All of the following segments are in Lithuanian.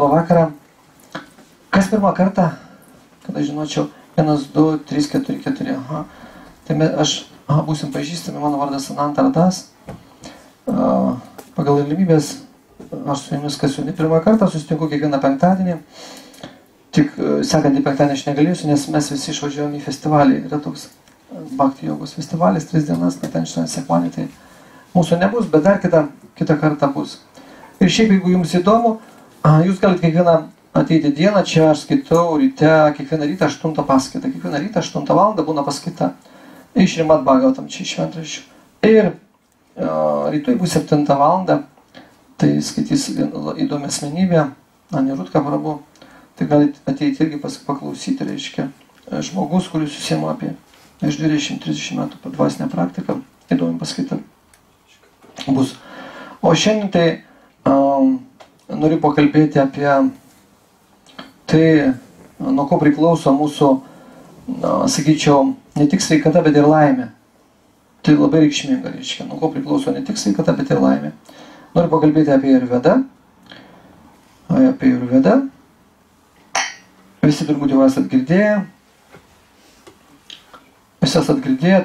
Labą vakarą. Kas pirmą kartą, kad aš žinočiau, 1, 2, 3, 4, 4. Aha. Tai aš būsim pažįstami, mano vardas Ananta Radas. Pagal galimybės, aš su jumis kas jau ne pirmą kartą susitinku kiekvieną penktadienį. Tik sekantį penktadienį aš negalėsiu, nes mes visi išvažiuojame į festivalį. Yra toks Bhakti jogos festivalis, 3 dienas, tai ten šiandien sekmanį, tai mūsų nebus, bet dar kitą kartą bus. Ir šiaip, jeigu jums įdomu, jūs galite kiekvieną ateiti dieną, čia aš skaitau ryte, kiekvieną rytą 8 paskaitą, kiekvieną rytą 8 valandą būna paskaita. Iš Rimad Bhagavatam, čia iš šventraščių. Ir rytoj bus 7 valandą, tai skaitys įdomi asmenybė, Anirutka Prabhu. Tai galite ateiti irgi paklausyti, reiškia, žmogus, kuris susiema apie 20-30 metų dvasinę praktiką, įdomi paskaita bus. O šiandien tai noriu pakalbėti apie tai, nuo ko priklauso mūsų, sakyčiau, ne tik sveikata, bet ir laimė. Tai labai reikšminga, reiškia, nuo ko priklauso ne tik sveikata, bet ir laimė. Noriu pakalbėti apie Ayurvedą. Visi turbūt jau esat girdėję. Visi esat girdėję,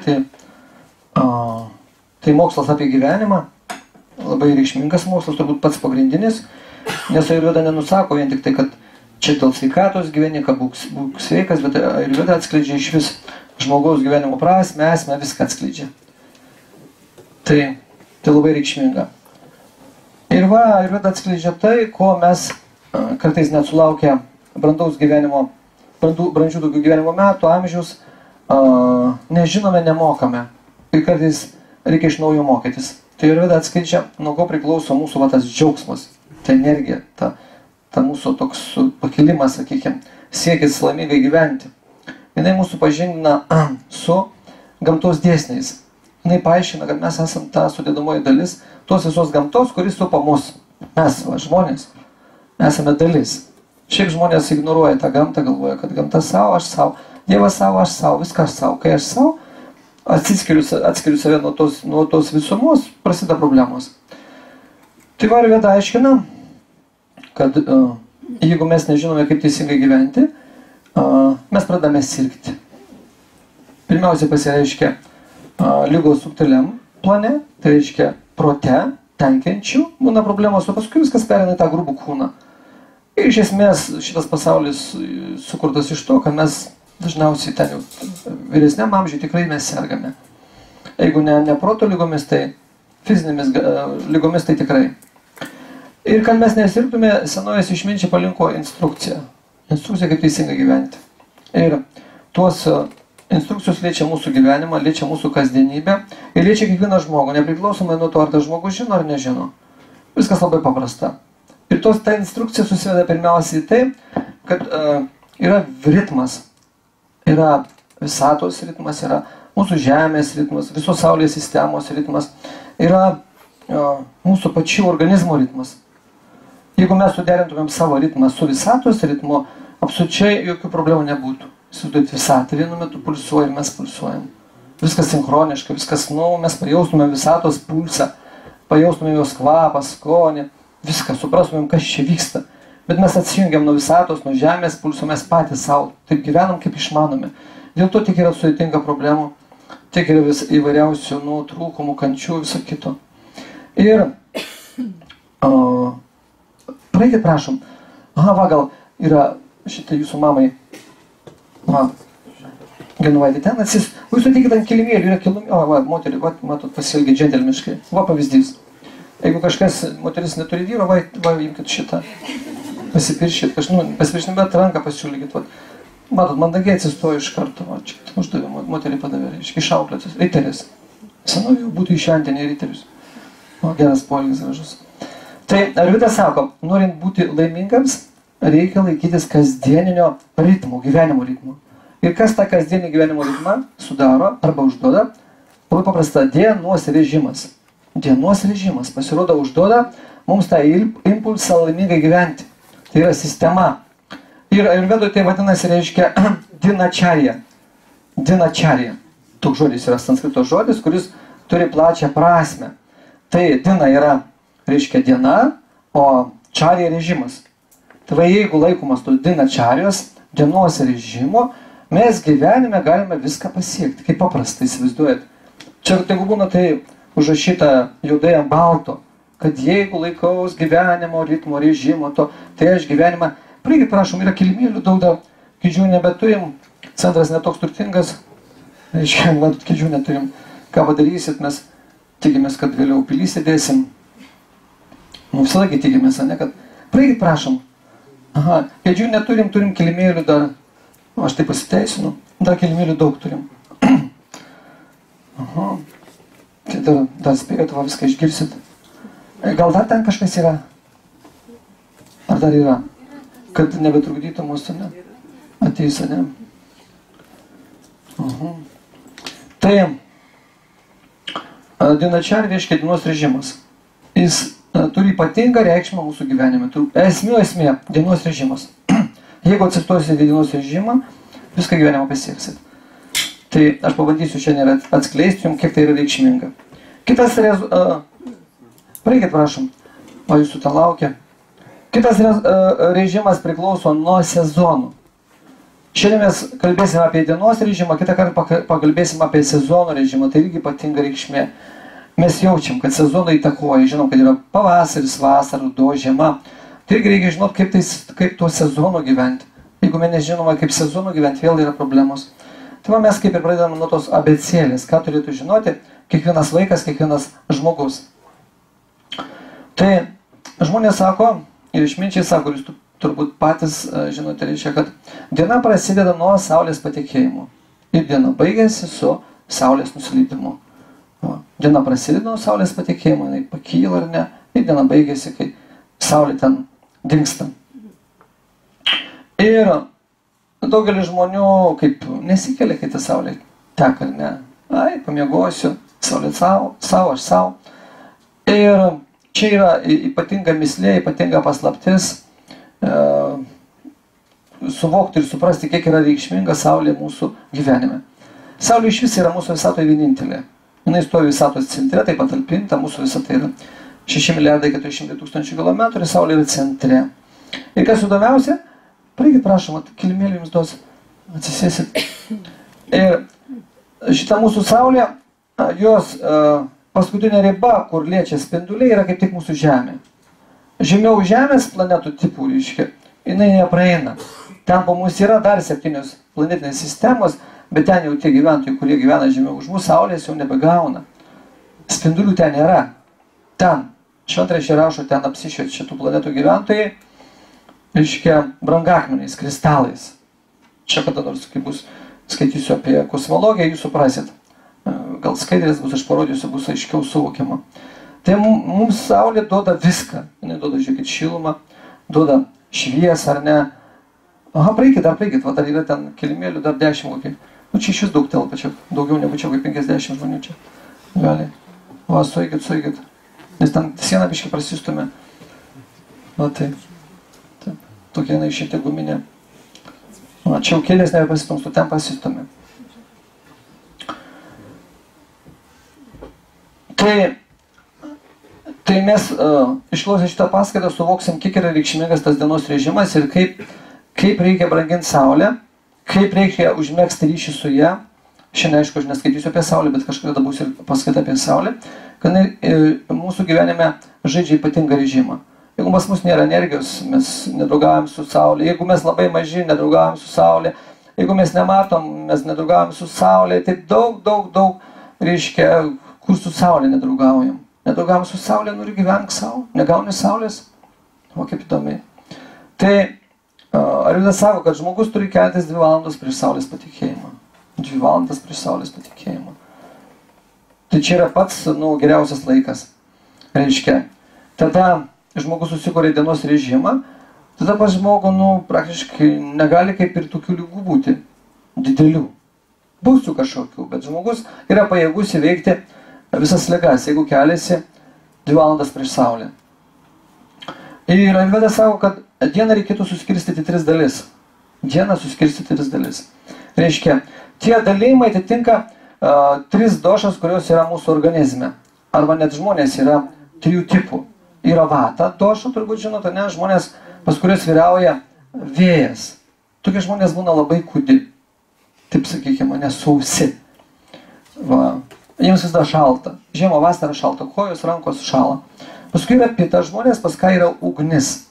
tai mokslas apie gyvenimą. Labai reikšmingas mokslas, turbūt pats pagrindinis. Nes Ayurveda nenusako vien tik tai, kad čia dėl sveikatos gyveni, kad būk sveikas, bet Ayurveda atskleidžia iš vis žmogaus gyvenimo prasmę, esmę, viską atskleidžia. Tai labai reikšminga. Ir Ayurveda atskleidžia tai, ko mes kartais net sulaukę brandžių daugiau gyvenimo metų, amžiaus, nežinome, nemokame. Ir kartais reikia iš naujo mokytis. Tai Ayurveda atskleidžia, nuo ko priklauso mūsų tas džiaugsmas, ta energija, ta mūsų toks pakilimas, sakykime, siekis laimingai gyventi. Jinai mūsų pažindina su gamtos dėsniais. Jinai paaiškina, kad mes esam ta sudėdamoji dalis tos visos gamtos, kuris supa mus. Mes, žmonės, esame dalis. Šiaip žmonės ignoruoja tą gamtą, galvoja, kad gamta savo, aš savo, Dievas savo, aš savo, viskas savo. Kai aš savo, atskiriu save nuo tos visumos, prasideda problemos. Tai Ayurveda aiškina, kad jeigu mes nežinome, kaip teisingai gyventi, mes pradame sirgti. Pirmiausia pasireiškia ligos subtiliam plane, tai reiškia prote, tenkinčių, būna problemos, o paskui viskas perina į tą grubų kūną. Ir iš esmės šitas pasaulis sukurtas iš to, kad mes dažniausiai ten jau vyresniam amžiui tikrai mes sergame. Jeigu ne proto lygomis, tai fizinėmis lygomis tai tikrai. Ir kad mes nesirgtume, senojas išminčiai palinko instrukciją. Instrukcija, kaip teisingai gyventi. Ir tuos instrukcijos liečia mūsų gyvenimą, liečia mūsų kasdienybę ir liečia kiekvieną žmogų, nepriklausomai nuo to, ar tas žmogus žino ar nežino. Viskas labai paprasta. Ir ta instrukcija susiveda pirmiausiai tai, kad yra ritmas. Yra visatos ritmas, yra mūsų žemės ritmas, visos saulės sistemos ritmas, yra mūsų pačių organizmo ritmas. Jeigu mes suderintumėm savo ritmą su visatos ritmu, absoliučiai jokių problemų nebūtų. Įsivaizduojat visatą, vienu metu pulsuoja ir mes pulsuojam. Viskas sinchroniška, viskas, mes pajaustumėm visatos pulsą, pajaustumėm jos kvapą, skonį, viską, suprastumėm, kas čia vyksta. Bet mes atsijungiam nuo visatos, nuo žemės pulso, mes patys savo, taip gyvenam, kaip išmanome. Dėl to tik yra sudėtinga problemų, tik yra įvairiausių trūkumų, kančių, viso kito. Ir praeikit, prašom. Gal yra šitą jūsų mamai. Genuvaitė ten atsis. Jūs ateikit ant kilimėlių, yra kilimėlių. Moterį, matot, pasielgia džentelmiškai. Pavyzdys. Jeigu kažkas, moteris neturi vyro, imkit šitą. Pasipiršit, pasipiršit, bet ranką pasiūlykit. Matot, mandagiai atsistoju iš karto. Čia uždavė, moterį padavė, išauklėtas. Riteris. Senovė jau būtų išventinė riterius. Geras poelgis gražus. Tai Ayurveda sako, norint būti laimingams, reikia laikytis kasdieninio ritmo, gyvenimo ritmo. Ir kas tą kasdienį gyvenimo ritmą sudaro arba užduoda? Labai paprasta, dienos režimas. Dienos režimas, pasirodo, užduoda mums tą impulsą laimingai gyventi. Tai yra sistema. Ir Ayurvedoje tai vadinasi, reiškia dinacharya. Dinacharya. Toks žodis yra sanskrito žodis, kuris turi plačią prasmę. Tai dina yra, reiškia diena, o čarya režimas. Tai va, jeigu laikomas tos dinačarijos, dienos režimo, mes gyvenime galime viską pasiekti, kaip paprastai įsivaizduojat. Čia tegu būna tai užrašyta juodai ant balto, kad jeigu laikaus gyvenimo ritmo režimo, tai aš gyvenimą, praeikit prašom, yra kilimėlių daug, kėdžių nebeturim, centras netoks turtingas, reiškia, kėdžių neturim, ką padarysit, mes tikimės, kad vėliau pilys sėdėsim, visą laikį tikimės, ne, kad praeikit prašom, aha, kėdžių neturim, turim kilimėlių dar, aš tai pasiteisinu, dar kilimėlių daug turim. Aha, tai dar spėjot, va viską išgirsit. Gal dar ten kažkas yra? Ar dar yra? Kad nebetrukdytų mūsų, ne? Ateis, ne? Tai dinačarija reiškia dienos režimas. Jis turi ypatingą reikšmę mūsų gyvenime. Esmė, dienos režimas. Jeigu atsistosite į dienos režimą, viską gyvenimą pasieksit. Tai aš pabandysiu šiandien atskleisti jums, kiek tai yra reikšminga. Kitas praeikit prašom, o jūsų ten laukia. Kitas režimas priklauso nuo sezonų. Šiandien mes kalbėsime apie dienos režimą, kitą kartą pakalbėsime apie sezono režimą, tai irgi ypatinga reikšmė. Mes jaučiam, kad sezoną įtakoja, žinom, kad yra pavasaris, vasara, ruduo, žiema. Tai irgi reikia žinot, kaip tuo sezonu gyventi. Jeigu mes nežinome, kaip sezonu gyventi, vėl yra problemos. Tai mes kaip ir pradedame nuo tos abėcėlės, ką turėtų žinoti kiekvienas vaikas, kiekvienas žmogus. Tai žmonės sako, ir išminčiai sako, jūs turbūt patys žinote, reiškia, kad diena prasideda nuo saulės patekėjimo. Ir diena baigėsi su saulės nusileidimu. Diena prasideda nuo saulės patekėjimo, jinai pakyla ar ne, ir diena baigėsi, kai saulė ten dingsta. Ir daugelis žmonių kaip nesikelia, kai ta saulė teka, ar ne. Ai, pamiegosiu, saulė savo, aš savo. Ir čia yra ypatinga mislė, ypatinga paslaptis, suvokti ir suprasti, kiek yra reikšminga saulė mūsų gyvenime. Saulė iš vis yra mūsų visatoje vienintelė. Jinai stovi visatos centre, tai patalpinta, mūsų visata yra 6 milijardai 400 tūkstančių kilometrų ir saulė yra centre. Ir kas įdomiausia, praeikit prašom, kilimėlį jums duos, atsisėsit. Ir šita mūsų saulė, jos paskutinė riba, kur liečia spinduliai, yra kaip tik mūsų Žemė. Žemiau Žemės planetų tipų, reiškia, jinai nepraeina. Ten po mūsų yra dar 7 planetinės sistemos, bet ten jau tie gyventojai, kurie gyvena žemiau už mūsų, saulės jau nebegauna. Spindulių ten nėra. Ten, šventraščiai rašo, ten apsišviečia šitų planetų gyventojai, reiškia, brangakmeniais, kristalais. Čia kada nors, kai bus, skaitysiu apie kosmologiją, jūs suprasit. Gal skaidrės bus, aš parodysiu, bus aiškiau suvokiama. Tai mums saulė duoda viską. Jinai duoda, žiūrėkit, šilumą, duoda šviesą, ar ne. Aha, praeikit, va, dar yra ten kilimėlių, dar 10 kokie. Nu, čia iš vis daug telpa, čia daugiau negu čia, kaip 50 žmonių čia. Gali. Va, sueikit. Nes ten sieną biškai prasistumė. Va, taip. Tokia jinai šiek tiek guminė. Va, čia jau kėlės nebepasistumstų, ten pasistumė. Tai mes išklausę šitą paskaitą suvoksim, kiek yra reikšmingas tas dienos režimas ir kaip reikia branginti saulę, kaip reikia užmegzti ryšį su ją. Šiandien, aišku, aš neskaitysiu apie saulę, bet kažkada bus ir paskaita apie saulę, kad mūsų gyvenime žaidžia ypatingą režimą. Jeigu pas mus nėra energijos, mes nedraugavom su saulė. Jeigu mes labai maži, nedraugavom su saulė. Jeigu mes nematom, mes nedraugavom su saulė. Tai daug, reiškia, kur su saulė nedraugaujam. Nedraugavom su saulė, nori gyvenk savo, negauni saulės. O kaip įdomiai. Tai Arvydas sako, kad žmogus turi keltis 2 valandas prieš saulės patekėjimą. 2 valandas prieš saulės patekėjimą. Tai čia yra pats, geriausias laikas. Reiškia, tada žmogus susikuria dienos režimą, tada pas žmogų, praktiškai negali kaip ir tokių lygų būti. Didelių. Būsiu kažkokių, bet žmogus yra pajėgus įveikti visas ligas, jeigu keliasi 2 valandas prieš saulę. Ir Arvydas sako, kad dieną reikėtų suskirstyti 3 dalis. Dieną suskirstyti 3 dalis. Reiškia, tie dalymai atitinka 3 došas, kurios yra mūsų organizme. Arba net žmonės yra 3 tipų. Yra vata doša, turbūt žinote, ne? Žmonės pas kurios vyrauja vėjas. Tokie žmonės būna labai kūdi, taip sakykime, nesausi. Va. Jiems vis dar šalta. Žiemą, vasarą šalta, kojos, rankos šala. Paskui yra pita žmonės, pas ką yra ugnis.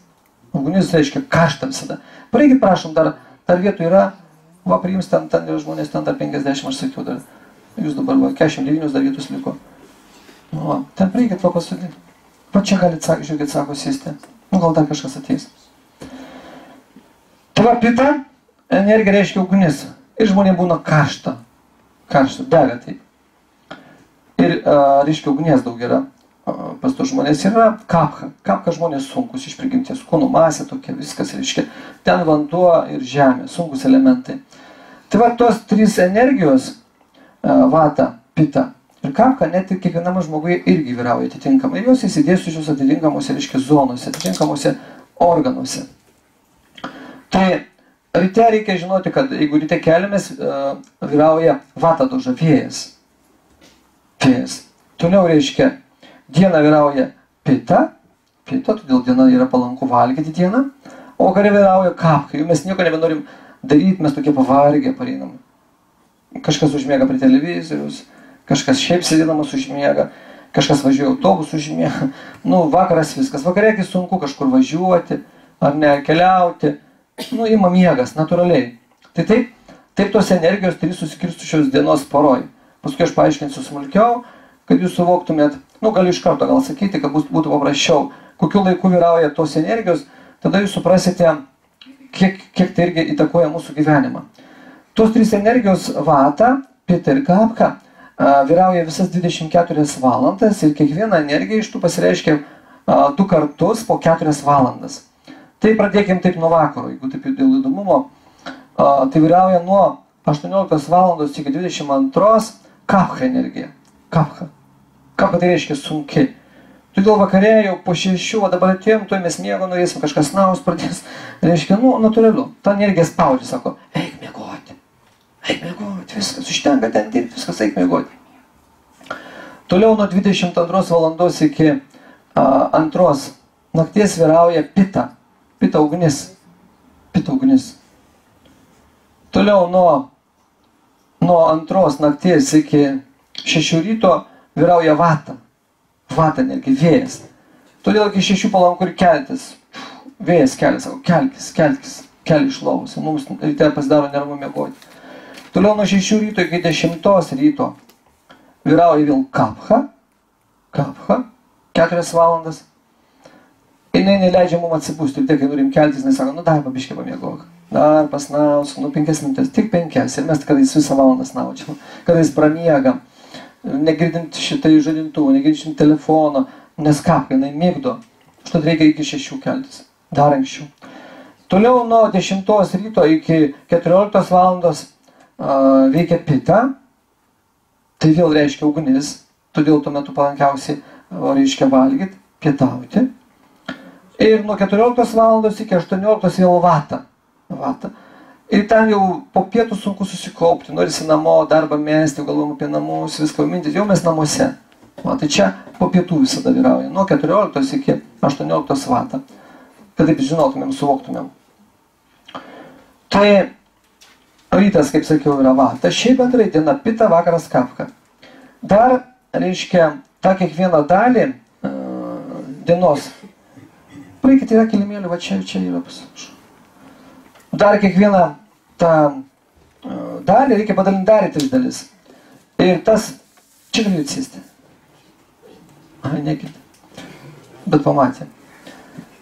Ugnis reiškia karštą visada. Praeikit, prašom, dar vietų yra, va, priims ten yra žmonės, ten dar 50, aš sakiau, dar. Jūs dabar, va, 49 dar vietus liko. Va, ten praeikit, va, pasodinti. Va, čia galit, žiūrėkit, sako, sėsti. Nu, gal dar kažkas ateis. Tai va, pita, energija reiškia ugnis. Ir žmonėm būna karšta. Karšta, dega taip. Ir, reiškia, ugnies daug yra. Pas to žmonės yra kapha. Kapha žmonės sunkus iš prigimties. Kūno masė tokia, viskas, reiškia. Ten vanduo ir žemė, sunkus elementai. Tai va, tos trys energijos, vata, pita ir kapha, net ir kiekvienam žmogui irgi vyrauja atitinkamai. Ir jos įsidėsiusios atitinkamuose, reiškia, zonose, atitinkamuose organuose. Tai ryte reikia žinoti, kad jeigu ryte keliamės, vyrauja vata doža, vėjas. Vėjas. Toliau reiškia, diena vyrauja pita, todėl diena yra palanku valgyti dieną, o vakare vyrauja kapha. Jau mes nieko nebenorim daryti, mes tokie pavargę pareinam. Kažkas užmiega prie televizorius, kažkas šiaip sėdėdamas užmiega, kažkas važiuoja autobus užmiega. Nu, vakaras viskas. Vakare kai sunku kažkur važiuoti, ar ne, keliauti. Nu, ima miegas, natūraliai. Tai taip tos energijos trys susikirstusios dienos poroj. Paskui aš paaiškinsiu smulkiau, kad jūs suvoktumėt, nu, galiu iš karto gal sakyti, kad būtų paprasčiau, kokiu laiku vyrauja tos energijos, tada jūs suprasite, kiek tai irgi įtakoja mūsų gyvenimą. Tos trys energijos vata, pita ir kapha vyrauja visas 24 valandas ir kiekviena energija iš tų pasireiškia 2 kartus po 4 valandas. Tai pradėkim taip nuo vakaro, jeigu taip dėl įdomumo. Tai vyrauja nuo 18 valandos iki 22 kapha energija. Kapha. Kapha tai reiškia sunki. Todėl vakarė jau po 6, o dabar atėjom, tuoj mes miego norėsim, kažkas naus pradės. Reiškia, nu, natūralu. Ta energija spaudžia, sako, eik miegoti, viskas, užtenka ten dirbti, viskas, eik miegoti. Toliau nuo 22 valandos iki 2 nakties vyrauja pita. Pita ugnis. Toliau nuo 2 nakties iki 6 ryto vyrauja vata. Vata energija, vėjas. Todėl iki 6 palanku ir keltis. Vėjas kelia, sako, kelkis, keli iš lovos. Mums ryte pasidaro neramu miegoti. Toliau nuo 6 ryto iki 10 ryto vyrauja vėl kapha. 4 valandas. Ir neleidžia mums atsipūsti. Ir tiek, kai norim keltis, jis sako, nu dar pabiškį pamiegok. Dar pasnaus, nu 5 minutės, tik 5. Ir mes kartais visą valandą snaučiam. Kartais pramiegam. Negirdint šitai žadintuvų, negirdint telefono, nes kapha, jinai mėgdo. Užtat reikia iki 6 keltis. Dar anksčiau. Toliau nuo 10 ryto iki 14 valandos veikia pita. Tai vėl reiškia ugnis. Todėl tuo metu palankiausiai reiškia valgyti, pietauti. Ir nuo 14 valandos iki 18 vėl vata. Ir ten jau po pietų sunku susikaupti, norisi namo, darbą mesti, galvom apie namus, viską mintis, jau mes namuose. Va, tai čia po pietų visada vyrauja, nuo 14 iki 18 vata. Kad taip žinotumėm, suvoktumėm. Tai rytas, kaip sakiau, yra vata. Šiaip bendrai diena pita, vakaras kapha. Dar, reiškia, tą kiekvieną dalį dienos. Praeikit, yra kilimėlių, va čia yra pasašau. Dar kiekvieną tą dalį reikia padalinti dar į 3 dalis. Ir tas, čia galiu atsėsti. Ai, nekit. Bet pamatė.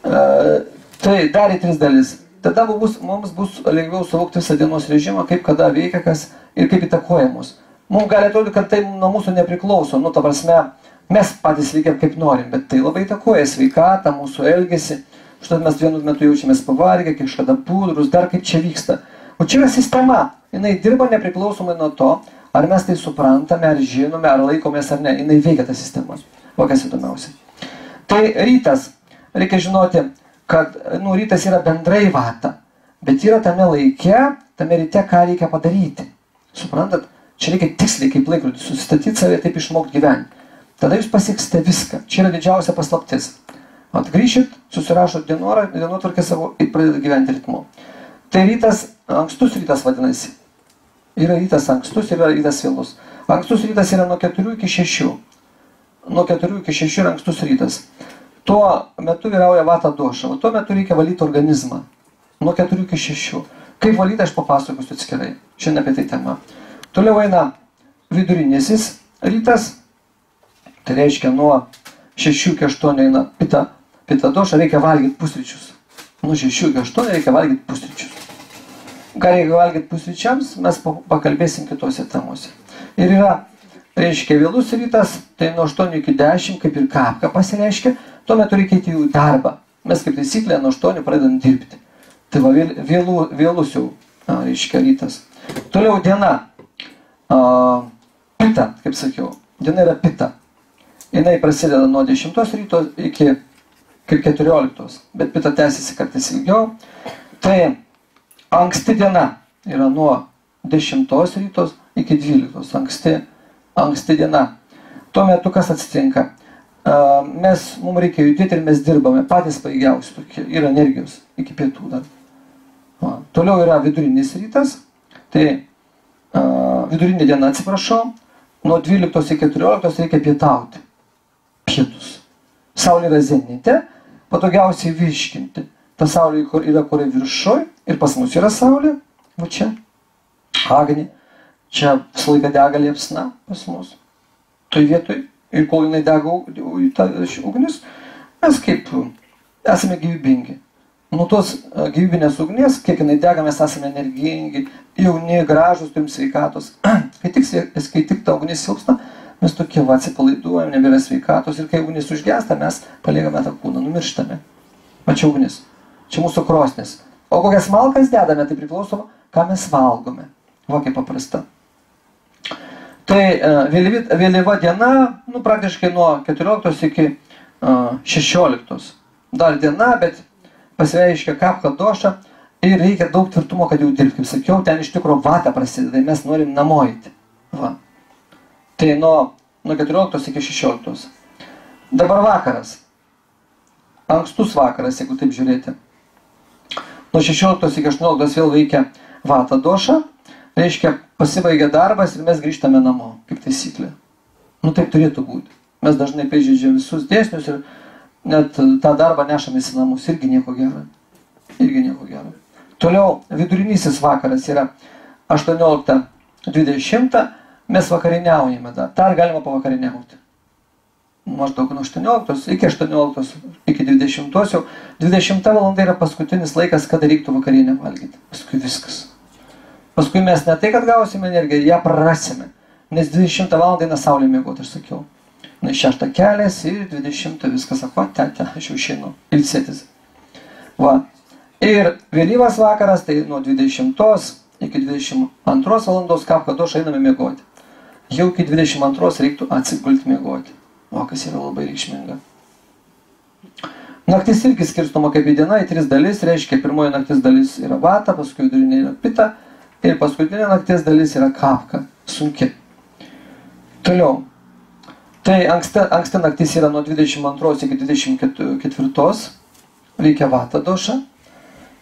Tai dar į 3 dalis. Tada mums bus lengviau suvokti visą dienos režimą, kaip kada veikia kas ir kaip įtakoja mus. Mums gali atrodyti, kad tai nuo mūsų nepriklauso. Nu, ta prasme, mes patys veikiam kaip norim, bet tai labai įtakoja sveikatą, mūsų elgesį. Štai mes vienu metu jaučiamės pavargę, kažkada pudrus, dar kaip čia vyksta. O čia yra sistema. Jinai dirba nepriklausomai nuo to, ar mes tai suprantame, ar žinome, ar laikomės, ar ne. Jinai veikia ta sistema. O kas įdomiausia. Tai rytas. Reikia žinoti, kad rytas yra bendrai vata. Bet yra tame laike, tame ryte, ką reikia padaryti. Suprantat? Čia reikia tiksliai kaip laikrodį susistatyti save, taip išmokti gyventi. Tada jūs pasieksite viską. Čia yra didžiausia paslaptis. Grįšit, susirašot dienotvarkę savo ir pradeda gyventi ritmu. Tai rytas, ankstus rytas vadinasi. Yra rytas ankstus, yra rytas vėlus. Ankstus rytas yra nuo 4 iki 6. Nuo 4 iki 6 yra ankstus rytas. Tuo metu vyrauja vata doša. Tuo metu reikia valyti organizmą. Nuo 4 iki 6. Kaip valyti, aš papasakosiu atskirai. Šiandien apie tai tema. Toliau eina vidurinysis rytas. Tai reiškia nuo 6 iki 8 eina pita doša, reikia valgyti pusryčius. Nuo 6 iki 8 reikia valgyti pusryčius. Ką reikia valgyti pusryčiams, mes pakalbėsim kitose temose. Ir yra, reiškia, vėlus rytas, tai nuo 8 iki 10, kaip ir kapka pasireiškia, tuo metu reikia įti į darbą. Mes kaip taisyklė nuo 8 pradedam dirbti. Tai va, vėlus jau, reiškia, rytas. Toliau diena. Pita, kaip sakiau. Diena yra pita. Jinai prasideda nuo 10 ryto iki kaip 14, bet pita tęsiasi kartais ilgiau. Tai anksti diena yra nuo 10 rytos iki 12. Anksti diena. Tuo metu kas atsitinka? Mums reikia judėti ir mes dirbame. Patys pajėgiausi tokie. Yra energijos iki pietų dar. Toliau yra vidurinis rytas. Tai vidurinė diena, atsiprašau. Nuo 12 iki 14 reikia pietauti. Pietus. Saulė yra zenite, patogiausiai virškinti. Ta saulė yra kur viršui ir pas mus yra saulė. Va čia. Agnė. Čia visą laiką dega liepsna pas mus. Toj vietoj. Ir kol jinai dega ugnis, mes kaip esame gyvybingi. Nuo tos gyvybinės ugnies, kiek jinai dega, mes esame energingi, jauni, gražus, turim sveikatos. Kai tik ta ugnis silpsta, mes tokie atsipalaiduojam, nebėra sveikatos. Ir kai ugnis užgesta, mes paliekame tą kūną, numirštame. Va čia ugnis. Čia mūsų krosnis. O kokias malkas dedame, tai priklausoma, ką mes valgome. Va kaip paprasta. Tai vėlyva diena, praktiškai nuo 14 iki 16. Dar diena, bet pasireiškia kapka doša ir reikia daug tvirtumo, kad jau dirbti. Kaip sakiau, ten iš tikrųjų vata prasideda, mes norim namo eiti. Va. Tai nuo 14 iki 16. Dabar vakaras. Ankstus vakaras, jeigu taip žiūrėti. Nuo 16 iki 18 vėl veikia vata doša. Reiškia, pasibaigia darbas ir mes grįžtame namo, kaip taisyklė. Taip turėtų būti. Mes dažnai pažeidžiam visus dėsnius ir net tą darbą nešamės į namus. Irgi nieko gero. Irgi nieko gero. Toliau, vidurinysis vakaras yra 18:20. Mes vakarieniaujame dar. Dar galima pavakarieniauti. Maždaug nuo 18 iki 18, iki 20. 20 valanda yra paskutinis laikas, kada reiktų vakarienę valgyti. Paskui viskas. Paskui mes ne tai, kad gausime energiją, ją prarasime. Nes 20 valandą eina saulė miegoti, aš sakiau. 6 kelias ir 20 viskas, sako, aš jau išeinu ilsėtis. Va. Ir vėlyvas vakaras, tai nuo 20 iki 22 valandos kapka doša einame miegoti. Jau iki 22 reiktų atsigulti miegoti. O, kas yra labai reikšminga. Naktis irgi skirstoma kaip į dieną, į 3 dalis, reiškia, pirmoji naktis dalis yra vata, paskui vidurinė yra pita. Ir paskutinė nakties dalis yra kapka, sunki. Toliau. Tai anksti naktis yra nuo 22 iki 24, veikia vata doša.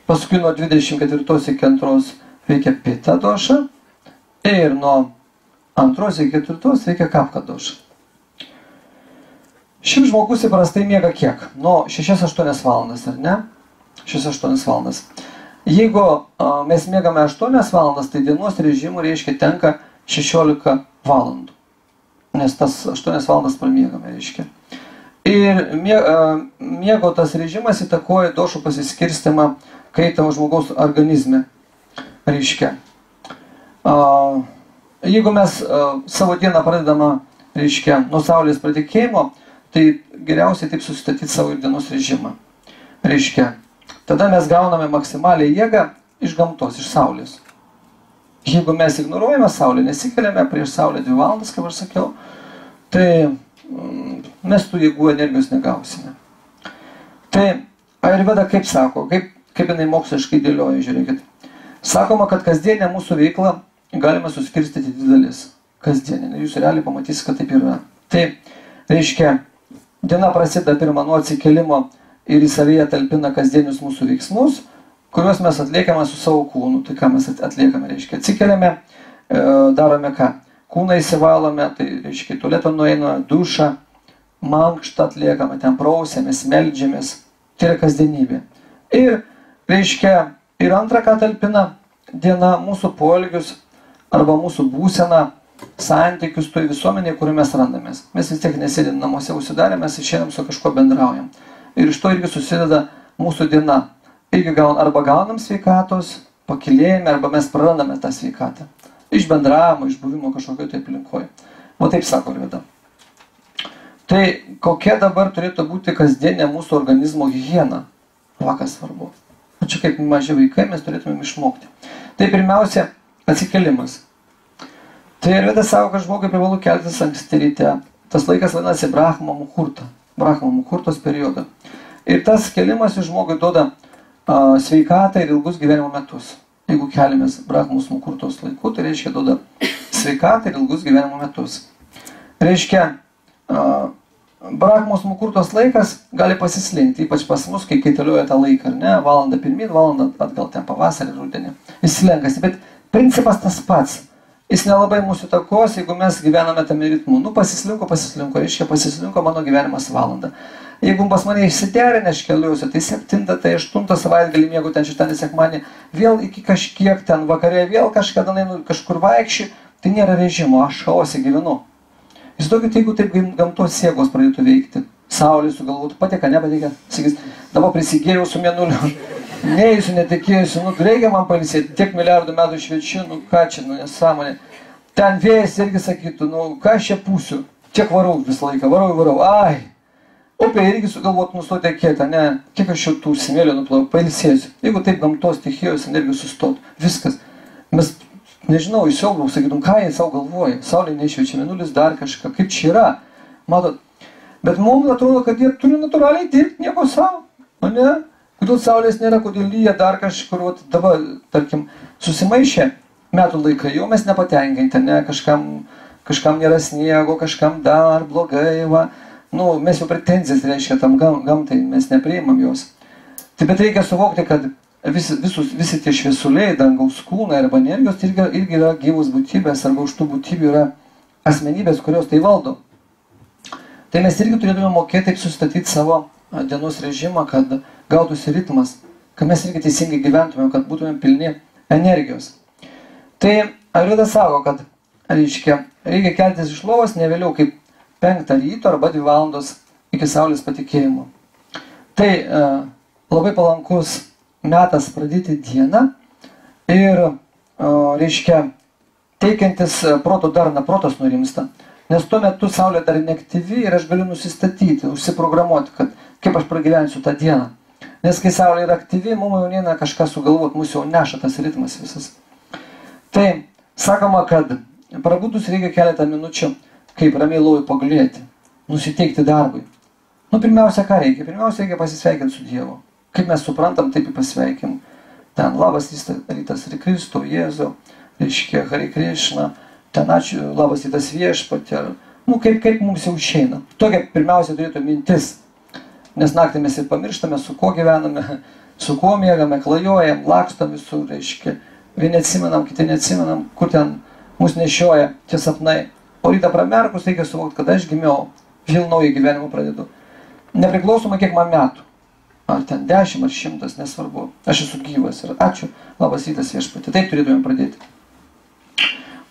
Paskui nuo 24 iki 2 veikia pita doša. Ir nuo 2 iki 4 veikia kapka doša. Šiaip žmogus įprastai miega kiek? Nuo 6-8 valandas, ar ne? 6-8 valandas. Jeigu mes miegame 8 valandas, tai dienos režimų reiškia tenka 16 valandų. Nes tas 8 valandas pramiegame reiškia. Ir miego tas režimas įtakoja došų pasiskirstimą kaitą žmogaus organizme. Reiškia. Jeigu mes savo dieną pradedame, reiškia, nuo saulės pratekėjimo, tai geriausiai taip susistatyti savo dienos režimą. Reiškia. Tada mes gauname maksimalią jėgą iš gamtos, iš saulės. Jeigu mes ignoruojame saulę, nesikeliame prieš saulę 2 valandas, kaip aš sakiau, tai mes tų jėgų energijos negausime. Tai Ayurveda kaip sako, kaip jinai moksliškai dėlioja, žiūrėkit. Sakoma, kad kasdienę mūsų veiklą galima suskirstyti į 2 dalis. Kasdienę. Jūs realiai pamatysite, kad taip yra. Tai reiškia, diena prasideda pirmą nuo atsikėlimo ir į savyje talpina kasdienius mūsų veiksmus, kuriuos mes atliekame su savo kūnu. Tai ką mes atliekame, reiškia, atsikeliame, darome ką? Kūną įsivalome, tai reiškia, tualetą nueina, dušą, mankštą atliekame, ten prausiamės, meldžiamės. Tai yra kasdienybė. Ir, reiškia, ir antrą, ką talpina diena, mūsų poelgius arba mūsų būseną, santykius toj visuomenėje, kuriuo mes randamės. Mes vis tiek nesėdėm namuose užsidarę, mes išeinam su kažkuo bendraujam. Ir iš to irgi susideda mūsų diena. Irgi arba gaunam sveikatos, pakilėjame, arba mes prarandame tą sveikatą. Iš bendravimo, iš buvimo kažkokio tai aplinkoje. O taip sako Arvyda. Tai kokia dabar turėtų būti kasdienė mūsų organizmo higiena? Kas svarbu. O čia kaip maži vaikai mes turėtumėm išmokti. Tai pirmiausia, atsikelimas. Tai Arvydas sako, kad žmogui privalu keltis anksti ryte. Tas laikas vadinasi Brahma Muhurta. Brahma Muhurtos periodą. Ir tas kelimas žmogui duoda sveikatą ir ilgus gyvenimo metus. Jeigu keliamės Brahmos Muhurtos laiku, tai reiškia duoda sveikatą ir ilgus gyvenimo metus. Reiškia, Brahmos Muhurtos laikas gali pasislinkti, ypač pas mus, kai kaitalioja tą laiką, ar ne, valandą pirmyn, valandą atgal ten pavasarį, rudenį. Jis slenkasi, bet principas tas pats. Jis nelabai mūsų takos, jeigu mes gyvename tame ritmu. Nu, pasislinko, reiškia, pasislinko mano gyvenimas valandą. Jeigu pas mane išsiderinę, aš keliuosi, tai 7, tai 8 savaitgalį miegu ten šeštadienį, sekmadienį, vėl iki kažkiek ten vakarė, vėl kažkada einu kažkur vaikščiu, tai nėra režimo, aš chaose gyvenu. Įsivaizduokit, jeigu taip gamtos jėgos pradėtų veikti, saulė sugalvotų, pateka, nepatika, sakys, dabar prisigėriau su mėnuliu, neįsiu, netikėjusiu, nu, reikia man pailsėti, tiek milijardų metų šviečiu, nu, ką čia, nu, nesąmonė. Ten vėjas irgi sakytų, nu, ką aš čia pūsiu, tiek varau visą laiką, varau, ai. Upė irgi sugalvotų nustoti tekėti, ne, kiek aš jau tų smėlio nuplau, pailsėsiu. Jeigu taip gamtos stichijos energijos sustotų, viskas. Mes, nežinau, įsiaublau, sakytum, ką jie savo galvoja, saulė nešviečia, mėnulis dar kažką, kaip čia yra, matot. Bet mums atrodo, kad jie turi natūraliai dirbti, nieko savo, o ne? Kodėl saulės nėra, kodėl lyja dar kažkur, dabar, tarkim, susimaišė metų laikai, jau mes nepatenkinti, ne, kažkam nėra sniego, kažkam dar blogai, va. Nu, mes jau pretenzijas reiškia tam gamtai, mes nepriimam jos. Taip, bet reikia suvokti, kad visi tie šviesuliai, dangaus kūnai arba energijos irgi yra gyvos būtybės, arba už tų būtybių yra asmenybės, kurios tai valdo. Tai mes irgi turėtume mokėti taip sustatyti savo dienos režimą, kad gautųsi ritmas, kad mes irgi teisingai gyventumėm, kad būtumėm pilni energijos. Tai Arvydas sako, kad reikia keltis iš lovos ne vėliau kaip 5 ryto arba 2 valandos iki saulės patekėjimo. Tai labai palankus metas pradėti dieną ir, reiškia, teikiantis proto darną, protas nurimsta. Nes tuo metu saulė dar neaktyvi ir aš galiu nusistatyti, užsiprogramuoti, kad kaip aš pragyvensiu tą dieną. Nes kai saulė yra aktyvi, mums jau neina kažką sugalvoti, mūsų jau neša tas ritmas visas. Tai sakoma, kad prabudus reikia keletą minučių, kaip ramiai lovai pagulėti, nusiteikti darbui. Nu, pirmiausia, ką reikia? Pirmiausia, reikia pasisveikinti su Dievu. Kaip mes suprantam, taip ir pasveikim. Ten labas rytas ir Kristų, Jėzų, reiškia Hare Krishna, ten ačiū, labas rytas viešpatie. Nu, kaip mums jau išeina. Tokia pirmiausia turėtų mintis. Nes naktį mes ir pamirštame, su kuo gyvename, su kuo mėgame, klajojam, lakstam visur, reiškia. Vieni atsimenam, kiti neatsimenam, kur ten mus nešioja tie sapnai. O rytą pramerkus reikia suvokti, kad aš gimiau, vėl naują gyvenimą pradedu. Nepriklausomai kiek man metų. Ar ten 10 ar 100, nesvarbu. Aš esu gyvas ir ačiū, labas rytas viešpatie. Taip turėtumėm pradėti.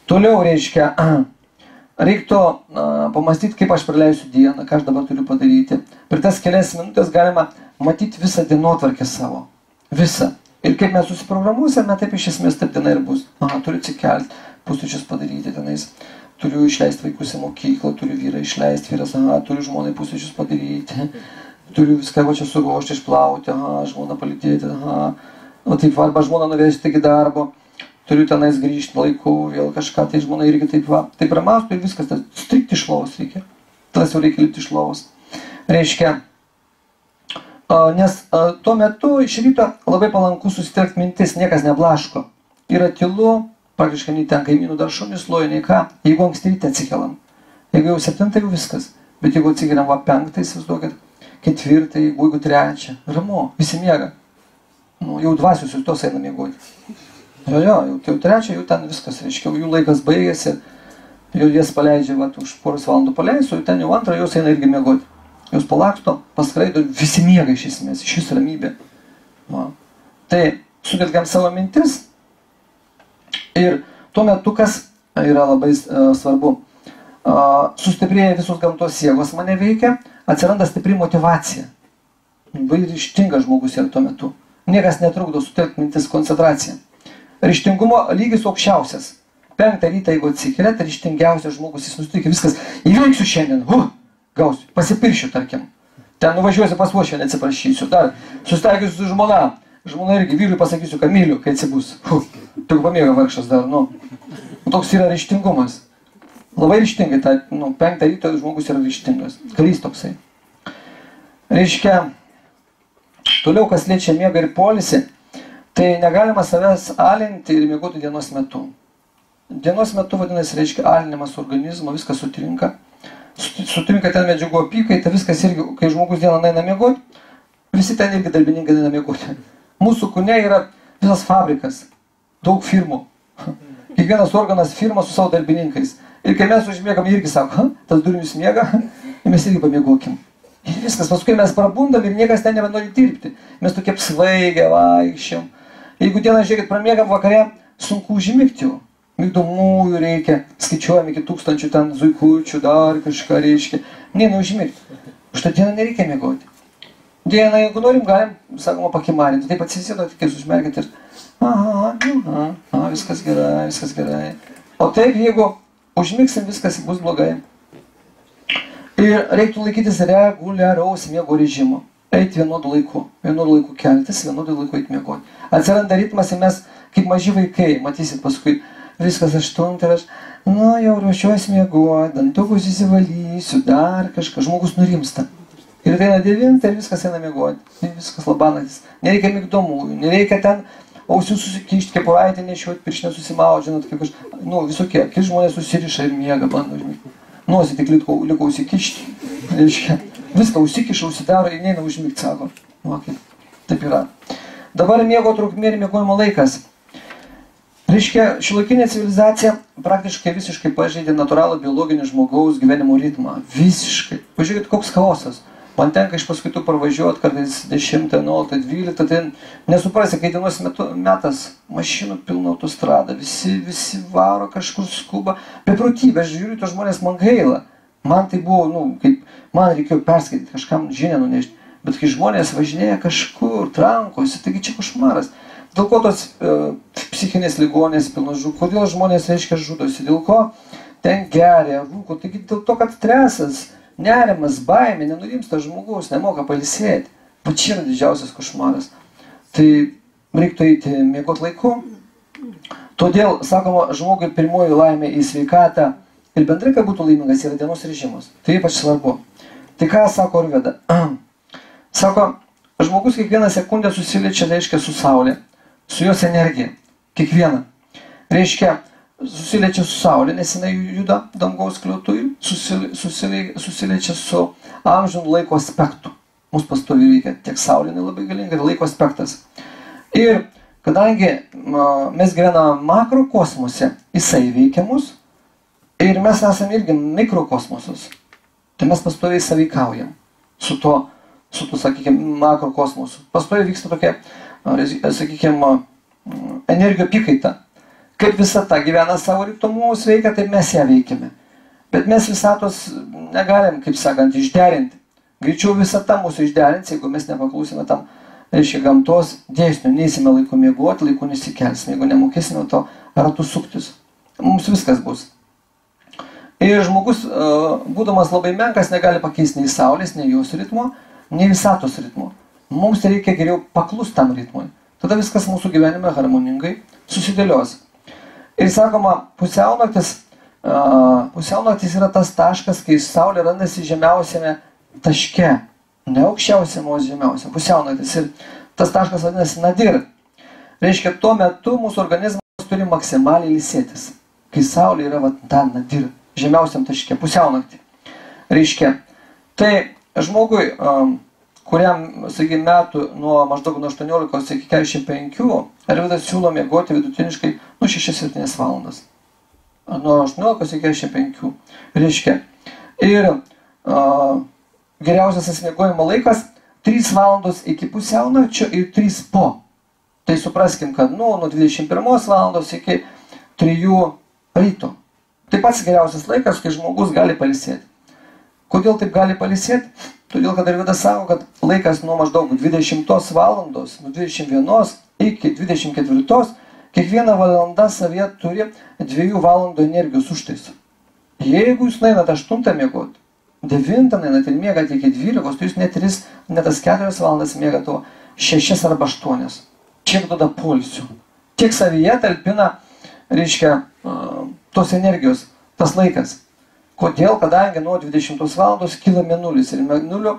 Toliau, reiškia, reiktų pamastyti, kaip aš praleisiu dieną, ką aš dabar turiu padaryti. Per tas kelias minutės galima matyti visą dienotvarkę savo. Visą. Ir kaip mes susiprogramuosime, taip iš esmės taip diena ir bus. Aha, turiu atsikelti, pusryčius padaryti tenais. Turiu išleisti vaikus į mokyklą, turiu vyrą išleisti, vyras, aha, turiu žmonai pusryčius padaryti. Turiu viską va čia suruošti, išplauti, aha, žmoną palydėti, aha. O taip, arba žmoną nuvesti iki darbo. Turiu tenais grįžti laiku, vėl kažką, tai žmona irgi taip va. Taip ramaustų ir viskas, tai strikti iš lovos reikia. Tas jau reikia lipti iš lovos. Reiškia, nes tuo metu iš ryto labai palanku susitelkti mintis, niekas neblaško. Yra tylu, praktiškai nei ten kaimynų dar šunis loja, nei ką. Jeigu anksti ryte atsikelam. Jeigu jau 7, jau viskas. Bet jeigu atsikeliam va 5, įsivaizduokit, 4, jeigu 3, ramu, visi miega. Nu, jau dvasius ir tos eina miegoti. Jo, jau 3, jau ten viskas, reiškia, jų laikas baigėsi, jau jas paleidžia, už poros valandų paleisiu, ten jau 2, jos eina irgi miegoti. Jos palaksto, paskraido, visi miega iš esmės, iš vis ramybė. Va. Tai sutelkiam savo mintis ir tuo metu, kas yra labai svarbu, sustiprėja visos gamtos jėgos mane veikia, atsiranda stipri motyvacija. Labai ryžtingas žmogus yra tuo metu. Niekas netrukdo sutelkti mintis, koncentraciją. Ryžtingumo lygis aukščiausias. 5 rytą, jeigu atsikelia, tai ryžtingiausias žmogus, jis nusiteikia viskas, įveiksiu šiandien, gausiu, pasipiršiu, tarkim. Ten nuvažiuosiu pas vo, šiandien atsiprašysiu, dar susitaikysiu su žmona. Žmona irgi vyrui pasakysiu, kad myliu, kai atsibus. Tik pamiega vargšas dar, Toks yra ryžtingumas. Labai ryžtingai, 5 ryto žmogus yra ryžtingas. Karys toksai. Reiškia, toliau, kas liečia miegą ir poilsį, tai negalima savęs alinti ir miegoti dienos metu. Dienos metu, vadinasi, reiškia alinimas organizmo, viskas sutrinka. Sutrinka ten medžiagų apykaita, viskas irgi, kai žmogus dieną eina miegoti, visi ten irgi darbininkai eina miegoti. Mūsų kūne yra visas fabrikas, daug firmų. Kiekvienas organas firma su savo darbininkais. Ir kai mes užmiegam, irgi sako, tas durnius miega, ir mes irgi pamiegokim. Ir viskas, paskui mes prabundam ir niekas ten nebenori dirbti. Mes tokie apsvaigę vaikščiam. Jeigu dieną, žiūrėkit, pramiegam vakare, sunku užmigti jau. Migdomųjų reikia, skaičiuojam iki 1000 ten zuikučių, dar kažką reiškia. Neužmigti. Už tą dieną nereikia miegoti. Dieną, jeigu norim, galim, sakoma, pakimarinti. Taip atsisėdo, tik užmerkit ir viskas gerai, viskas gerai. O taip, jeigu užmigsim, viskas bus blogai. Ir reiktų laikytis reguliaraus miego režimo. Eiti vienodu laiku keltis, vienodu laiku eiti miegoti. Atsiranda ritmas ir mes, kaip maži vaikai, matysit paskui, viskas 8 ir aš, jau ruošiuosi miegoti, dantukus įsivalysiu, dar kažką, žmogus nurimsta. Ir ateina 9 ir viskas eina miegoti. Viskas labanaktis. Nereikia migdomųjų, nereikia ten ausių susikišti, kepuraitę nešiuoti, pirštinę susimaudžinant, kaip visokie. Kai žmonės susiriša ir miega, bando užmigti. Nosį tik liko užsikišti. Viską užsikiša, užsidaro ir neina užmigti, sako. Taip yra. Dabar miego trukmė ir miegojimo laikas. Reiškia, šiuolaikinė civilizacija praktiškai visiškai pažeidė natūralų biologinį žmogaus gyvenimo ritmą. Visiškai. Pažiūrėkit, koks chaosas. Man tenka iš paskaitų parvažiuoti, kartais 10, 11, 12, tai nesuprasi, kai dienos metas mašinų pilna autostrada, visi varo kažkur skuba. Beprotybė, aš žiūriu, to žmonės man gaila. Man tai buvo, kaip man reikėjo perskaityti, kažkam žinią nunešti. Bet kai žmonės važinėja kažkur, trankosi, taigi čia košmaras. Dėl ko tos psichinės ligonės pilnos žūko, kodėl žmonės, reiškia, žudosi, dėl ko ten geria, rūko, taigi dėl to, kad stresas, nerimas, baimė, nenurimsta žmogus, nemoka pailsėti. Va čia yra didžiausias košmaras. Tai reiktų eiti miegoti laiku. Todėl, sakoma, žmogui pirmoji laimė į sveikatą ir bendrai, kad būtų laimingas, yra dienos režimas. Tai ypač svarbu. Tai ką sako Orveda? Sako, žmogus kiekvieną sekundę susiliečia, reiškia, su Saulė, su jos energija. Kiekvieną. Reiškia, susiliečia su Saulė, nes jinai juda dangaus skliautui, susiliečia su amžinų laiko aspektu. Mūsų pastoviai veikia tiek Saulė, labai galinga, ir laiko aspektas. Ir kadangi mes gyvename makrokosmose, jisai veikia mus, ir mes esame irgi mikrokosmosus. Tai mes pastoviai sąveikaujam su tuo, sakykime, makrokosmosu. Pastoviai vyksta tokia, sakykime, energijos apykaita. Kaip visata gyvena savo ritmus veikia, taip mes ją veikiame. Bet mes visatos negalim, kaip sakant, išderinti. Greičiau visata mūsų išderins, jeigu mes nepaklausime tam, reiškia, gamtos dėsnių. Neįsime laiku miegoti, laiku nesikelsime, jeigu nemokėsime to ratų suktis. Mums viskas bus. Ir žmogus, būdamas labai menkas, negali pakeisti nei Saulės, nei jos ritmo, nei visatos ritmo. Mums reikia geriau paklusti tam ritmui. Tada viskas mūsų gyvenime harmoningai susidėlios. Ir sakoma, pusiaunaktis yra tas taškas, kai Saulė randasi žemiausiame taške. Ne aukščiausiam, o žemiausiam. Pusiaunaktis. Ir tas taškas vadinasi nadir. Reiškia, tuo metu mūsų organizmas turi maksimaliai ilsėtis. Kai Saulė yra ten nadir, žemiausiam taške, pusiaunaktį. Reiškia, tai žmogui kuriam, sakykime, metų nuo maždaug nuo 18 iki 45, Arvydas siūlo miegoti vidutiniškai 6-7 valandas. Nuo 18 iki 45. Reiškia. Ir geriausias miegojimo laikas 3 valandos iki pusiaunakčio ir 3 po. Tai supraskim, kad nuo 21 valandos iki 3 ryto. Tai pats geriausias laikas, kai žmogus gali pailsėti. Kodėl taip gali pailsėti? Todėl, kad Arvydas sako, kad laikas nuo maždaug 20 valandos, nuo 21 iki 24, kiekviena valanda savyje turi 2 valandų energijos užtaisą. Jeigu jūs nueinate 8 miegoti, 9 nueinate ir miegate iki 12, tai jūs ne tas 4 valandas miegate, o 6 arba 8. Kiek duoda poilsių. Tiek savyje talpina, reiškia, tos energijos, tas laikas. Kodėl? Kadangi nuo 20 valandos kyla mėnulis ir mėnulio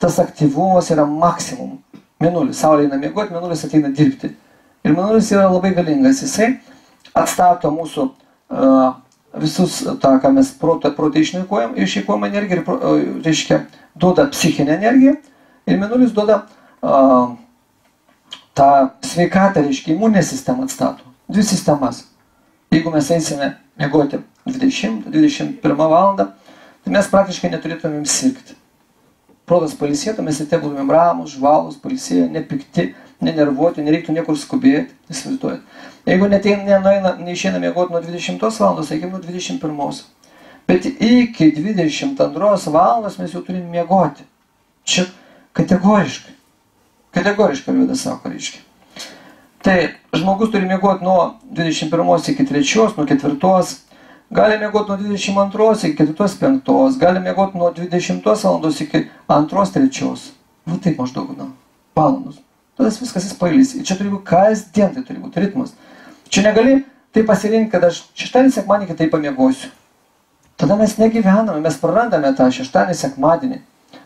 tas aktyvumas yra maksimum. Mėnulis, Saulė eina miegoti, mėnulis ateina dirbti. Ir mėnulis yra labai galingas. Jisai atstato mūsų visus tą, ką mes protą išeikuojam energiją ir, reiškia, duoda psichinę energiją ir mėnulis duoda tą sveikatą, reiškia, imuninę sistemą atstato. 2 sistemas. Jeigu mes eisime miegoti 20-21 valandą, tai mes praktiškai neturėtumėm sirgti. Protas pailsėtų, mes ir te būtumėm ramus, žvalus, pailsėję, nepikti, nenervuoti, nereiktų niekur skubėti, įsivaizduojat. Jeigu neišeina miegoti nuo 20 valandos, sakykime, nuo 21. Bet iki 22 valandos mes jau turim miegoti. Čia kategoriškai. Kategoriškai Arvydas sako, reiškia. Tai žmogus turi miegoti nuo 21 iki 3, nuo 4, gali miegoti nuo 22 iki 4-5, gali miegoti nuo 20 valandos iki 2-3. Nu taip maždaug, valandos. Tada viskas jis pailys. Ir čia turi būti kasdien, tai turi būti ritmas. Čia negali tai pasirinkti, kad aš šeštadienį, sekmadienį kitaip pamiegosiu. Tada mes negyvename, mes prarandame tą šeštadienį, sekmadienį.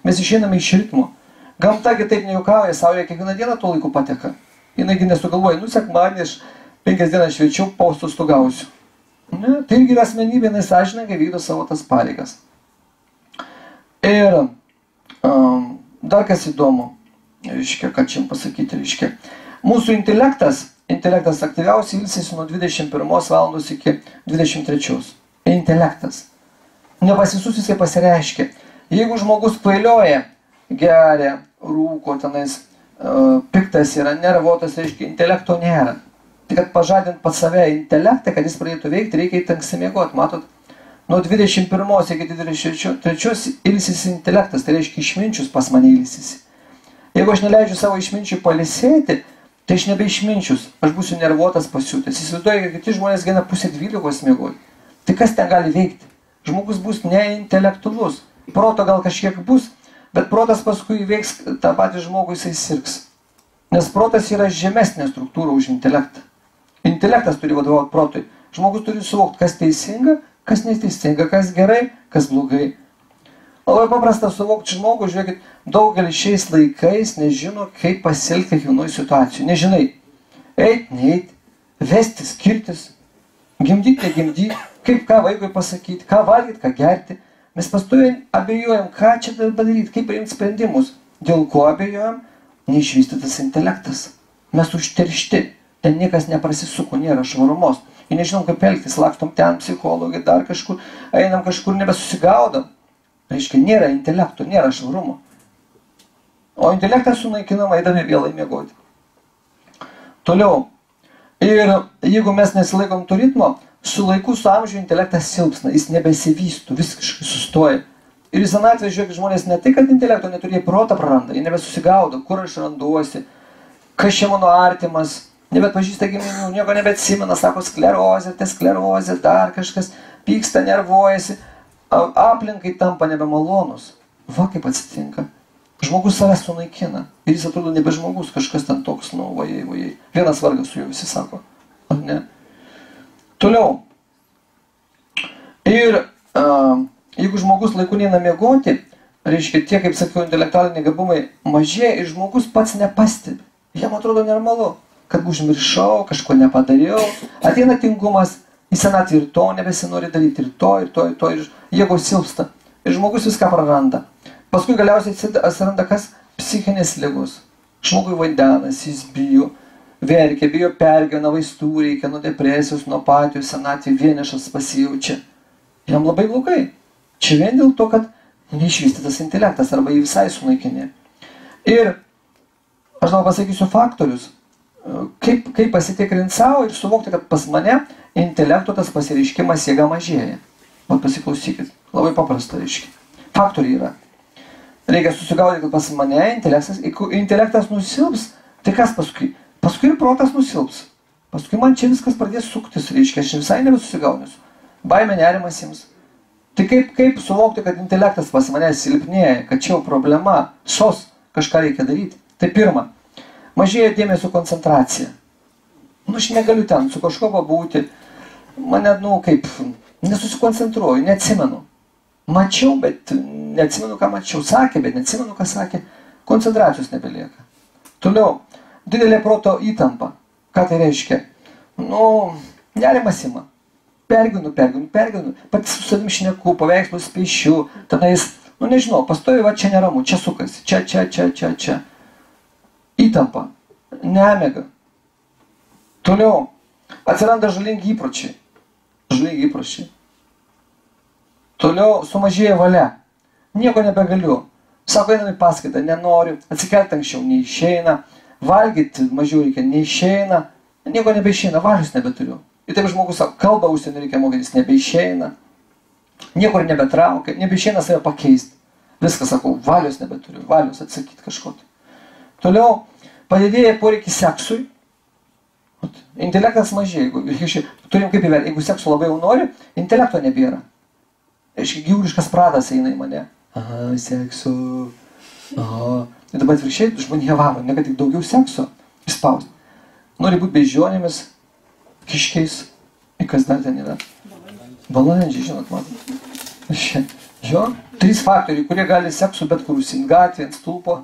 Mes išeiname iš ritmo. Gamta kitaip nejuokauja, Saulė kiekvieną dieną tuo laiku pateka. Jinai nesugalvoja, sekmadienį aš 5 dienas šviečiau, paustostogausiu. Ne, tai irgi yra asmenybė, jinai sąžiningai vykdo savo tas pareigas. Ir dar kas įdomu, reiškia, ką čia pasakyti, reiškia, mūsų intelektas aktyviausiai ilsisi nuo 21 valandos iki 23. Intelektas. Nepasisus jisai pasireiškia. Jeigu žmogus kvailioja, geria, rūko tenais, piktas yra, nervuotas, reiškia, intelekto nėra. Tai kad pažadint pat save intelektą, kad jis pradėtų veikti, reikia įtanksti miegoti. Matot, nuo 21 iki 23 ilsisi intelektas, tai reiškia išminčius pas mane ilsisi. Jeigu aš neleidžiu savo išminčiui palisėti, tai aš nebeišminčius, aš būsiu nervuotas, pasiutęs. Įsivaizduoju, kad kiti žmonės gana 11:30 miegoti. Tai kas ten gali veikti? Žmogus bus neintelektualus. Proto gal kažkiek bus, bet protas paskui veiks tą patį žmogų, jisai sirgs. Nes protas yra žemesnė struktūra už intelektą. Intelektas turi vadovauti protui. Žmogus turi suvokti, kas teisinga, kas neteisinga, kas gerai, kas blogai. Labai paprasta suvokti žmogų, žiūrėkit, daugelis šiais laikais nežino, kaip pasielgti kiekvienoje situacijoje. Nežinai, eit, neit, vesti, skirtis, gimdyti, negimdyti, kaip ką vaikui pasakyti, ką valgyti, ką gerti. Mes pastoviai abejojam, ką čia padaryti, kaip priimti sprendimus. Dėl ko abejojam? Neišvystytas intelektas. Mes užteršti. Ten niekas neprasisuko, nėra švarumos. Ir nežinom, kaip elgtis, lakstom ten psichologai, dar kažkur, einam kažkur, nebesusigaudam. Reiškia, nėra intelekto, nėra švarumo. O intelektas sunaikinama, eidami vėlai miegoti. Toliau. Ir jeigu mes nesilaikom to ritmo, su laiku, su amžiu intelektas silpsna, jis nebesivystų, visiškai sustoja. Ir į senatvę, žiūrėk, žmonės ne tai, kad intelekto neturi, jie protą praranda, jie nebesusigaudo, kur aš randuosi, kas čia mano artimas, nebetpažįsta giminių, nieko nebeatsimena, sako sklerozė, sklerozė, dar kažkas, pyksta, nervuojasi, aplinkai tampa nebemalonus. Va kaip atsitinka. Žmogus savęs sunaikina ir jis atrodo nebe žmogus, kažkas ten toks, vajai. Vienas vargas su juo visi sako. Ar ne? Toliau. Ir jeigu žmogus laiku neina miegoti, reiškia tie, kaip sakiau, intelektualiniai gabumai mažėja ir žmogus pats nepastebi. Jam atrodo normalu, kad užmiršau, kažko nepadariau. Ateina tingumas, į senatvę ir to nebesinori daryti, ir to, ir jėgos silpsta. Ir žmogus viską praranda. Paskui galiausiai atsiranda kas? psichinės ligos. Žmogui vandenas, jis bijo, verkia, bijo pergyvena, vaistų reikia, nuo depresijos, nuo apatijos, senatvė, vienišas pasijaučia. Jam labai blogai. Čia vien dėl to, kad neišvystytas intelektas arba jį visai sunaikinė. Ir aš dabar pasakysiu faktorius, kaip pasitikrinti savo ir suvokti, kad pas mane intelekto tas pasireiškimas jėga mažėja. Vat pasiklausykit, labai paprasta reiškia. Faktoriai yra. Reikia susigaudyti, kad pas mane intelektas nusilps, tai kas paskui? Paskui ir protas nusilps. Paskui man čia viskas pradės suktis, reiškia, aš visai nebesusigaudinsiu. Baimė, nerimas jums. Tai kaip suvokti, kad intelektas pas mane silpnėja, kad čia jau problema, kažką reikia daryti. Tai pirma, mažėja dėmesio koncentracija. Aš negaliu ten su kažko pabūti, mane, nesusikoncentruoju, neatsimenu. Mačiau, bet neatsimenu, ką mačiau. Sakė, bet neatsimenu, ką sakė. Koncentracijos nebelieka. Toliau, didelė proto įtampa. Ką tai reiškia? Nerimas ima. Pergyvenu. Pats su savim šneku, paveikslus piešiu. Tenais, nežinau, pastovi, va čia neramu, čia sukasi. Čia. Įtampa. Nemiga. Toliau, atsiranda žalingi įpročiai. Toliau sumažėja valia. Nieko nebegaliu. Sako, einam į paskaitą, nenoriu. Atsikelti anksčiau, neišeina. Valgyti mažiau reikia, neišeina. Nieko nebeišeina, valios nebeturiu. Ir taip žmogus sako, kalbą užsienio reikia mokytis, nebeišeina. Niekur nebetraukia, nebeišeina save pakeisti. Viskas, sakau, valios nebeturiu, valios atsakyti kažko. Toliau, padidėja poreikis seksui. Intelektas mažėja. Turim kaip įvertinti, jeigu sekso labai jau nori, intelekto nebėra. Aiškiai, gyvuliškas pradas eina į mane. Aha, seksu. Aha. Ir dabar atvirkščiai, žmonė varo, ne kad tik daugiau sekso įspausti. Nori būti beždžionėmis, kiškiais. Ir kas dar ten yra? Balandžiai, žinot, matom. Jo, 3 faktoriai, kurie gali seksu bet kur užsiimti, gatvė, ant stulpo,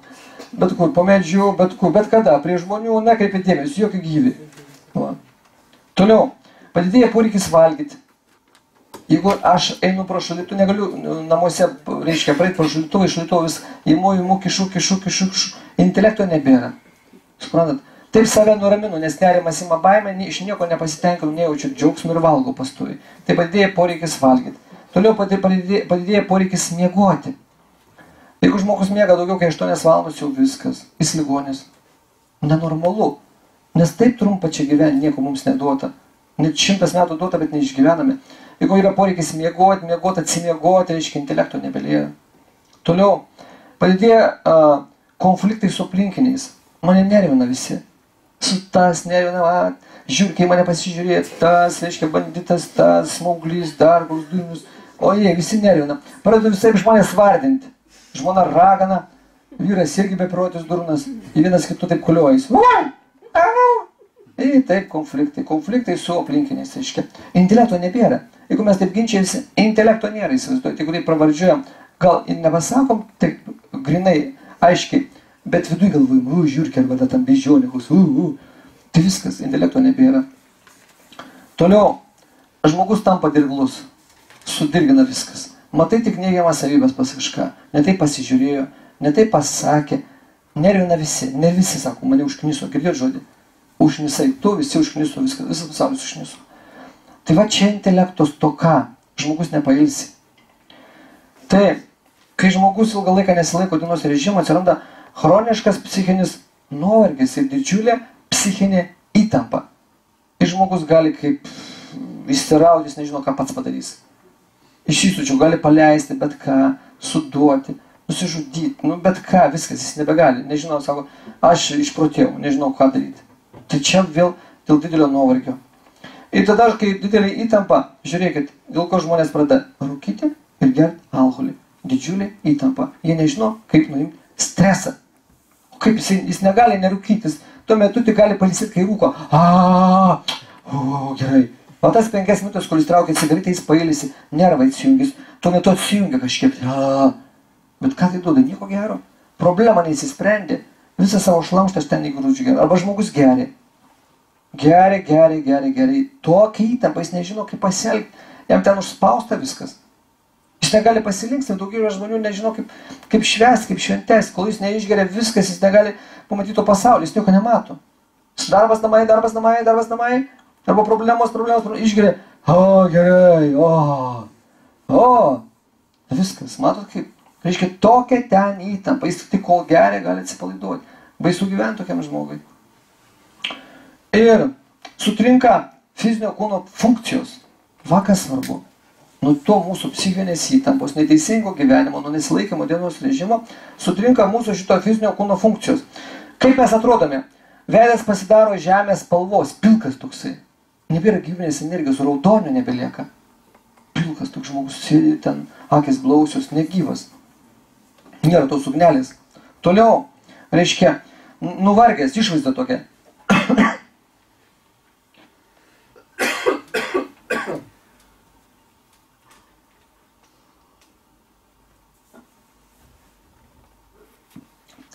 bet kur, po medžiu, bet kur, bet kada, prie žmonių, nekreipia dėmesio, jokių gyvi. Toliau, padidėja poreikis valgyti. Jeigu aš einu pro šalitų, negaliu namuose, reiškia, praeit pro šalituvą, iš šalituvą vis įmu, kišu, intelekto nebėra. Suprantat? Taip save nuraminu, nes nerimas ima baimę, iš nieko nepasitenkinu, nejaučiu džiaugsmų ir valgau pastoviai. Tai padidėja poreikis valgyti. Toliau padidėja poreikis miegoti. Jeigu žmogus miega daugiau kaip 8 valandas, jau viskas, jis ligonis. Nenormalu. Nes taip trumpa čia gyventi, nieko mums neduota. Net 100 metų duota, bet neišgyvename. Jeigu yra poreikis miegoti, atsimiegoti, reiškia, intelekto nebelėja. Toliau, padidėja konfliktai su aplinkiniais. Mane nervina visi. Su tas nervina, žiūrkiai mane pasižiūrėti, tas, reiškia, banditas, tas, smauglys, darbus, dūmus. O jie visi nervina. Pradedu visai žmonės vardinti. Žmona ragana, vyras irgi beprotis durnas, į vienas kitų taip kuliuojasi. Ir taip konfliktai su aplinkiniais, reiškia. Intelekto nebėra. Jeigu mes taip ginčiamės, intelekto nėra, įsivaizduoti. Jeigu taip pravardžiuojam, gal ir nepasakom taip grinai, aiškiai, bet viduj galvojim, žiūrkė, arba tam beždžionikus, tai viskas, intelekto nebėra. Toliau, žmogus tampa dirglus, sudirgina viskas. Matai tik neigiamas savybės pas kažką, ne taip pasižiūrėjo, ne taip pasakė, nervina visi, ne visi, sako, mane užkniso, girdėt žodį, užknisai, tu visi užkniso, visas pasaulis užkniso. Tai va čia intelektos toka, žmogus nepailsi. Tai, kai žmogus ilgą laiką nesilaiko dienos režimo, atsiranda chroniškas psichinis nuovargis ir didžiulė psichinė įtampa. Ir žmogus gali kaip įsiraudys, nežino, ką pats padarys. Iš įsūčių gali paleisti bet ką, suduoti, nusižudyti, bet ką, viskas, jis nebegali. Nežinau, sako, aš išprotėjau, nežinau, ką daryti. Tai čia vėl dėl didelio nuovargio. Ir tada, kai didelė įtampa, žiūrėkit, dėl ko žmonės pradeda rūkyti ir gerti alkoholį. Didžiulė įtampa. Jie nežino, kaip nuimti stresą. O kaip jis negali nerūkytis, tuo metu tik gali pailsėti, kai rūko. Gerai. O tas 5 minutės, kol jis traukia cigaretę, jis pailsi, nervai atsijungis, tuo metu atsijungia kažkiek. Bet ką tai duoda? Nieko gero. Problema neįsisprendė. Visą savo šlamštą aš ten įgrūdžiu gerą. Arba žmogus geria. Geria. Tokia įtampa, jis nežino, kaip pasielgti. Jam ten užspausta viskas. Jis negali pasilinkstinti, daugybė žmonių nežino, kaip švęsti, kaip šventės, kol jis neišgeria viskas, jis negali pamatyti to pasaulio, jis nieko nemato. Darbas namai, arba problemos, išgeria, gerai, viskas, matot kaip, reiškia, tokia ten įtampa, jis tik kol geria, gali atsipalaiduoti. Baisu gyventi tokiam žmogui. Ir sutrinka fizinio kūno funkcijos. Va kas svarbu. Nuo to mūsų psichinės įtampos, neteisingo gyvenimo, nuo nesilaikymo dienos režimo, sutrinka mūsų šito fizinio kūno funkcijos. Kaip mes atrodome? Veidas pasidaro žemės spalvos, pilkas toksai. Nebėra gyvinės energijos, raudonio nebelieka. Pilkas toks žmogus sėdi ten, akis blausios, negyvas. Nėra tos ugnelės. Toliau, reiškia, nuvargęs, išvaizda tokia.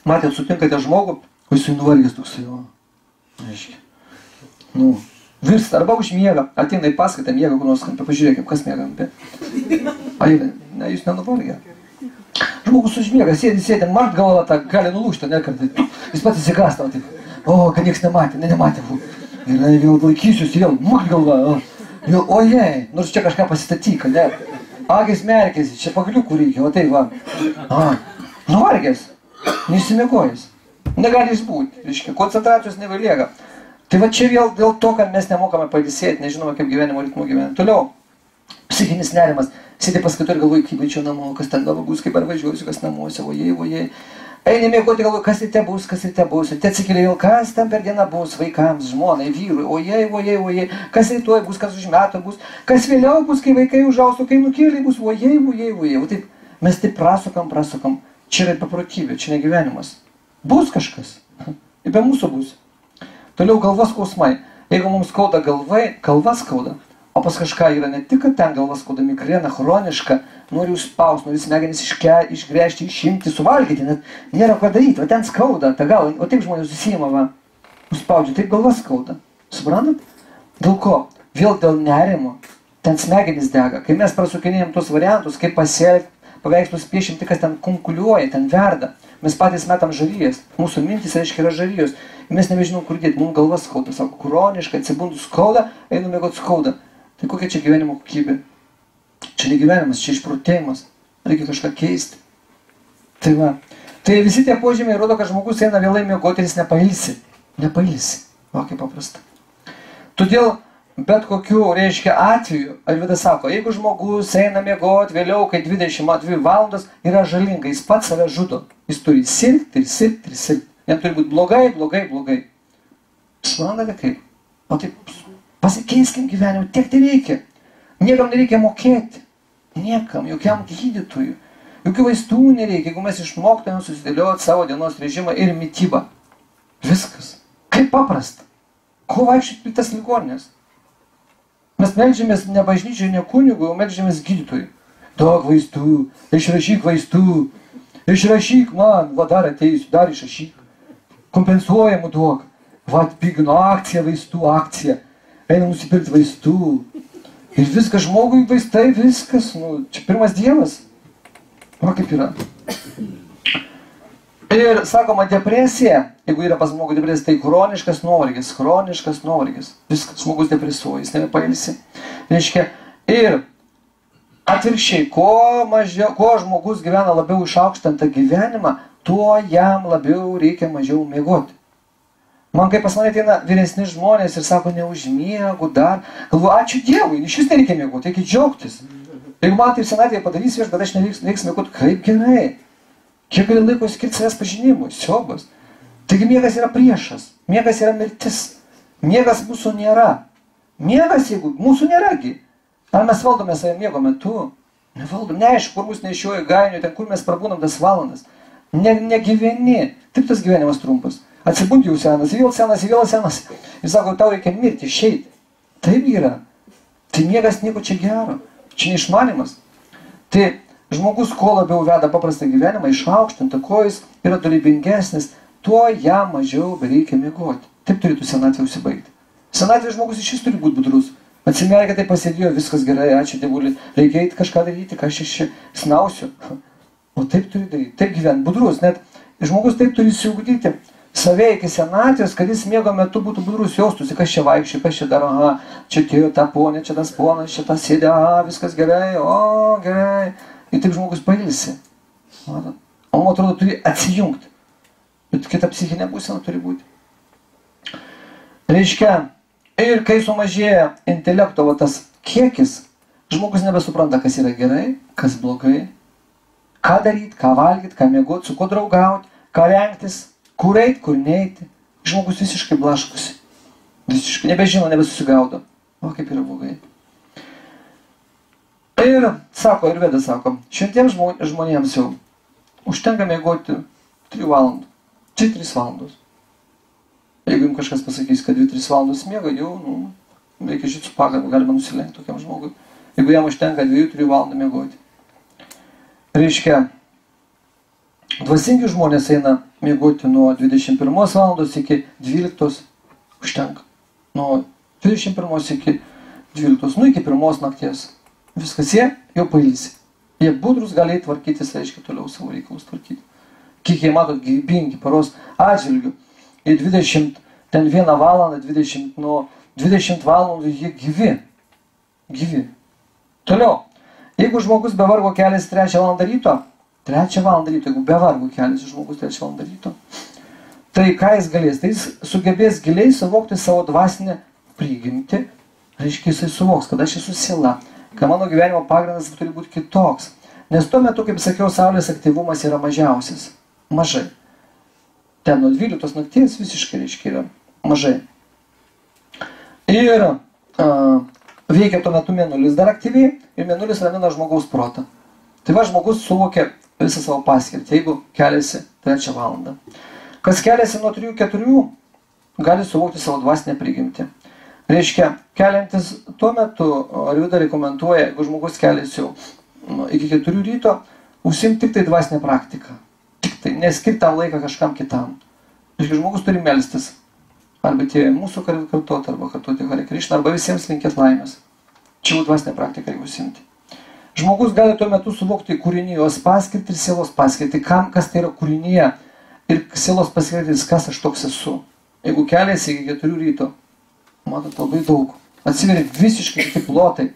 Matėt, sutinkate žmogų, o jisai nuvargęs toksai, reiškia. Virsta, arba užmiega, ateina į paskaitą, miega, kur nors kampė, pažiūrėkime, kas miega kampė. Ne, jūs nenuvargė. Žmogus užmiega, sėdi, mart galva tą, gali nulūžti, ne kartai. Jis pats įsigąsta, taip. Kad nieks nematė, nematė. Ir vėl laikysiuos, vėl mart galva. Ojei, nors čia kažką pasistatyk, ne. Akis merkėsi, čia pagaliukų reikia, o tai va. Nuvargęs. Neįsimiegojęs. Negali išbūti, reiškia, koncentracijos nebelieka. Tai va čia vėl dėl to, kad mes nemokame pailsėti, nežinome, kaip gyvenimo ritmu gyventi. Toliau, psichinis nerimas. Sėdi paskaitų ir galvoju, kaip eičiau namo, kas ten dabar bus, kaip ar važiuosiu, kas namuose, ojei. Eini miegoti, galvoju, kas ir te bus. Ir te atsikėlė vėl, kas ten per dieną bus, vaikams, žmonai, vyrui, ojei. Kas rytoj bus, kas už metų bus, kas vėliau bus, kai vaikai užaustų, kai nukėlė bus, ojei. Taip, mes taip prasukam. Čia yra beprotybė, čia negyvenimas. Bus kažkas. Ir be mūsų bus. Toliau galvos skausmai. Jeigu mums skauda galva skauda, o pas kažką yra ne tik, kad ten galva skauda, migrena, chroniška, nori užspausti, nori smegenis išgręžti, išimti, suvalgyti, net nėra ką daryti, o ten skauda, ta galva, o taip žmonės susijima, va, užspaudžia, taip galva skauda. Suprantat? Dėl ko? Vėl dėl nerimo. Ten smegenis dega. Kai mes prasukinėjom tos variantus, kaip pasielgti, paveikslus piešim, tai kas ten kunkuliuoja, ten verda. Mes patys metam žarijas. Mūsų mintis, reiškia, yra žarijos. Mes nebežinom, kur dėti. Mums galva skauda. Sako, chroniškai, atsibundus skauda, einu miegot skauda. Tai kokia čia gyvenimo kokybė? Čia ne gyvenimas, čia išprotėjimas. Reikia kažką keisti. Tai va. Tai visi tie požymiai rodo, kad žmogus eina vėlai miegoti ir jis nepailsi. Va, kaip paprasta. Todėl bet kokiu, reiškia, atveju, Ajurvedas sako, jeigu žmogus eina miegoti vėliau, kai 22 valandas, yra žalinga, jis pats save žudo. Jis turi sirgti. Jam turi būti blogai. Suprantate kaip? O taip, pasikeiskim gyvenimą, tiek tai reikia. Niekam nereikia mokėti. Niekam, jokiam gydytojui. Jokių vaistų nereikia, jeigu mes išmoktume susidėlioti savo dienos režimą ir mitybą. Viskas. Kaip paprasta. Ko vaikščioti į tas ligoninės? Mes meldžiamės ne bažnyčiai, ne kunigui, o meldžiamės gydytojui. Duok vaistų, išrašyk man, va dar ateisiu, dar išrašyk. Kompensuojamų duok. Va atpigino akciją, vaistų akciją. Eina nusipirkti vaistų. Ir viskas žmogui vaistai, viskas, čia pirmas dievas. Va kaip yra. Ir sakoma, depresija, jeigu yra pas žmogų depresija, tai chroniškas nuovargis. Viskas, žmogus depresuoja, jis nebepailsi. Reiškia, ir atvirkščiai, kuo žmogus gyvena labiau išaukštantą gyvenimą, tuo jam labiau reikia mažiau miegoti. Man kaip pas mane ateina vyresni žmonės ir sako, neužmiegu dar. Galvoju, ačiū Dievui, iš vis nereikia miegoti, reikia džiaugtis. Jeigu man taip senatvėje padarys, bet aš nereiks miegoti, kaip gerai. Kiek gali laiko skirti savęs pažinimui, siaubas. Taigi miegas yra priešas, miegas yra mirtis. Miegas mūsų nėra. Miegas, jeigu mūsų nėragi. Ar mes valdome save miego metu? Nevaldom, neaišku, kur mus nešioja gainių, ten kur mes prabūnam tas valandas. Negyveni. Taip tas gyvenimas trumpas. Atsibundi jau senas, vėl senas. Ir sako, tau reikia mirti, išeiti. Taip yra. Tai miegas nieko čia gero. Čia neišmanimas. Tai žmogus, kuo labiau veda paprastą gyvenimą, išaukštintą, kuo jis yra dorybingesnis, tuo jam mažiau bereikia miegoti. Taip turėtų senatvė užsibaigti. Senatvė žmogus iš vis turi būti budrus. Atsimerkė, tai pasėdėjo, viskas gerai, ačiū Dievuli, reikia eiti kažką daryti, ką aš čia snausiu. O taip turi daryti, taip gyventi, budrus, net žmogus taip turi įsiugdyti save iki senatvės, kad jis miego metu būtų budrus, jaustųsi, kas čia vaikščia, kas čia daro, aha, čia atėjo ta ponė, čia tas ponas, čia tas sėdė, aha, viskas gerai, o, gerai. Ir taip žmogus pailsi. O man atrodo, turi atsijungti. Bet kita psichinė būsena turi būti. Reiškia, ir kai sumažėja intelekto tas kiekis, žmogus nebesupranta, kas yra gerai, kas blogai, ką daryti, ką valgyti, ką mėgoti, su kuo draugauti, ką rengtis, kur eiti, kur neiti. Žmogus visiškai blaškosi. Visiškai nebežino, nebesusigaudo. O kaip yra blogai. Ir sako, ir Veda sako, šventiems žmonėms jau užtenka mėgoti 3 valandų. 3 valandos. Jeigu jums kažkas pasakys, kad 2-3 valandos miega, jau, reikia žyti su pagarba, galima nusilenkti tokiam žmogui. Jeigu jam užtenka 2-3 valandų mėgoti. Reiškia, dvasingi žmonės eina mėgoti nuo 21 valandos iki 12, užtenka. Nuo 21 iki 12, iki 1 nakties. Viskas, jie jau pailsi. Jie budrus gali tvarkytis, reiškia, toliau savo reikalus tvarkyti. Kiek jie matot gyvybingi paros atžvilgių. Į 21 valandą, 20 valandų jie gyvi. Gyvi. Toliau. Jeigu žmogus be vargo keliasi 3 valandą ryto, 3 valandą ryto, jeigu be vargo keliasi žmogus 3 valandą ryto, tai ką jis galės? Tai jis sugebės giliai suvokti savo dvasinę prigimtį. Reiškia, jisai suvoks, kad aš esu siela, kad mano gyvenimo pagrindas turi būti kitoks. Nes tuo metu, kaip sakiau, saulės aktyvumas yra mažiausias. Mažai. Ten nuo 12 nakties visiškai, reiškia, yra mažai. Ir veikia tuo metu mėnulis dar aktyviai ir mėnulis ramina žmogaus protą. Tai va, žmogus suvokia visą savo paskirtį, jeigu keliasi 3 valandą. Kas keliasi nuo 3-4, gali suvokti savo dvasinę prigimtį. Reiškia, keliantis tuo metu, Arvyda rekomenduoja, jeigu žmogus keliasi jau iki 4 ryto, užsiimti tik tai dvasinę praktiką. Tik tai, neskirti tam laiką kažkam kitam. Reiškia, žmogus turi melstis. Arba tėvė mūsų kartuoti, arba kartuoti Hare Krišną, arba visiems linkėt laimės. Čia jau dvasinę praktiką reikia užsiimti. Žmogus gali tuo metu suvokti kūrinijos paskirtį ir sielos paskirtį. Kas tai yra kūrinyje ir sielos paskirtis, kas aš toks esu. Jeigu keliasi iki 4 ryto, matot, labai daug. Atsiveria visiškai kiti plotai,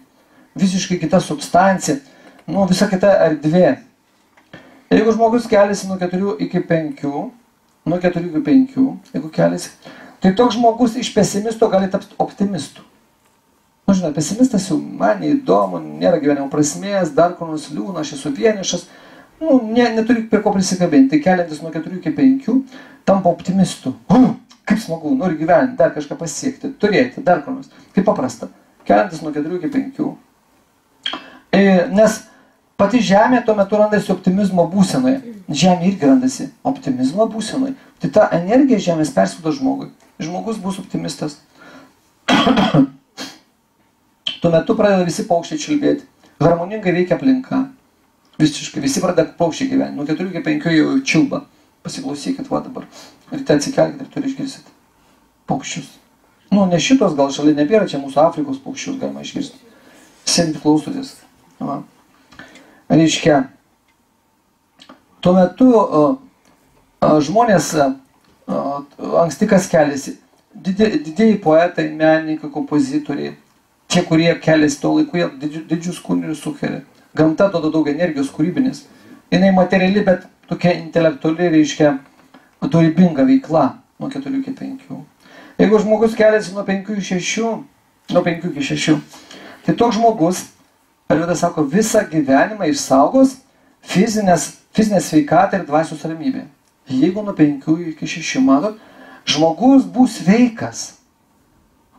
visiškai kita substancija, visa kita erdvė. Jeigu žmogus keliasi nuo 4 iki 5, jeigu keliasi, tai toks žmogus iš pesimisto gali tapti optimistu. Žinot, pesimistas jau man neįdomu, nėra gyvenimo prasmės, dar kur nors liūna, aš esu vienišas, neturiu prie ko prisikabinti. Tai keliantis nuo 4 iki 5, tampa optimistu. Kaip smagu, nori gyventi, dar kažką pasiekti, turėti, dar kur nors. Kaip paprasta. Keliantis nuo 4 iki 5. Nes pati Žemė tuo metu randasi optimizmo būsenoje. Žemė irgi randasi optimizmo būsenoje. Tai ta energija Žemės persiduoda žmogui. Žmogus bus optimistas. Tuo metu pradeda visi paukščiai čiulbėti. Harmoningai veikia aplinka. Visiškai. Visi pradeda paukščiai gyventi. Nuo 4 iki 5 jau čiulba. Pasiklausykit, va dabar. Ryte atsikelkite ir turi išgirsit paukščius. Ne šitos gal šalia nebėra, čia mūsų Afrikos paukščius galima išgirsti. Sėdint klausotės. Reiškia, tuo metu žmonės anksti kas keliasi. Didieji poetai, menininkai, kompozitoriai, tie, kurie keliasi tuo laiku, jie didžius kūrinius sukelia. Gamta duoda daug energijos kūrybinės. Jinai materiali, bet tokia intelektuali, reiškia, kūrybinga veikla nuo 4 iki 5. Jeigu žmogus keliasi nuo 5 iki 6, tai toks žmogus, Arvydas sako, visą gyvenimą išsaugos fizinę sveikatą ir dvasios ramybę. Jeigu nuo 5 iki 6, matot, žmogus bus sveikas.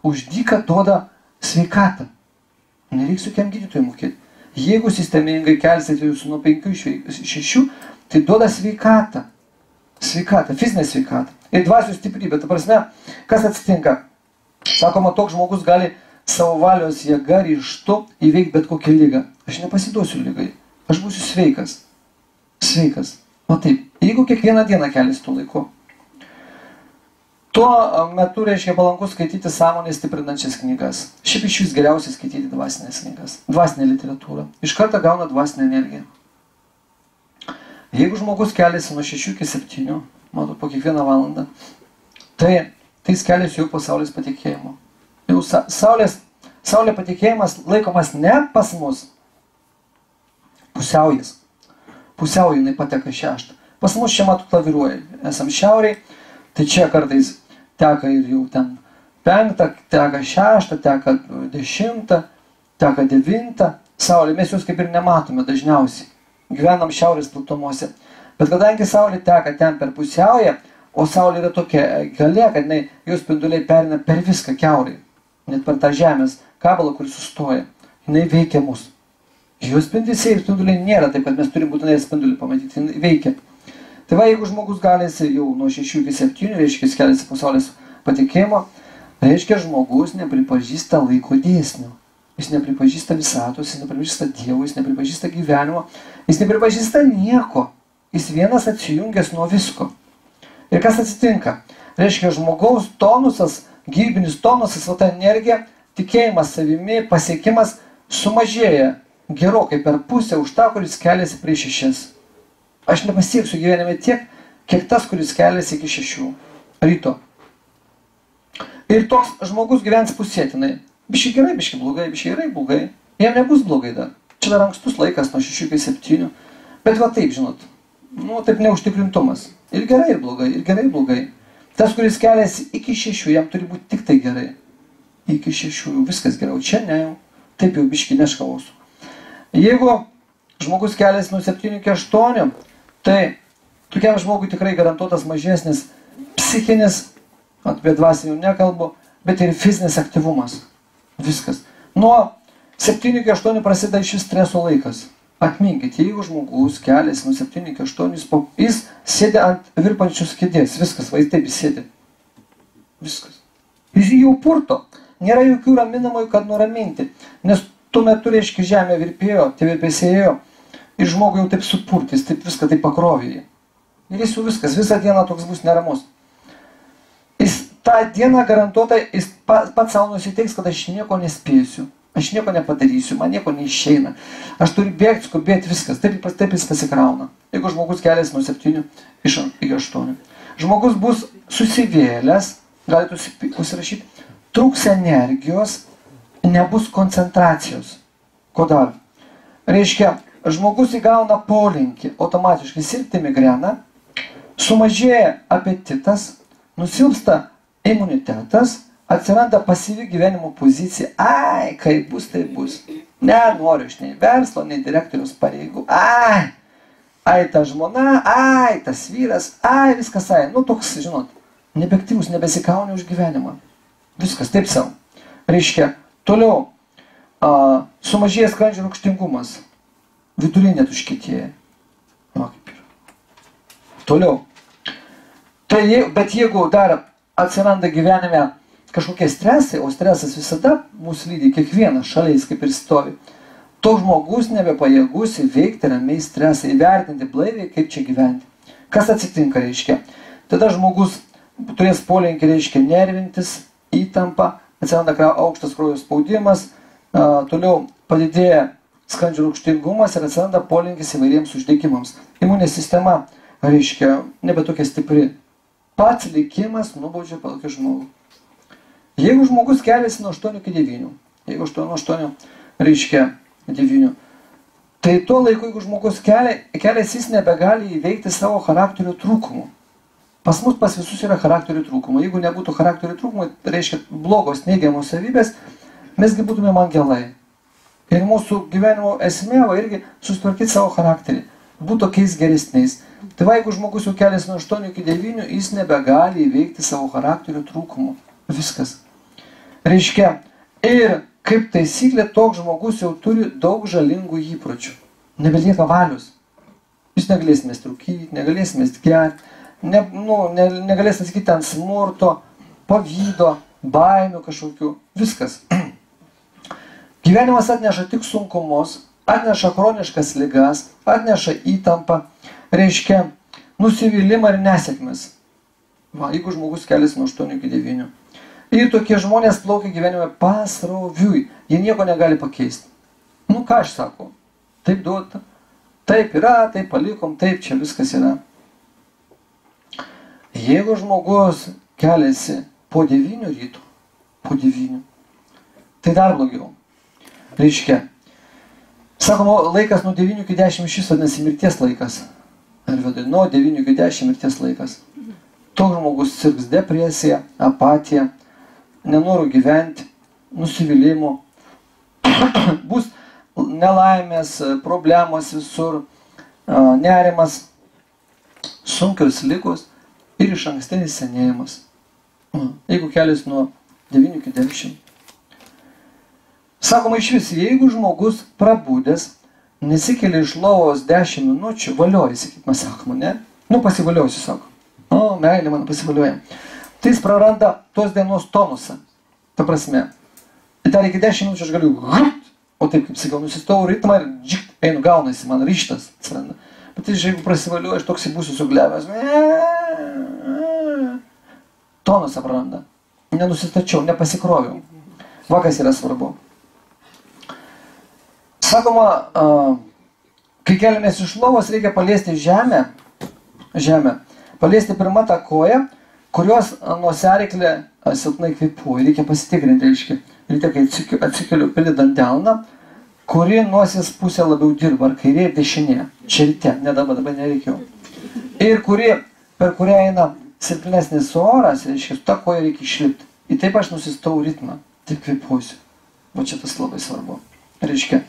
Už dyką duoda sveikatą. Nereiks jokiam gydytojui mokėti. Jeigu sistemingai kelsite jūs nuo 5 iki 6, tai duoda sveikatą. Sveikatą, fizinę sveikatą. Ir dvasios stiprybę. Ta prasme, kas atsitinka? Sakoma, toks žmogus gali savo valios jėga ryžtu įveikti bet kokią ligą. Aš nepasiduosiu lygai. Aš būsiu sveikas. Sveikas. O taip, jeigu kiekvieną dieną keliasi tuo laiku. Tuo metu reiškia palanku skaityti sąmonės stiprinančias knygas. Šiaip iš vis geriausiai skaityti dvasinės knygas, dvasinę literatūrą. Iš karto gauna dvasinę energiją. Jeigu žmogus keliasi nuo 6 iki 7, matot, po kiekvieną valandą, tai jis keliasi jau po Saulės patikėjimo. Jau Saulė patikėjimas laikomas ne pas mus, pusiaujas. Pusiauja jinai pateka 6. Pas mus čia matot laviruoja. Esam šiauriai, tai čia kartais teka ir jau ten 5, teka 6, teka 10, teka 9. Saulė, mes jūs kaip ir nematome dažniausiai. Gyvenam šiaurės platumose. Bet kadangi Saulė teka ten per pusiaują, o Saulė yra tokia galia, kad jos spinduliai perina per viską kiaurai. Net per tą žemės kabalą, kuris sustoja. Jinai veikia mus. Jos spindesiai ir spinduliai nėra taip, kad mes turim būtinai spindulį pamatyti. Jinai veikia. Tai va, jeigu žmogus galėsi jau nuo 6 iki 7, reiškia, jis keliasi po Saulės patikėjimo, reiškia, žmogus nepripažįsta laiko dėsnių. Jis nepripažįsta visatos, jis nepripažįsta Dievo, jis nepripažįsta gyvenimo, jis nepripažįsta nieko. Jis vienas atsijungęs nuo visko. Ir kas atsitinka? Reiškia, žmogaus tonusas, gyvybinis tonusas, ta energija, tikėjimas savimi, pasiekimas sumažėja gerokai per pusę už tą, kuris keliasi prieš 6. Aš nepasieksiu gyvenime tiek, kiek tas, kuris keliasi iki 6 ryto. Ir toks žmogus gyvens pusėtinai. Biški gerai, biški blogai, biški gerai, blogai. Jam nebus blogai dar. Čia dar ankstus laikas nuo 6 iki 7. Bet va taip, žinot, taip neužtikrintumas. Ir gerai, ir blogai, ir gerai, blogai. Tas, kuris keliasi iki 6, jam turi būti tik tai gerai. Iki 6 jau viskas geriau. Čia ne jau. Taip jau biški neškausų. Jeigu žmogus keliasi nuo 7 iki 8, tai tokiam žmogui tikrai garantuotas mažesnis psichinis, apie dvasinių nekalbu, bet ir fizinis aktyvumas. Viskas. Nuo 7 iki 8 prasideda šis streso laikas. Atminkit, jeigu žmogus keliasi nuo 7 iki 8, jis sėdi ant virpančios kėdės. Viskas, va, jis taip sėdi. Viskas. Jis jau purto. Nėra jokių raminamųjų, kad nuraminti. Nes tuo metu, reiškia, žemė virpėjo, tie virpėsėjo. Ir žmogui jau taip supurtys, taip viską taip pakrovė. Ir jis jau viskas, visą dieną toks bus neramus. Jis tą dieną garantuotai, jis pats savo nusiteiks, kad aš nieko nespėsiu. Aš nieko nepadarysiu, man nieko neišeina. Aš turiu bėgti, skubėti, viskas. Taip jis pasikrauna. Jeigu žmogus keliasi nuo 7 iki 8. Žmogus bus susivėlęs, galite užsirašyti, trūks energijos, nebus koncentracijos. Kodėl? Reiškia, žmogus įgauna polinkį automatiškai sirgti migreną, sumažėja apetitas, nusilpsta imunitetas, atsiranda pasyvi gyvenimo pozicija. Ai, kaip bus, tai bus. Nenoriu aš nei verslo, nei direktoriaus pareigų. Ai, ta žmona, ai, tas vyras, ai, viskas, ai. Nu, toks, žinot, nebeaktyvus, nebesikauni už gyvenimą. Viskas, taip savo. Reiškia, toliau, sumažėja skrandžio rūgštingumas. Viduriai net užkietėja. Nu, kaip ir. Toliau. Bet jeigu dar atsiranda gyvenime kažkokie stresai, o stresas visada mūsų lydi, kiekvieną šalia jis kaip ir stovi, to žmogus nebepajėgus įveikti ramiai stresą, įvertinti blaiviai, kaip čia gyventi. Kas atsitinka, reiškia? Tada žmogus turės polinkį, reiškia, nervintis, įtampa, atsiranda aukštas kraujo spaudimas, toliau padidėja skrandžio rūgštingumas ir atsiranda polinkis įvairiems uždegimams. Imuninė sistema, reiškia, nebe tokia stipri. Pats likimas nubaudžia tokį žmogų. Jeigu žmogus keliasi nuo 8 iki 9, jeigu 8, reiškia 9, tai tuo laiku, jeigu žmogus keliasi, jis nebegali įveikti savo charakterio trūkumų. Pas mus pas visus yra charakterio trūkumų. Jeigu nebūtų charakterio trūkumų, tai reiškia blogos, neigiamos savybės, mesgi būtume angelai. Ir mūsų gyvenimo esmė irgi susitvarkyti savo charakterį, būti tokiais geresniais. Tai va, jeigu žmogus jau keliasi nuo 8 iki 9, jis nebegali įveikti savo charakterio trūkumų. Viskas. Reiškia, ir kaip taisyklė, toks žmogus jau turi daug žalingų įpročių. Nebelieka valios. Jūs negalės mesti rūkyti, negalės mesti gerti, negalės atsakyti ant smurto, pavydo, baimių kažkokių. Viskas. Gyvenimas atneša tik sunkumus, atneša chroniškas ligas, atneša įtampą, reiškia nusivylimą ir nesėkmes. Va, jeigu žmogus keliasi nuo 8 iki 9. Ir tokie žmonės plaukia gyvenime pasroviui. Jie nieko negali pakeisti. Nu ką aš sakau? Taip duota. Taip yra, taip palikom, taip čia viskas yra. Jeigu žmogus keliasi po 9 ryto, po 9, tai dar blogiau. Reiškia, sakoma, laikas nuo 9 iki 10 šis vadinasi mirties laikas. Ar vidai, nuo 9 iki 10 mirties laikas. Toks žmogus sirgs depresija, apatija, nenoriu gyventi, nusivylimų, bus nelaimės, problemos visur, nerimas, sunkios ligos ir iš ankstinis senėjimas. Jeigu kelias nuo 9 iki 10. Sakoma iš vis, jeigu žmogus prabūdęs, nesikelia iš lovos 10 minučių, valiojasi, kaip mes sakoma, ne? Nu, pasivaliojasi, sako. O, meilė man pasivaliuoja. Tai jis praranda tos dienos tonusą. Ta prasme, į tą reikia 10 minučių aš galiu, o taip, kaip sakiau, nusistovau ritmą ir džikt, einu, gaunasi, man ryštas atsiranda. Bet tai, jeigu prasivaliuoju, aš toks būsiu suglebęs. Tonusą praranda. Nenusistačiau, nepasikroviau. Va, kas yra svarbu. Sakoma, kai keliamės iš lovos, reikia paliesti žemę. Paliesti pirmą tą koją, kurios nosiaryklė silpnai kvėpuoja. Reikia pasitikrinti, reiškia. Reikia, kai atsikeliu pridant delną, kuri nosies pusė labiau dirba, ar kairė, ar dešinė. Čia ryte, ne dabar nereikėjo. Ir per kurią eina silpnesnis oras, reiškia, tą koją reikia išlipti. Ir taip aš nusistau ritmą, taip kvėpuosiu. Va čia tas labai svarbu. Reiškia,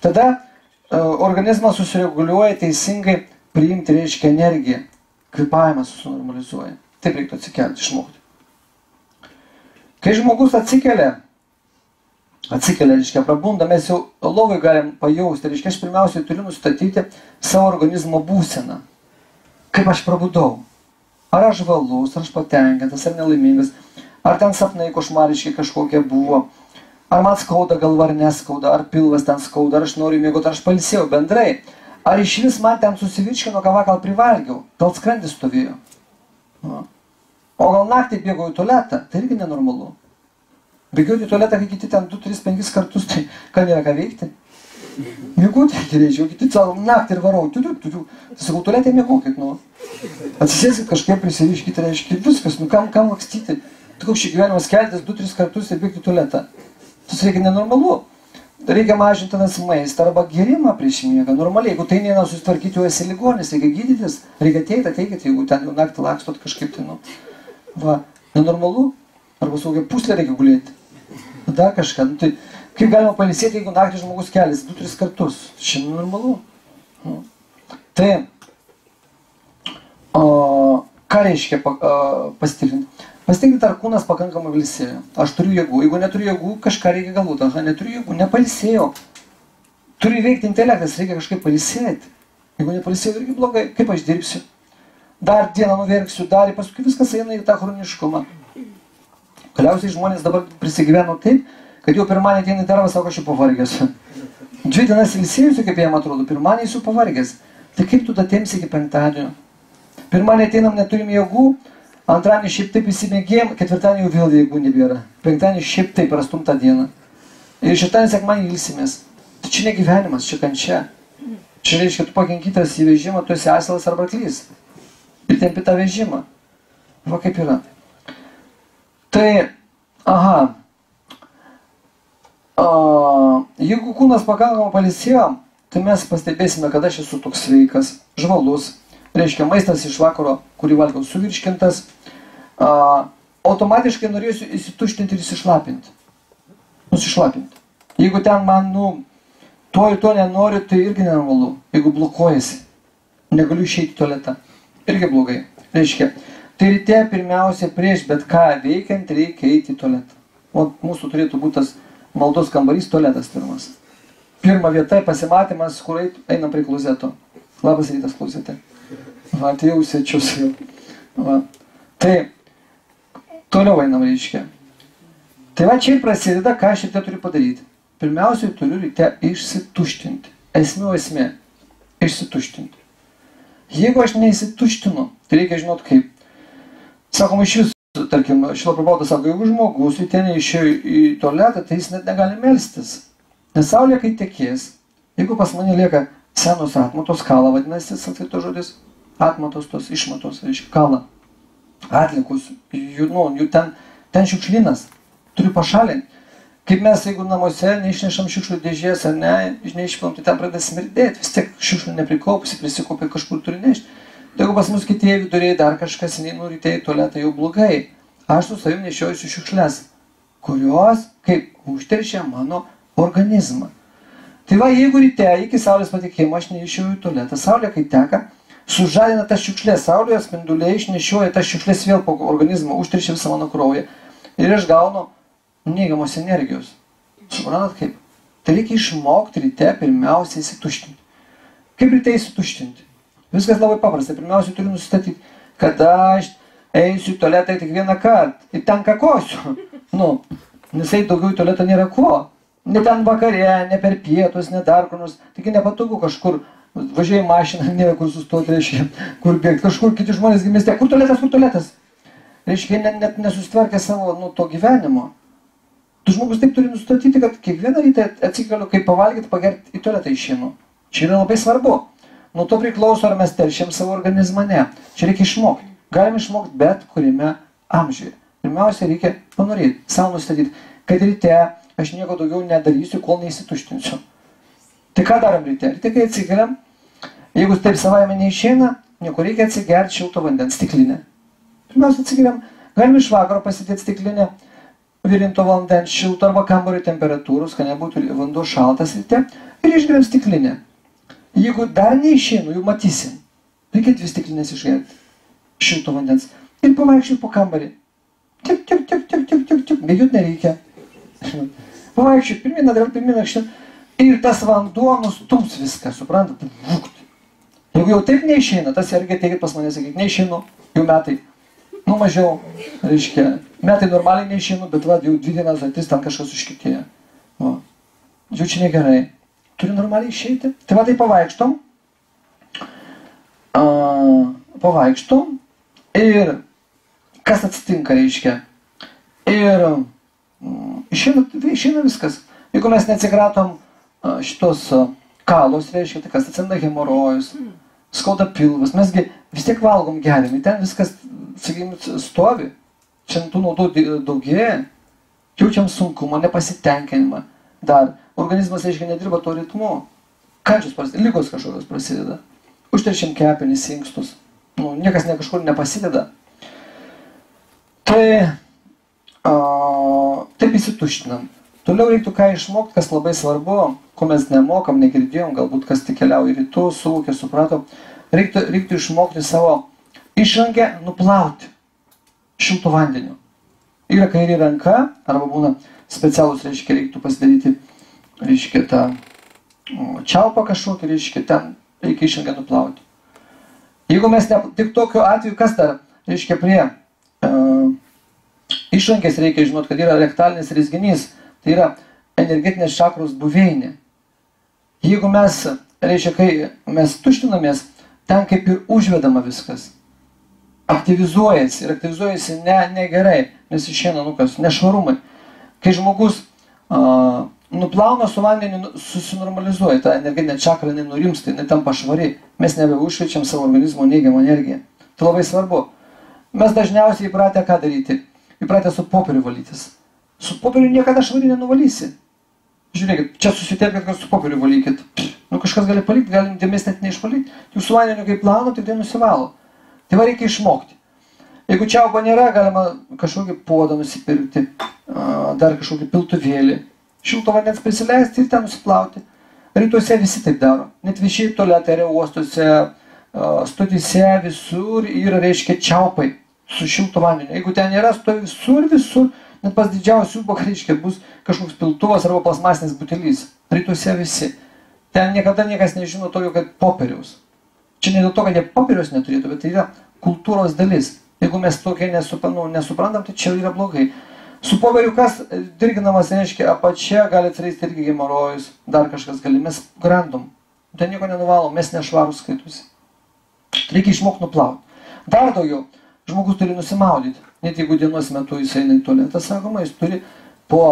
tada organizmas susireguliuoja teisingai priimti, reiškia, energiją. Kvėpavimas susinormalizuoja. Taip reiktų atsikelti, išmokti. Kai žmogus atsikelia, reiškia, prabunda, mes jau lovai galim pajausti. Reiškia, aš pirmiausiai turiu nustatyti savo organizmo būseną. Kaip aš prabudau. Ar aš valus, ar aš patenkintas, ar nelaimingas. Ar ten sapnai košmariški kažkokie buvo. Ar man skauda galva, ar neskauda. Ar pilvas ten skauda, ar aš noriu miegoti, ar aš pailsėjau bendrai. Ar iš vis man ten susivirškino, ką vakar privalgiau. Gal skrandis stovėjo. O gal naktį bėgau į tualetą. Tai irgi nenormalu. Bėgiau į tualetą, kai kiti ten 2, 3, 5 kartus, tai ką nėra ką veikti. Miegoti reikia, kiti savo naktį ir varau. Tai sakau, tualetė miegokit, nu. Atsisėskit kažkaip, prisiriškit, reiškia, viskas, nu kam lakstyti. Tai koks šį gyvenimas keltis 2, 3 kartus ir bėgti į tualetą. Tas reikia nenormalu. Reikia mažinti tas maistą arba gerimą prieš miegą. Normaliai, jeigu tai neina susitvarkyti, jau esi ligonis, reikia gydytis, reikia ateikit, jeigu ten jau naktį lakstot kažkaip tai, nu. Va, nenormalu. Arba saugia puslę reikia gulėti. Dar kažką. Nu, tai kaip galima pailsėti, jeigu naktį žmogus keliasi 2, 3 kartus? Šiandien normalu. Tai, ką reiškia pasitikrinti? Pasitikrinti, ar kūnas pakankamai ilsėjo. Aš turiu jėgų. Jeigu neturiu jėgų, kažką reikia galvoti. Aha, neturiu jėgų, nepalsėjau. Turiu įveikti intelektas, reikia kažkaip palsėti. Jeigu nepalsėjau, irgi blogai. Kaip aš dirbsiu? Dar dieną nuverksiu, dar ir paskui viskas eina į tą chroniškumą. Galiausiai žmonės dabar prisigyveno taip, kad jau pirmanį ateina į darbą, sako, aš jau pavargęs. 2 dienas ilsėjusiu, kaip jam atrodo, pirmanį esu pavargęs. Tai kaip tu datėmsi iki penktadienio? Pirmanį ateinam, neturim jėgų, antradienį šiaip taip įsimėgėjom, ketvirtadienį jau vėl jėgų nebėra. Penktadienį šiaip taip prastumtą dieną. Ir šeštadienį sekmadienį ilsimės. Tai čia ne gyvenimas, čia kančia. Čia reiškia, tu pakenkytas į vežimą, tu esi asilas arba arklys. Ir tempi tą vežimą. Va kaip yra. Tai, jeigu kūnas pakankamai pailsėjo, tai mes pastebėsime, kad aš esu toks sveikas, žvalus. Reiškia, maistas iš vakaro, kurį valgiau, suvirškintas. Automatiškai norėsiu įsituštinti ir įsišlapinti. Nusišlapinti. Jeigu ten man, to ir to nenoriu, tai irgi nenormalu. Jeigu blokuojasi, negaliu išeiti į tualetą. Irgi blogai. Reiškia, tai ryte pirmiausia prieš bet ką veikiant reikia eiti į tualetą. O mūsų turėtų būti tas maldos kambarys, tualetas pirmas. Pirma vieta, pasimatymas, kur einam prie klozeto. Labas rytas, klozete. Va, tai jau svečius jau. Va. Tai toliau einam, reiškia. Tai va čia ir prasideda, ką aš ryte turiu padaryti. Pirmiausiai turiu ryte išsituštinti. Esmė. Išsituštinti. Jeigu aš neįsituštinu, tai reikia žinot kaip. Sakom, iš vis, tarkim, Šrila Prabhupada sako, jeigu žmogus ryte neišėjo į tualetą, tai jis net negali melstis. Nes saulė kai tekės, jeigu pas mane lieka senos atmatos, kala vadinasi, sakyto žodis, atmatos tos išmatos, reiškia kala, atlikus, jų ten šiukšlinas, turiu pašalinti. Kaip mes, jeigu namuose neišnešam šiukšlių dėžės, ar ne, neišpilam, tai ten pradeda smirdėti, vis tiek šiukšlių neprikaupusi, prisikopia kažkur turi nešti. Tai jeigu pas mus kitieji viduriai dar kažkas, neinu ryte į tualetą, jau blogai. Aš su savim nešiojusiu šiukšles, kurios kaip užteršia mano organizmą. Tai va, jeigu ryte iki saulės patekimo aš neišėjau į tualetą, saulė kai teka, sužadina tas šiukšlės, saulės spinduliai išnešioja tas šiukšlės vėl po organizmą, užteršia visą mano kraują. Ir aš gaunu neigiamos energijos. Suprantat kaip? Tai reikia išmokti ryte pirmiausia įsituštinti. Kaip ryte įsituštinti? Viskas labai paprasta. Pirmiausia turiu nusistatyti, kad aš eisiu į tualetą tik vieną kartą ir ten kakosiu. Nes eiti daugiau į tualetą nėra ko. Ne ten vakare, ne per pietus, ne dar kur nors. Taigi nepatogu kažkur. Važiuoji mašiną, nėra kur sustoti, reiškia, kur bėgti. Kažkur kiti žmonės mieste. Kur tualetas? Reiškia, net nesusitvarkė savo to gyvenimo. Tu žmogus taip turi nustatyti, kad kiekvieną rytą atsikeliu, kaip pavalgyti, pagerti į tualetą išeinu. Čia yra labai svarbu. Nuo to priklauso, ar mes teršiam savo organizmą, ne. Čia reikia išmokti. Galime išmokti bet kuriame amžiuje. Pirmiausia, reikia panorėti, savo nustatyti, kad ryte aš nieko daugiau nedarysiu, kol neįsituštinsiu. Tai ką darom ryte? Ryte, kai atsikeliam, jeigu taip savaime neišeina, nieko reikia atsigerti šilto vandens stiklinę. Pirmiausia, atsikeliam, galime iš vakaro pasidėti stiklinę virinto vandens šilto arba kambario temperatūros, kad nebūtų vanduo šaltas ryte, ir išgeriam stiklinę. Jeigu dar neišeinu, jau matysim, reikia 2 stiklinės išgerti šilto vandens ir pavaikščioti po kambarį. Tik, bėgiut nereikia. Pavaikščioti, pirmyn akštin, ir tas vanduo nustums viską, suprantat? Jeigu jau taip neišeina, tas irgi teikit pas mane, sakyk, neišeinu, jau metai. Mažiau, reiškia, metai normaliai neišeinu, bet va, jau 2 dienas ar 3 ten kažkas užkitėjo. Jau čia negerai. Turi normaliai išeiti. Tai va, tai pavaikštom ir kas atsitinka, reiškia. Ir išeina viskas. Jeigu mes neatsikratom šitos kalos, reiškia, tai kas atsiranda hemorojus, skauda pilvas, mesgi vis tiek valgom geriam, ten viskas, sakykime, stovi, čia tų naudų daugėja, jaučiam sunkumą, nepasitenkinimą, dar organizmas, reiškia, nedirba to ritmu, kančios prasideda, ligos kažkokios prasideda, užteršiam kepenis, inkstus, niekas kažkur nepasideda. Tai taip įsituštinam. Toliau reiktų ką išmokti, kas labai svarbu, ko mes nemokam, negirdėjom, galbūt kas tik keliauja į rytų, suvokė, suprato. Reiktų išmokti savo išrankę nuplauti šiltų vandeniu. Yra kairė ranka, arba būna specialus, reiškia, reiktų pasidaryti, reiškia, tą čiaupą kažkokį, reiškia, ten reikia išrankę nuplauti. Jeigu mes tik tokiu atveju, kas dar, reiškia, prie išrankės reikia žinoti, kad yra rektalinis rezginys, tai yra energetinės čakros buveinė. Jeigu mes, reiškia, kai mes tuštinamės, ten kaip ir užvedama viskas. Aktyvizuojasi ir aktyvizuojasi negerai, nes išeina nešvarumai. Kai žmogus nuplauna su vandeniu, susinormalizuoja, ta energetinė čakra, jinai nurimsta, jinai tampa švari. Mes nebeužkrečiam savo organizmo neigiamą energiją. Tai labai svarbu. Mes dažniausiai įpratę ką daryti? Įpratę su popieriu valytis. Su popieriu niekada švari nenuvalysi. Žiūrėkit, čia susitepkit, kad su popieriu valykit. Kažkas gali palikti, galim dėmes net neišvalyti. Jūs su vandeniu kaip plano, tik tai nusivalo. Tai va reikia išmokti. Jeigu čiaupo nėra, galima kažkokį puodą nusipirkti, dar kažkokį piltuvėlį. Šilto vandens prisileisti ir ten nusiplauti. Rytuose visi taip daro. Net viešiai tualetai, uostuose, stotyse, visur yra, reiškia, čiaupai su šilto vandeniu. Jeigu ten nėra, stovi visur, net pas didžiausių ubok, reiškia, bus kažkoks piltuvas arba plasmasinis butelys. Rytuose visi. Ten niekada niekas nežino tokio, kad popieriaus. Čia ne dėl to, kad jie popieriaus neturėtų, bet tai yra kultūros dalis. Jeigu mes tokie nesuprantam, tai čia yra blogai. Su popieriu kas dirginamas, reiškia, apačia gali atsirasti irgi hemorojus, dar kažkas gali. Mes grandom. Ten nieko nenuvalom, mes nešvarus skaitusi. Reikia išmokti nuplauti. Dar daugiau. žmogus turi nusimaudyti. Net jeigu dienos metu jis eina į tualetą, sakoma, jis turi po,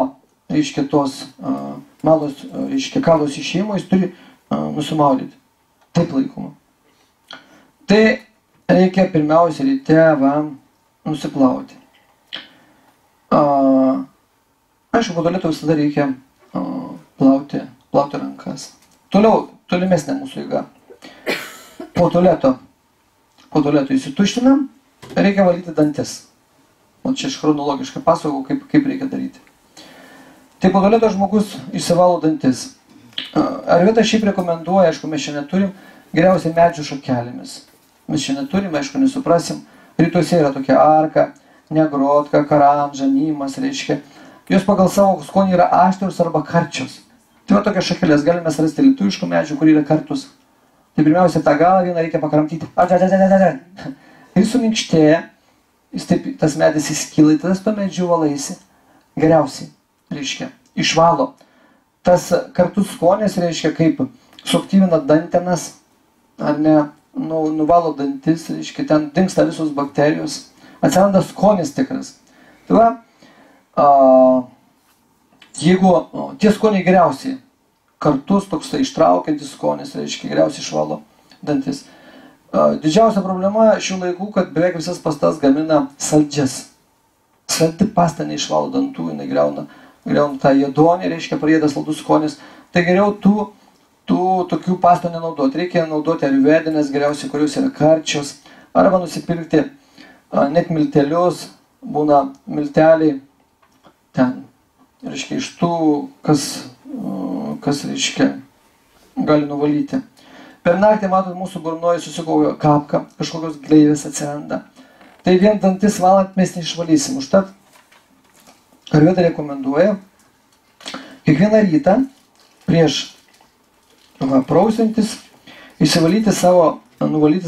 reiškia, tos malos, reiškia, kalos išėjimo, jis turi nusimaudyti. Taip laikoma. Tai reikia pirmiausia ryte nusiplauti. Aišku, po tualeto visada reikia plauti rankas. Tolimesnė mūsų eiga. Po tualeto įsituštinam, reikia valyti dantis. O čia aš chronologiškai pasakau, kaip reikia daryti. Tai po tualeto žmogus išsivalo dantis. Arvita šiaip rekomenduoja, aišku, mes čia neturim, geriausiai medžių šakelėmis. Mes čia neturim, aišku, nesuprasim. Rytuose yra tokia arka, negrotka, karanža, nymas, reiškia. Jos pagal savo skonį yra aštrios arba karčios. Tai va tokias šakelės galime rasti lietuviškų medžių, kur yra kartus. Tai pirmiausia, tą galą vieną reikia pakramtyti. Ir suminkštėja, tas medis įskyla, tada su to medžiu valaisi. Geriausiai, reiškia, išvalo. Tas kartus skonis, reiškia, kaip suaktyvina dantenas, ar ne, nuvalo dantis, reiškia, ten dingsta visos bakterijos, atsiranda skonis tikras. Tai va, jeigu tie skoniai geriausiai, kartus toks ištraukiantis skonis, reiškia, geriausiai išvalo dantis. Didžiausia problema šių laikų, kad beveik visas pastas gamina saldžias. Saldi pasta neišvalo dantų, jinai griauna tą jėdonį, reiškia, praėda saldus skonis. Tai geriau tų tokių pastų nenaudoti. Reikia naudoti arvedinės, geriausiai, kurios yra karčios. Arba nusipirkti net miltelius, būna milteliai ten, reiškia, iš tų, kas reiškia, gali nuvalyti. Per naktį, matot, mūsų burnoje susikauja kapka, kažkokios gleivės atsiranda. Tai vien dantis valant mes neišvalysim. Užtat Arvita rekomenduoja kiekvieną rytą prieš prausiantis nuvalyti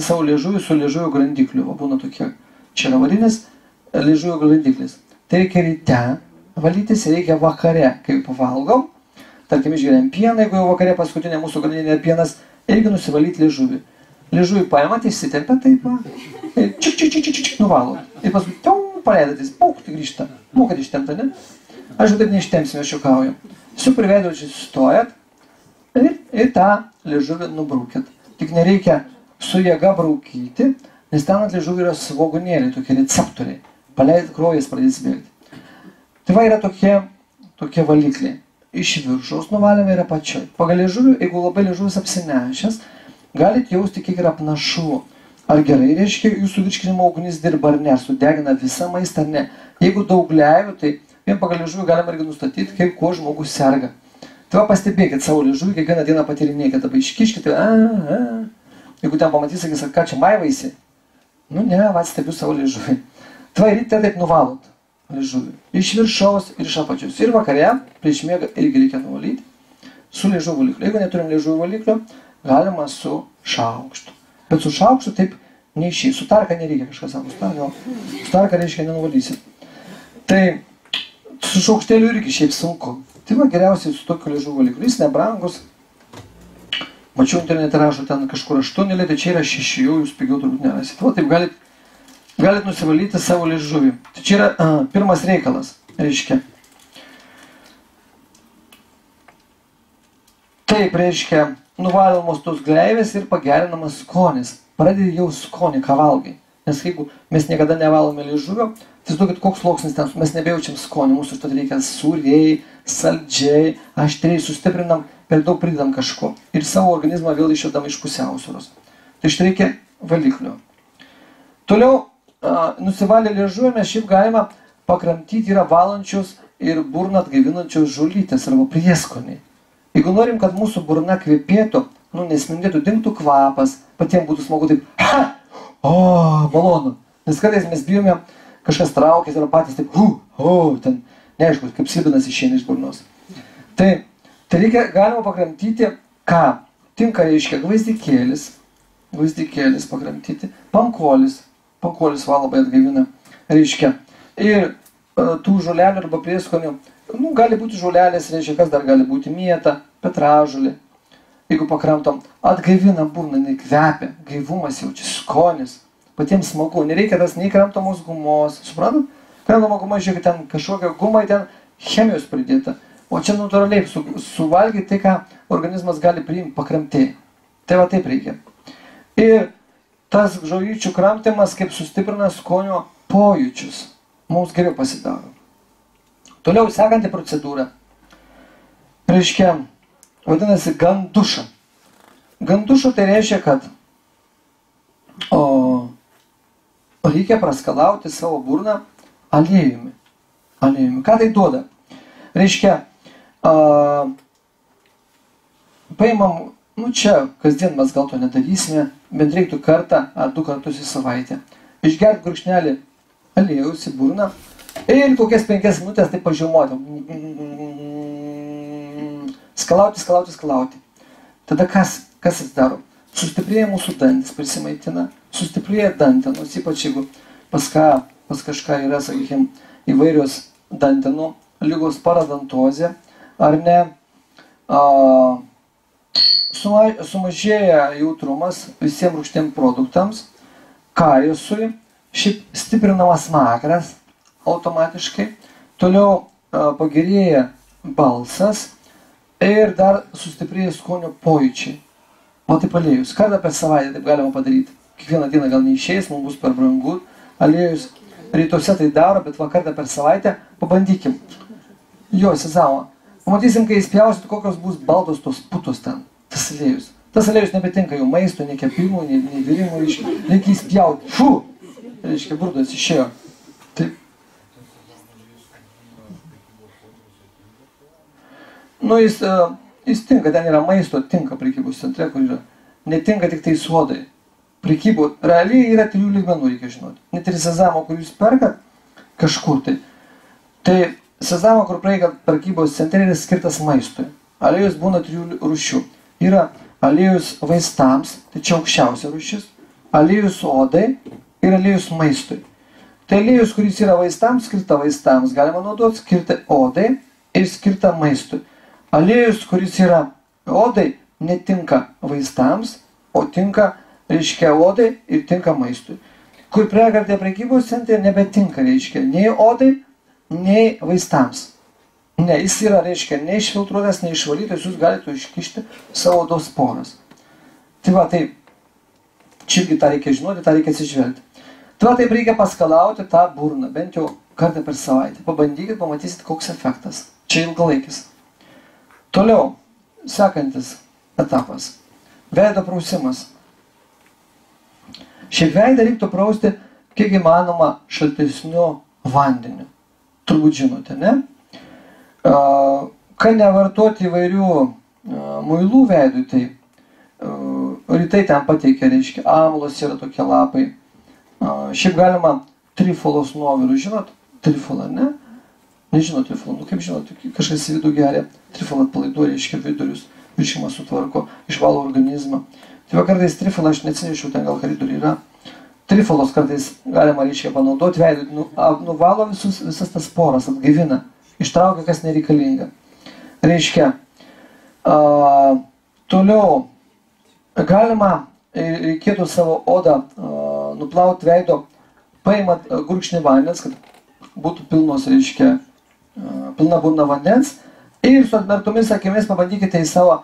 savo liežuvį su liežuvio grandikliu. O būna tokie, čia yra varinis liežuvio grandiklis. Tai reikia ryte valytis, reikia vakare, kai pavalgom. Tarkim, išgeriam pieną, jeigu jau vakare paskutinė mūsų grandinė pienas, reikia nusivalyti liežuvį. Liežuvį paimat, išsitempia taip, ir čik, nuvalo. Ir paskui, paleidatis, tai grįžta. Kad ištempta, ne? Aišku, taip neištempsime, aš juokaujam. Su priveidrodžiu sustojat ir tą liežuvį nubrūkėt. Tik nereikia su jėga braukyti, nes ten ant liežuvį yra svogonėliai, tokie receptoriai. Paleid kraujas pradės bėgti. Tai va yra tokie valikliai. Iš viršaus nuvalėme yra pačioj. Pagal liežuvį, jeigu labai liežuvis apsinešęs, galite jausti, kiek yra panašu. Ar gerai, reiškia, jūsų virškinimo ugnis dirba ar ne, sudegina visą maistą ar ne. Jeigu daug gleivių, tai vien pagal liežuvį galima irgi nustatyti, kaip kuo žmogus serga. Tai va pastebėkit savo liežuvį, kiekvieną dieną patyrinėkit, arba iškiškite, jeigu ten pamatys, sakys, ką čia maivaisi? Nu ne, va stebiu savo liežuvį. Tai va ryte taip nuvalot liežuvį. Iš viršaus ir iš apačios. Ir vakare, prieš miegą irgi reikia nuvalyti su liežuvio valikliu. Jeigu neturim liežuvio valiklio, galima su šaukštu. Bet su šaukštu taip neišėjai. Su tarka nereikia, kažkas sako, su tarka reiškia nenuvalysit. Tai su šaukšteliu irgi šiaip sunku. Tai va geriausiai su tokiu liežuvio valikliu. Jis nebrangus. Mačiau internete rašo ten kažkur 8 litai, tai čia yra 6, jūs pigiau turbūt nerasit. Va taip galit nusivalyti savo liežuvį. Tai čia yra pirmas reikalas, reiškia. Taip, reiškia, nuvalomos tos gleivės ir pagerinamas skonis. Pradedi jau skonį, ką valgai. Nes jeigu mes niekada nevalome liežuvio, tai duokit, koks sluoksnis ten, mes nebejaučiam skonį. Mūsų štai reikia sūriai, saldžiai, aštriai, sustiprinam, per daug pridedam kažko. Ir savo organizmą vėl išvedam iš pusiausvyros. Tai štai reikia valiklio. Toliau, nusivalę liežuvį mes šiaip galima pakramtyti, yra valančios ir burną atgaivinančios žulytės arba prieskoniai. Jeigu norim, kad mūsų burna kvepėtų, nesmindėtų, dingtų kvapas, patiems būtų smagu taip, malonu. Nes kartais mes bijome, kažkas traukės arba patys taip, ten, neaišku, kaip slibinas išeina iš burnos. Tai galima pakramtyti, ką? Tinka, reiškia, gvazdikėlis pakramtyti, pankolis va labai atgaivina, reiškia. Ir tų žolelių arba prieskonių, gali būti žolelės, reiškia, kas dar gali būti, mieta, petražolė. Jeigu pakramtom, atgaivina burną, jinai kvepia, gaivumas jaučia, skonis, patiems smagu. Nereikia tas nei kramtomos gumos, suprantat? Kramtoma guma, žiūrėkit, ten kažkokia guma, ten chemijos pridėta. O čia natūraliai suvalgyti tai, ką organizmas gali priimti, pakramtėjai. Tai va taip reikia. Ir tas žolyčių kramtymas kaip sustiprina skonio pojūčius. Mums geriau pasidaro. Toliau sekanti procedūra. Reiškia, vadinasi ganduša. Ganduša tai reiškia, kad reikia praskalauti savo burną aliejumi. Ką tai duoda? Reiškia, paimam, čia kasdien mes gal to nedarysime, bent reiktų kartą ar 2 kartus į savaitę. Išgerti gurkšnelį aliejus į burną ir kokias 5 minutės tai pažiūmoti. Skalauti. Tada kas atsidaro? Sustiprėja mūsų dantis, prisimaitina, sustiprėja dantenos, ypač jeigu pas kažką yra, sakykime, įvairios dantenų lygos, paradantozė, ar ne, sumažėja jautrumas visiems rūgštiem produktams, kariesui, šiaip stiprinamas makras automatiškai, toliau pagerėja balsas ir dar sustiprėja skonio pojūčiai. O taip aliejus, kartą per savaitę taip galima padaryti. Kiekvieną dieną gal neišeis, mums bus per brangu. Aliejus rytuose tai daro, bet va kartą per savaitę pabandykim. Jo, sezamo. Pamatysim, kai įspjausit, kokios bus baltos tos putos ten. Tas aliejus. Tas aliejus nebetinka jų maisto, nei kepimų, nei virimų, reikia įspjauti. Fu! Reiškia, burdas išėjo. Taip. Nu, jis tinka, ten yra maisto, tinka prekybos centre, kur yra. Netinka tik tai sodai. Prekybų realiai yra 3 lygmenų, reikia žinoti. Net ir sezamo, kur jūs perkat kažkur tai. Tai sezamo, kur praeikat prekybos centre, yra skirtas maistui. Aliejus būna 3 rūšių. Yra aliejus vaistams, tai čia aukščiausia rūšis. Aliejus odai ir aliejus maistui. Tai aliejus, kuris yra vaistams, skirta vaistams, galima naudoti, skirta odai ir skirta maistui. Aliejus, kuris yra odai, netinka vaistams, o tinka, reiškia, odai ir tinka maistui. Kur priekartė prekybos centre nebetinka, reiškia, nei odai, nei vaistams. Ne, jis yra, reiškia, neišfiltruotas, neišvalytas, jūs galite iškišti savo odos poras. Tai va, taip, čia irgi tą reikia žinoti, tą reikia atsižvelgti. Tai va, taip reikia paskalauti tą burną, bent jau kartą per savaitę. Pabandykit, pamatysit, koks efektas. Čia ilgalaikis. Toliau, sekantis etapas. Veido prausimas. Šiaip veidą reiktų prausti kiek įmanoma šaltesniu vandeniu. Turbūt žinote, ne? Kai nevartoti įvairių muilų veidui, tai rytai ten pateikia, reiškia, amulos yra tokie lapai. Šiaip galima trifolos nuovirų, žinot? Trifolą, ne? Nežinot trifolą, nu kaip žinot, kažkas į vidų geria, trifolą atpalaiduoja, reiškia vidurius, virškimą sutvarko, išvalo organizmą. Tai va kartais trifolą aš neatsinešiu, ten gal koridoriai yra. Trifolos kartais galima, reiškia, panaudoti veidui, nuvalo visas tas poras, atgaivina, ištraukia, kas nereikalinga. Reiškia, toliau galima, reikėtų savo odą nuplauti veido, paimat gurkšnį vandens, kad būtų pilnos, reiškia, pilna burna vandens ir su atmerktomis akimis pabandykite į savo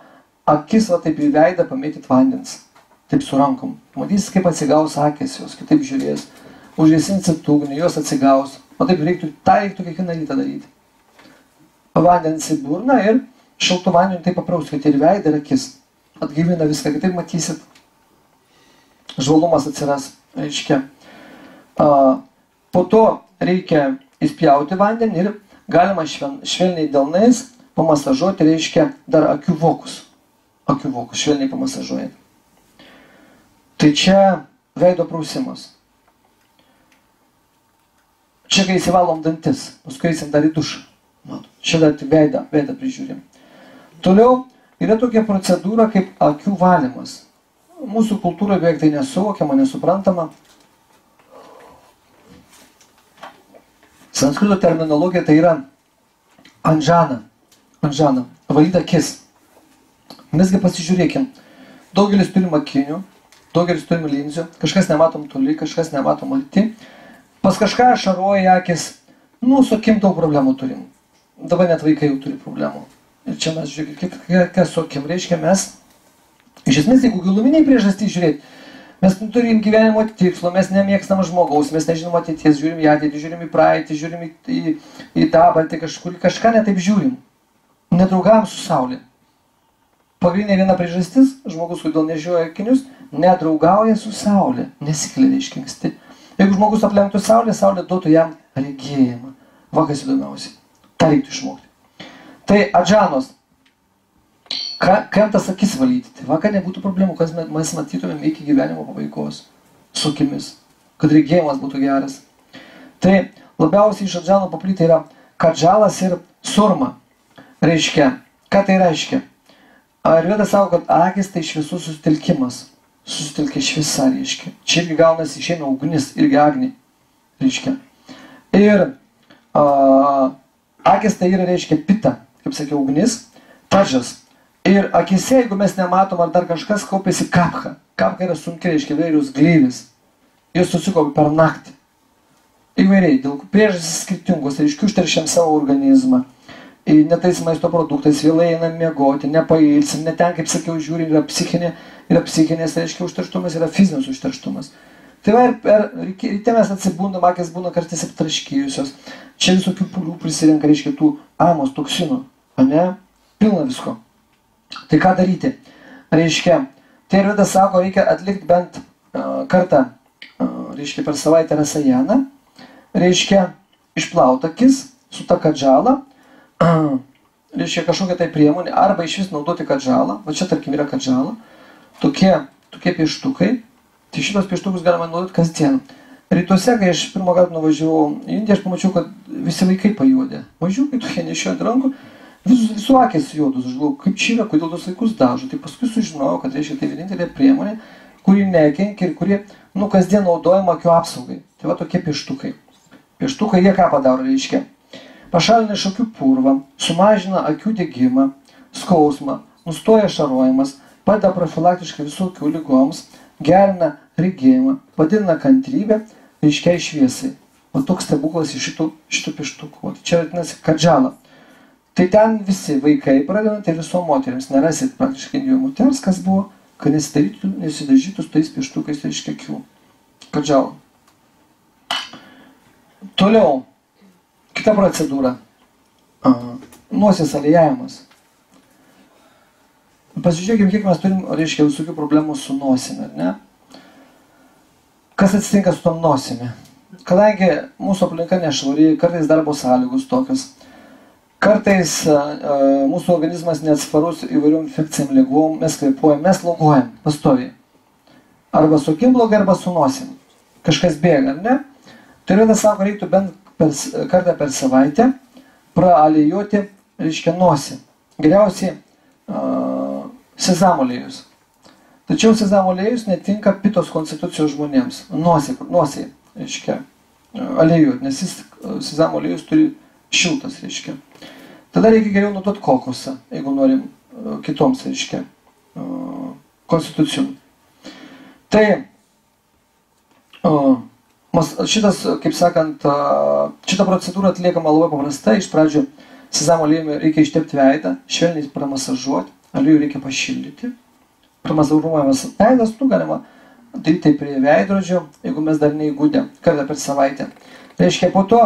akis, va taip į veidą pamėtyti vandens. Taip su rankom. Matysis, kaip atsigaus akis jos, kitaip žiūrės. Užgesinsit ugnį, jos atsigaus. O taip reiktų kiekvieną rytą daryti. Vandens į burną ir šaltų vandeniu taip paprauskite ir veidą ir akis. Atgaivina viską, kitaip matysit. Žvalumas atsiras, reiškia. Po to reikia įspjauti vandenį ir galima švelniai delnais pamasažuoti, reiškia dar akių vokus. Akių vokus švelniai pamasažuojant. Tai čia veido prausimas. Čia kai įsivalom dantis, paskui eisim dar į dušą. Čia dar veidą prižiūrim. Toliau yra tokia procedūra kaip akių valymas. Mūsų kultūroje beveik tai nesuvokiama, nesuprantama. Sanskrito terminologija tai yra anžana, valyt akis. Mesgi pasižiūrėkim, daugelis turim akinių, daugelis turime linzių, kažkas nematom toli, kažkas nematom arti, pas kažką šaroja akis, nu, su akim daug problemų turim. Dabar net vaikai jau turi problemų. Ir čia mes žiūrėkime, kas su akim reiškia mes. Iš esmės, jeigu giluminiai priežastį žiūrėti, mes turim gyvenimo tikslo, mes nemėgstam žmogaus, mes nežinom ateities, žiūrim į ateitį, žiūrim į praeitį, žiūrim į dabartį, kažką netaip žiūrim. Nedraugavom su Saulė. Pagrindinė viena priežastis, žmogus, kodėl nežioja akinius, nedraugauja su Saulė, nesikelia reiškia anksti. Jeigu žmogus aplenktų Saulę, Saulė duotų jam regėjimą. Va, kas įdomiausiai. Ta reiktų išmokti. Tai adžanos. Kam tas akis valyti? Tai va, kad nebūtų problemų, kad mes matytumėm iki gyvenimo pabaigos su akimis, kad regėjimas būtų geras. Tai labiausiai iš adžano paplitę yra kadžalas ir surma. Reiškia, ką tai reiškia? Ayurveda sako, kad akis tai šviesų susitelkimas. Susitelkia šviesa, reiškia. Čia irgi gaunasi išeina ugnis, irgi agni, reiškia. Ir akis tai yra, reiškia, pita, kaip sakiau, ugnis, tažas. Ir akise, jeigu mes nematom, ar dar kažkas kaupėsi kapha. Kapha yra sunki, reiškia, vairius gleivis. Jos susikaupia per naktį. Įvairiai, dėl priežastis skirtingos, reiškia, užteršiam savo organizmą. Netais maisto produktais, vėlai einam miegoti, nepailsim, ne ten, kaip sakiau, žiūrim, yra psichinės, reiškia, užterštumas, yra fizinis užterštumas. Tai va, ryte mes atsibundam, akis būna kartais aptraškėjusios. Čia visokių pūlių prisirenka, reiškia, tų amos toksinų, ane? Pilna visko. Tai ką daryti? Reiškia, tai Ayurveda sako, reikia atlikti bent kartą, reiškia, per savaitę rasajaną, reiškia, išplauti akis su ta kadžala, reiškia, kažkokią tai priemonę, arba iš vis naudoti kadžalą, va čia, tarkim, yra kadžala, tokie pieštukai, tai šitos pieštukus galima naudoti kasdien. Rytuose, kai aš pirmą kartą nuvažiavau į Indiją, aš pamačiau, kad visi vaikai pajuodė. Mažiukai tokie nešiojo ant rankų. Visų akės juodus, aš galvoju, kaip čia yra, kodėl tos vaikus dažo. Tai paskui sužinojau, kad reiškia tai vienintelė priemonė, kuri nekenkia ir kuri, kasdien naudojama akių apsaugai. Tai va tokie pieštukai. Pieštukai jie ką padaro, reiškia. Pašalina iš akių purvą, sumažina akių degimą, skausmą, nustoja šarojimas, padeda profilaktiškai visokių lygoms, gerina regėjimą, padidina kantrybę, reiškia šviesai. O toks stebuklas iš šitų pieštukų. Čia vadinasi kadžala. Tai ten visi vaikai pradedant ir visom moteriams nerasit praktiškai Indijos moters, kas buvo, kad nesidažytų su tais pieštukais iš akių. Kadžala. Toliau, kita procedūra. Nosies alijavimas. Pasižiūrėkime, kiek mes turim, reiškia, visokių problemų su nosimi, ar ne? Kas atsitinka su tom nosimi? Kadangi mūsų aplinka nešvari, kartais darbo sąlygos tokios, kartais mūsų organizmas neatsparus įvairiom infekcijom ligom, mes kvėpuojam, mes sloguojam pastoviai. Arba su akim blogai, arba su nosim. Kažkas bėga, ar ne? Tai Ayurveda sako, reiktų bent kartą per savaitę praalijuoti, reiškia, nosį. Geriausiai sezamo aliejus. Tačiau sezamo aliejus netinka pitos konstitucijos žmonėms. Nosiai, reiškia, aliejus, nes sezamo aliejus turi šiltas, reiškia. Tada reikia geriau naudoti kokosą, jeigu norim kitoms, reiškia, konstitucijom. Tai šitas, kaip sakant, šitą procedūrą atliekama labai paprastai. Iš pradžių sezamo aliejumi reikia ištepti veidą, švelniai pramasažuoti, aliejų reikia pašildyti. Pramasažuojamas veidas, galima daryti tai prie veidrodžio, jeigu mes dar neįgūdę, kartą per savaitę. Reiškia, po to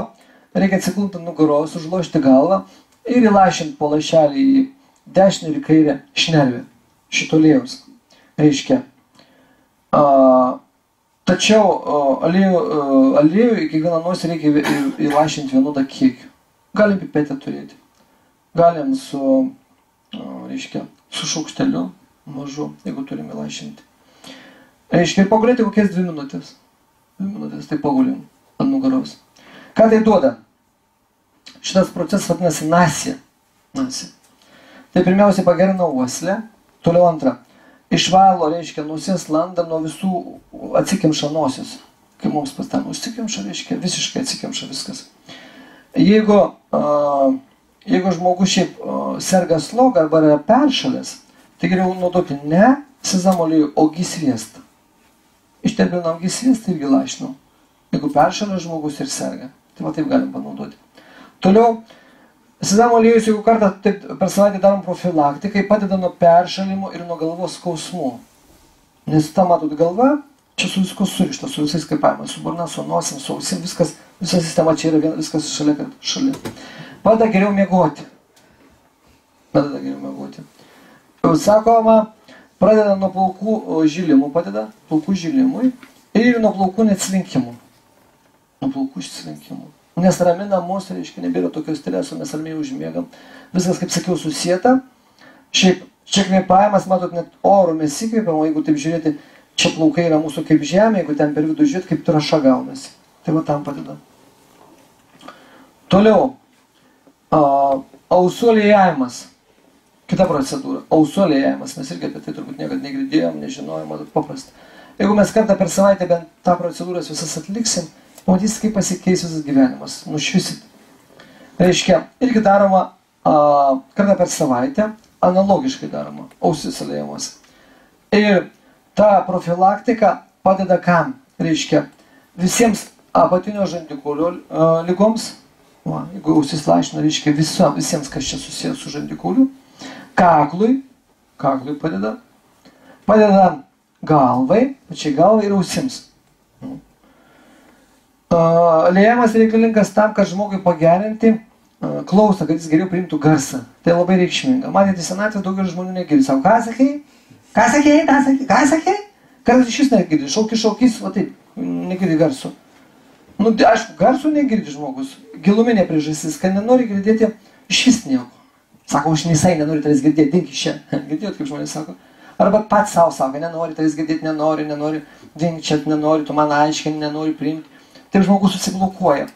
reikia atsiklumti ant nugaros, užlošti galvą ir įlašinti po lašelį į dešinę ir kairę šnervę šito aliejaus. Reiškia. Tačiau aliejų į kiekvieną nosį reikia įlašinti vienodą kiekį. Galim pipetę turėti. Galim su šaukšteliu mažu, jeigu turim įlašinti. Reiškia, ir pagulėti kokias 2 minutės. 2 minutės, tai pagulim ant nugaros. Ką tai duoda? Šitas procesas vadinasi nasija. Tai pirmiausiai pagerina uoslę, toliau antra. Išvalo, reiškia, nosies landą nuo visų atsikemša nosis. Kai mums pas ten užsikemša, reiškia, visiškai atsikemša viskas. Jeigu žmogus šiaip serga slogą arba yra peršalęs, tai geriau naudoti ne sezamo aliejų, o sviestą. ištepinam sviestą irgi lašinam. Jeigu peršalia žmogus ir serga. Tai va taip galim panaudoti. Toliau, sezamo aliejus, jeigu kartą taip per savaitę darom profilaktikai, padeda nuo peršalimo ir nuo galvos skausmų. Nes ta, matot, galva, čia su viskas surišta, su visais kvėpavimas, su burna, su nosim, su ausim, viskas, visa sistema čia yra viskas šalia. Padeda geriau miegoti. Sakoma, pradeda nuo plaukų žilimų, padeda plaukų žilimui ir nuo plaukų neatslinkimų. Nuo plaukų išslinkimų. Nes ramina mus, reiškia, nebėra tokio streso, mes ramiai užmiegam. Viskas, kaip sakiau, susieta. Šiaip, čia kvėpavimas, matot, net oro mes įkvėpiam, o jeigu taip žiūrėti, čia plaukai yra mūsų kaip žemė, jeigu ten per vidų žiūrėt, kaip trąša gaunasi. Tai va tam padeda. Toliau, ausų aliejavimas. Kita procedūra. Ausų aliejavimas. Mes irgi apie tai turbūt niekad negirdėjom, nežinojom, matot, paprasta. Jeigu mes kartą per savaitę bent tą procedūras visas atliksim, matys, kaip pasikeis visas gyvenimas. Nušvisit. Reiškia, irgi daroma kartą per savaitę, analogiškai daroma, ausis aliejimas. Ir ta profilaktika padeda kam? Reiškia, visiems apatinio žandikaulio ligoms, jeigu ausis lašina, reiškia visiems, kas čia susijęs su žandikauliu, kaklui padeda galvai, pačiai galvai ir ausims. Aliejimas reikalingas tam, kad žmogui pagerinti klausą, kad jis geriau priimtų garsą. Tai labai reikšminga. Matėte, senatvės daugelis žmonių negirdi. Sako, ką sakei? Ką sakei? Ką sakei? Ką sakei? Kartais iš vis negirdi. Šaukis, va taip, negirdi garsų. Nu, aišku, garsų negirdi žmogus. Giluminė priežastis, kad nenori girdėti iš vis nieko. Sako, aš visai nenoriu tavęs girdėti, dink iš čia. Girdėjot, kaip žmonės sako? Arba pats savo sako, nenori tavęs girdėti, nenori, dink čia, nenori, tu man aiškini, nenori priimti. Taip žmogus susiblokuoja.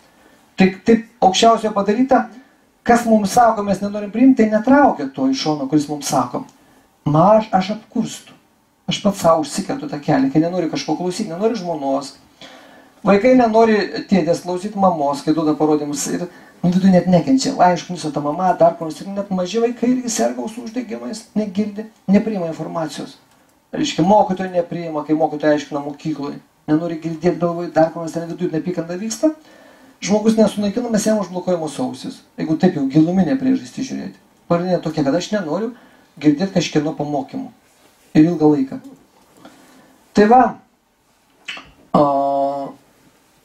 Taip aukščiausioje padaryta, kas mums sako, mes nenorim priimti, tai netraukia to iš šono, kuris mums sako. Aš apkurstu. Aš pats savo užsikertu tą kelią, kai nenori kažko klausyti, nenori žmonos. Vaikai nenori tėdės klausyti mamos, kai duoda parodymus ir viduje net nekenčia. Aišku, viso ta mama, dar kur nors ir net maži vaikai irgi serga ausų uždegimais, negirdi, nepriima informacijos. Reiškia, mokytojai nepriima, kai mokytojai aiškina mokykloje. Nenori girdėti galvoj, dar kur nors ten viduje nepykanta vyksta. Žmogus nesunaikinamas, jam užblokuojamos ausis. Jeigu taip jau giluminė priežastį žiūrėti. Pagrindinė tokia, kad aš nenoriu girdėti kažkieno pamokymų. Ir ilgą laiką. Tai va.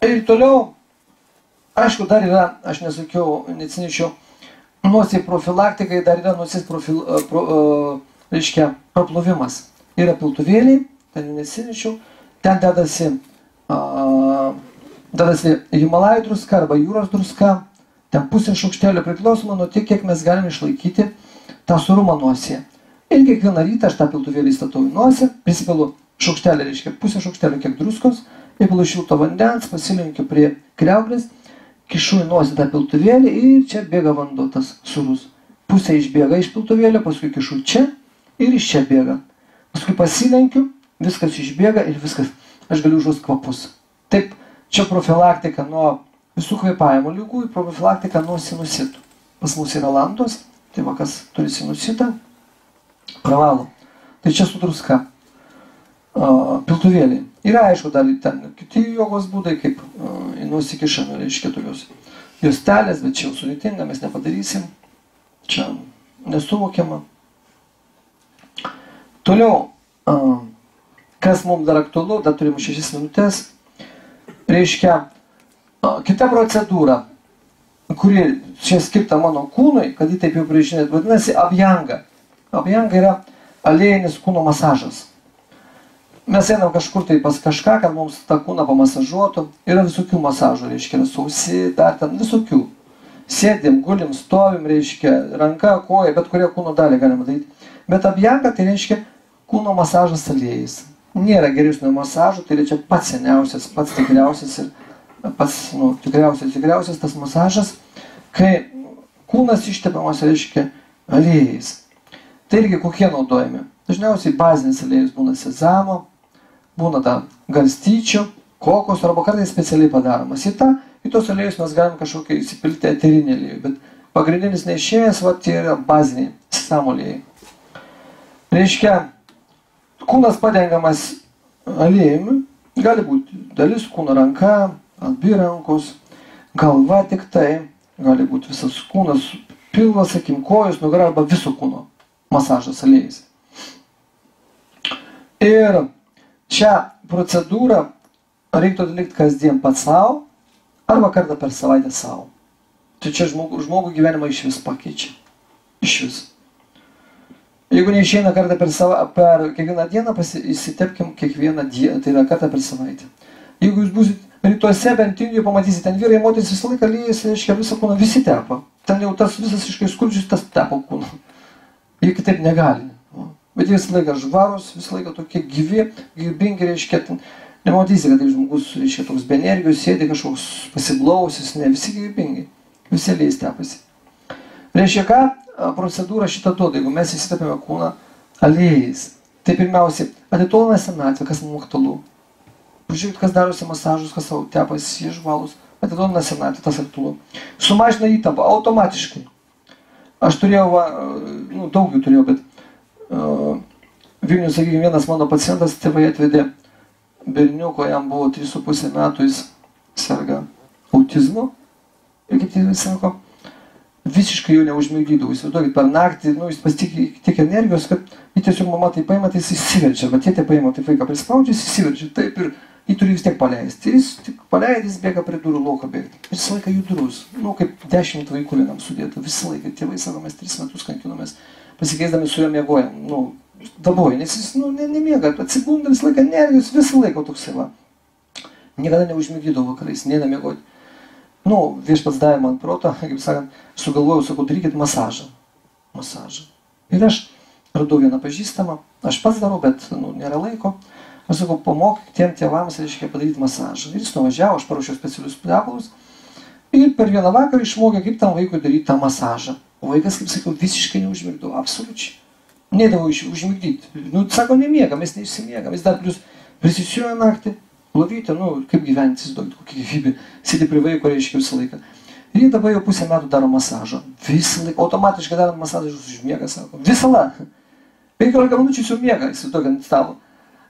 Ir toliau, aišku, dar yra, aš nesakiau, neatsinešiau, nosiai profilaktikai, dar yra nosies praplovimas. Yra piltuvėliai, ten neatsinešiau, ten dedasi Himalajų druska arba jūros druska, ten pusė šaukštelio priklausoma nuo tiek, kiek mes galime išlaikyti tą surumą nosyje. Ir kiekvieną rytą aš tą piltuvėlį statau į nosį, prisipilu šaukštelį, reiškia pusę šaukštelio kiek druskos, įpilu šilto vandens, pasilenkiu prie kriauklės, kišu į nosį tą piltuvėlį ir čia bėga vanduo tas surus. Pusė išbėga iš piltuvėlio, paskui kišu čia ir iš čia bėga. Paskui pasilenkiu, viskas išbėga ir viskas. Aš galiu užuosti kvapus. Taip, čia profilaktika nuo visų kvėpavimo ligų ir profilaktika nuo sinusitų. Pas mus yra landos, tai va kas turi sinusitą, privalo. Tai čia su druska. Piltuvėliai. Yra aišku dar ten kiti jogos būdai, kaip į nosį kišame, reiškia tokios juostelės, bet čia jau sudėtinga, mes nepadarysim. Čia nesuvokiama. Toliau, kas mums dar aktualu, dar turim 6 minutės, reiškia, kita procedūra, kuri čia skirta mano kūnui, kad jį taip jau priešinėt, vadinasi abjanga. Abjanga yra aliejinis kūno masažas. Mes einam kažkur tai pas kažką, kad mums tą kūną pamasažuotų. Yra visokių masažų, reiškia, sausi, dar ten visokių. Sėdim, gulim, stovim, reiškia, ranka, koja, bet kurią kūno dalį galima daryti. Bet abjanga tai reiškia kūno masažas aliejais. Nėra geresnio masažo, tai reiškia pats seniausias, pats tikriausias ir pats tikriausias tas masažas, kai kūnas ištepiamas, reiškia, aliejais. Tai irgi kokie naudojami. Dažniausiai bazinis aliejus būna sezamo, būna garstyčių, kokos arba kartais specialiai padaromas. Į tos aliejus mes galim kažkokį įsipilti eterinį aliejų, bet pagrindinis nešėjas, tie yra baziniai sezamo aliejai. Reiškia, kūnas padengiamas aliejumi Gali būti dalis kūno ranka, abi rankos, galva tik tai, gali būti visas kūnas, pilvas, sakim, kojos, nugara arba viso kūno masažas aliejais. Ir šią procedūrą reiktų atlikti kasdien pats savo, arba kartą per savaitę savo. Tai čia žmogų gyvenimą iš vis pakeičia. Iš vis. Jeigu neišeina kartą per kiekvieną dieną, įsitepkim kiekvieną dieną, tai yra kartą per savaitę. Jeigu jūs būsit rytuose, bent Indijoje, pamatysite, ten vyrai, moteris visą laiką liejasi, reiškia visą kūną, visi tepa. Ten jau tas visas iškai skurdžius, tas tepa kūną. Jie kitaip negali. Bet jie visą laiką žvarus, visą laiką tokie gyvi, gyvybingi, reiškia, nematysite, kad tai žmogus, reiškia, toks be energijos, sėdi kažkoks pasiblausis, ne, visi gyvybingi, visi liejasi tepasi. Reiškia, ką procedūra šitą duoda, jeigu mes įsitepėme kūną aliejais. Tai pirmiausiai, atitolina senatvė, kas mums aktualu. Žiūrėkit, kas darosi masažus, kas savo tepasi išvalus, atitolina senatvė, tas aktualu. Sumažina įtampą automatiškai. Aš turėjau, daug jų turėjau, bet Vilniuje, sakykime, vienas mano pacientas, tėvai atvedė berniuko, jam buvo 3,5 metų, jis serga autizmu. Ir kaip tėvai sako, visiškai jau neužmigdydavo. Įsivaizduokit, per naktį, jis pasitikė tiek energijos, kad jį tiesiog mama tai paima, tai jis įsiverčia. Bet jie tai paima, tai vaiką prispaudžia, jis įsiverčia. Taip ir jį turi vis tiek paleisti. Ir jis tik paleidęs bėga prie durų lauko bėgti. Ir visą laiką judrus. Kaip 10 vaikų vienam sudėta. Visą laiką. Tėvai sako, mes 3 metus kankinomės. Pasikeisdami su juo miegojam. Daboja, nes jis nemiega. Atsibunda visą laiką energijos, visą laiką toksai va. Niekada neužmigdydavo vakarais, neina miegoti. Viešpats davė man protą, kaip sakant, sugalvojau, sakau, darykit masažą. Ir aš radau vieną pažįstamą, aš pats darau, bet nėra laiko. Aš sakau, pamokyk tiem tėvams, reiškia, padaryti masažą. Ir jis nuvažiavo, aš paruošiau specialius plepalus. Ir per vieną vakarą išmokė, kaip tam vaikui daryti tą masažą. O vaikas, kaip sakiau, visiškai neužmigdavo, absoliučiai. Neįdavo užmigdyti. Sako, nemiegam, mes neišsimiegam, jis dar plius prisisiuoja naktį. Lovytė, kaip gyventi, įsivaizduokit, kokia gyvybė, sėdi prie vaiko, reiškia, visą laiką. Ir jie dabar jau pusę metų daro masažą. Visą laiką, automatiškai darant masažą, jis užmiega, sako. Visą laiką. 15 minučių jis jau miega, įsivaizduokit, ant stalo.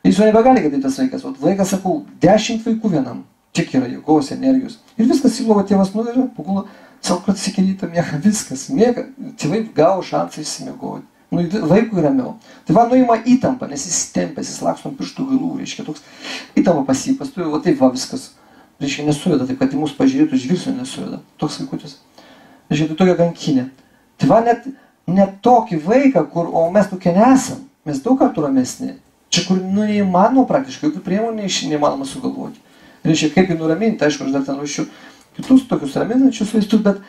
Jis jau nebegali, kad tai tas vaikas. Vaikas, sakau, 10 vaikų vienam. Tiek yra jėgos, energijos. Ir viskas į lovą tėvas nuveža, pagula, savo kad sikerytą miega, viskas. Miega, tėvai gavo šansą išsimiegoti. Vaikui ramiau. Tai va, nuima įtampą, nes jis tempės, jis laksto ant pirštų galų, reiškia, toks įtampa pasipas, tu va taip va viskas, reiškia, nesuveda, taip, kad į mūsų pažiūrėtų žvilgsnio nesuveda, toks vaikutis. Reiškia, tai tokia kankinė. Tai va, net tokį vaiką, o mes tokie nesam, mes daug kartų ramesni, čia kur, neįmanoma praktiškai, jokių priemonių neįmanoma sugalvoti. Reiškia, kaip jį nuraminti, aišku, aš dar ten ruošiu kitus tokius raminančius vaistus, bet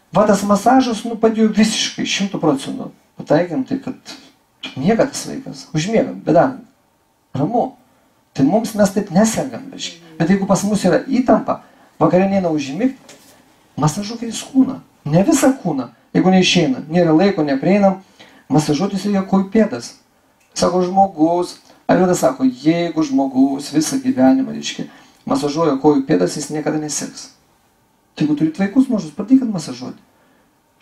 va, tas masažas, padėjo visiškai, 100%. Pataikėm tai, kad miega tas vaikas, užmiegam, bedam, ramu. Tai mums mes taip nesergam, bet jeigu pas mus yra įtampa, vakarė neina užmigti, masažuokit kūną, ne visą kūną. Jeigu neišeina, nėra laiko, neprieinam, masažuotis reikia kojų pėdas. Sako žmogus, Arvydas sako, jeigu žmogus visą gyvenimą, reiškia, masažuoja kojų pėdas, jis niekada nesirgs. Tai jeigu turit vaikus mažus, pradėkit masažuoti.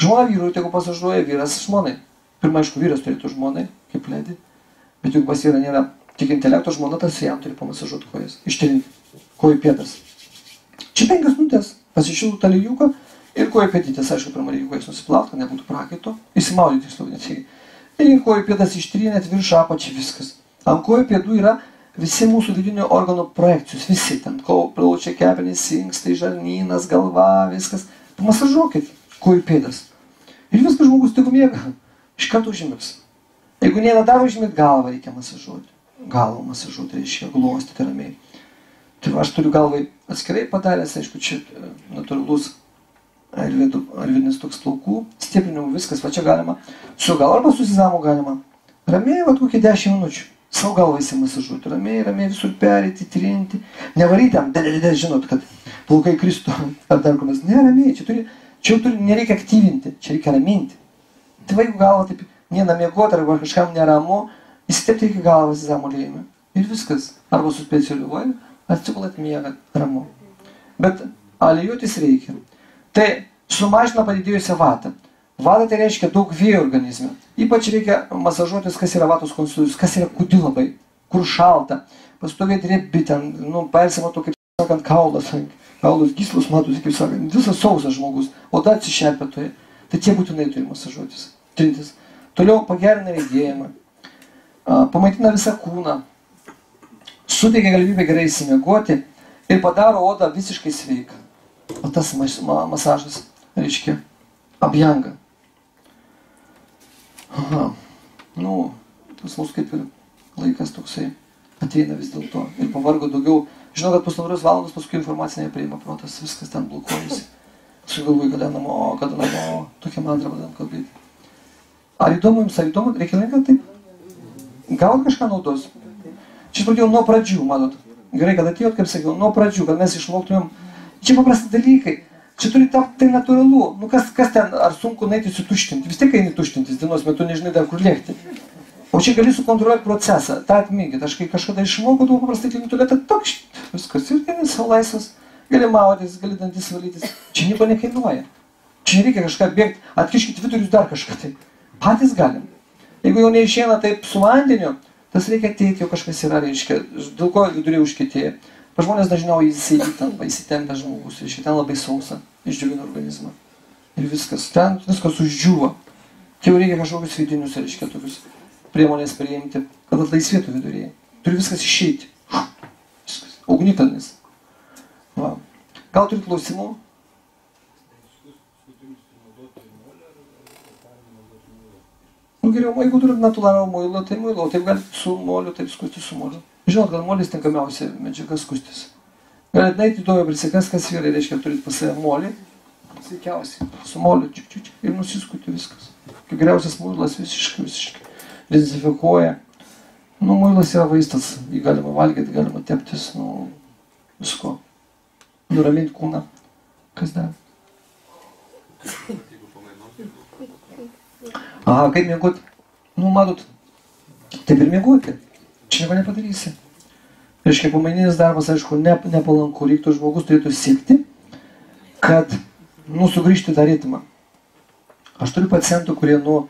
Žmona vyrui, jeigu masažuoja, vyras žmonai. Pirma, aišku, vyras turėtų žmonai, kaip ledį, bet jeigu pas vyrą nėra tik intelekto žmona, tas jam turi pamasažuoti kojas, ištrinti kojų pėdas. Čia 5 minutės, pasišilų tą lyjuką ir kojų pėdytės, aišku, pirma reikia kojas nusiplauti, kad nebūtų prakaito, įsimaudyti tiksliau neteigiai. Ir kojų pėdas ištrinėt virš apačią viskas. Ant kojų pėdų yra visi mūsų vidinio organų projekcijos, visi ten, plaučiai, kepenys, inkstai, žarnynas, galva, viskas. Pamasažuokit kojų pėdas. Ir viskas žmogus tik miega. Iš karto užmigs. Jeigu nėra dar užmigt, galvą reikia masažuoti. Galvą masažuoti reiškia glostyti ramiai. Tai aš turiu galvai atskirai padaręs, aišku, čia natūralus arvinis toks plaukų, stiprinimų, viskas, va čia galima. Su galva arba su sezamu galima. Ramiai, va kokie 10 minučių. Savo galvą įsimasažuoti. Ramiai visur perėti, trinti. Nevaryti tam, žinot, kad plaukai kristų ar dar kur nors. Ne, ramiai, čia nereikia aktyvinti, čia reikia raminti. Tai vaikų galva taip neina miegoti arba kažkam neramu, įsitepti iki galvą sezamo aliejumi. Ir viskas. Arba su specialiu vaiu, atsigulat miegat ramu. Bet alijuotis reikia. Tai sumažina padidėjusią vatą. Vata tai reiškia daug vėjo organizme. Ypač reikia masažuotis, kas yra vatos konstitucijos, kas yra kūdi labai, kur šalta. pastoviai drebi ten, nu, persimato, kaip sakant, kaulas gyslus matosi, kaip sakant, visas sausas žmogus, oda atsišerpia toje. Tai tie būtinai turi masažuotis, trintis. Toliau pagerina regėjimą, pamaitina visą kūną, suteikia galimybę gerai įsimiegoti ir padaro odą visiškai sveiką. O tas masažas reiškia abjanga. Aha. Nu, tas mūsų kaip ir laikas toksai ateina vis dėlto ir pavargo daugiau. Žinau, kad pusantros valandos paskui informacija nepriima protas, viskas ten blokuojasi. Sugalvoju, kada namo, tokia mantra vadam kalbėti. Ar įdomu jums, reikia laiką taip? Gal kažką naudos? Čia pradėjau nuo pradžių, matot. Gerai, kad atėjot, kaip sakiau, nuo pradžių, kad mes išmoktumėm. Čia paprasti dalykai. Čia turi tapti tai natūralu. Nu kas ten, ar sunku nueiti sutuštinti? Vis tiek eini tuštintis, dienos metu nežinai dar kur lėkti. O čia gali sukontroliuoti procesą, tą atminkit. Aš kai kažkada išmokau, tu paprastai klinių tualetą, tokšt, viskas ir ten savo laisvas. Gali maudytis, gali dantis valytis. Čia nieko nekainuoja. Čia nereikia kažką bėgti, atkiškit vidurius dar kažką tai. Patys galim. Jeigu jau neišeina taip su vandeniu, tas reikia ateiti, jau kažkas yra, reiškia, dėl ko viduriai užkietėja. Pa žmonės dažniau įsitempia žmogus, reiškia, ten labai sausa, išdžiovina organizmą. Ir viskas, ten viskas uždžiūva. Tai jau reikia kažkokius vidinius, reiškia, tokius priemonės priimti, kad atlaisvėtų viduriai. Turi viskas išeiti. Viskas. Ugnikalnis. Va. Gal turit klausimų? Nu geriau, jeigu turit natūralų muilą, tai muilo, taip galite su moliu, taip skusti su moliu. Žinot, kad molis tinkamiausia medžiaga skustis. Galite naiti įdojo prisikas, kas vyrai, reiškia, turit pas save molį, sveikiausiai, su moliu, ir nusiskuti viskas. Kaip geriausias muilas visiškai dezinfekuoja. Nu, muilas yra vaistas, jį galima valgyti, galima teptis, nu, visko. Nuraminti kūną. Kas dar? Aha, kaip miegoti? Nu, matot, taip ir miegoti. Čia nieko nepadarysi. Reiškia, pamaininis darbas, aišku, nepalanku. Reiktų žmogus turėtų siekti, kad, nu, sugrįžti tą ritmą. Aš turiu pacientų, kurie, nu,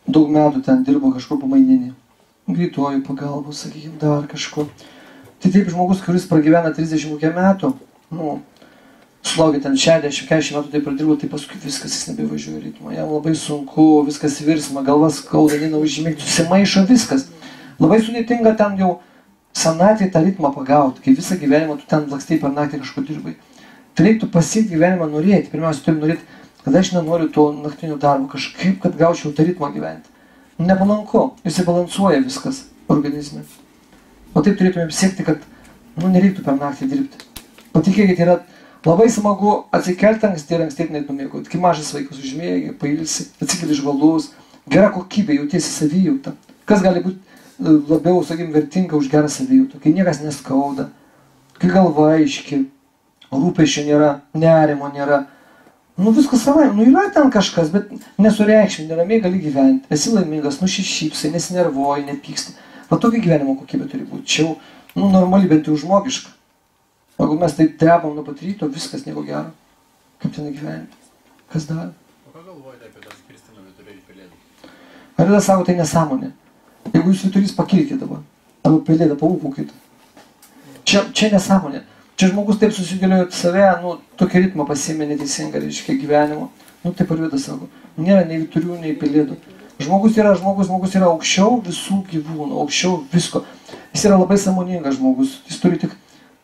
daug metų ten dirbo kažkur pamaininį. Greituoju pagalbų, sakykime, dar kažko. Tai taip žmogus, kuris pragyvena 30 metų, nu, sulaukia ten 60-40 metų, tai pradirbo, tai paskui viskas jis nebevažiuoja ritmo. Jam labai sunku, viskas virsma, galvas skauda, neina užžymėti, susimaišo viskas. Labai sudėtinga ten jau senatvėje tą ritmą pagauti, kai visą gyvenimą tu ten lakstai per naktį kažko dirbai. Tai reiktų pasiekti gyvenimą norėti. Pirmiausia, turim norėti, kad aš nenoriu to naktinio darbo kažkaip, kad gaučiau tą ritmą gyventi. Nepalanku, išsibalansuoja viskas organizme. O taip turėtume siekti, kad, nu, nereiktų per naktį dirbti. Patikėkite, yra labai smagu atsikelti anksti ir anksti net numiegoti. Kai mažas vaikas užmiegi, pailsi, atsikeli žvalus, gera kokybė, jautiesi savijautą. Kas gali būti labiau, sakykim, vertinga už gerą savijautą? Kai niekas neskauda, kai galva aiški, rūpesčio nėra, nerimo nėra. Nu viskas savai, nu yra ten kažkas, bet nesureikšmini, neramiai gali gyventi. Esi laimingas, nusišypsai, nesinervuoji, nepyksti. Va tokia gyvenimo kokybė turi būti. Čia jau, nu, normali, bent jau žmogiška. Jeigu mes taip drebam nuo pat ryto, viskas nieko gero. Kaip ten gyventi? Kas dar? O ką galvojate apie tą skirstimą vyturiai ir pelėdų? Arida sako, tai nesąmonė. Jeigu jūs vyturys pakilkite dabar, arba pelėdą paūkukite. Čia nesąmonė. Čia žmogus taip susidėliojo save, nu, tokį ritmą pasiėmė neteisingą, reiškia, gyvenimo. Nu, taip Arida sako. Nėra nei vyturių, nei pelėdų. Žmogus yra aukščiau visų gyvūnų, aukščiau visko. Jis yra labai sąmoningas žmogus. Jis turi tik,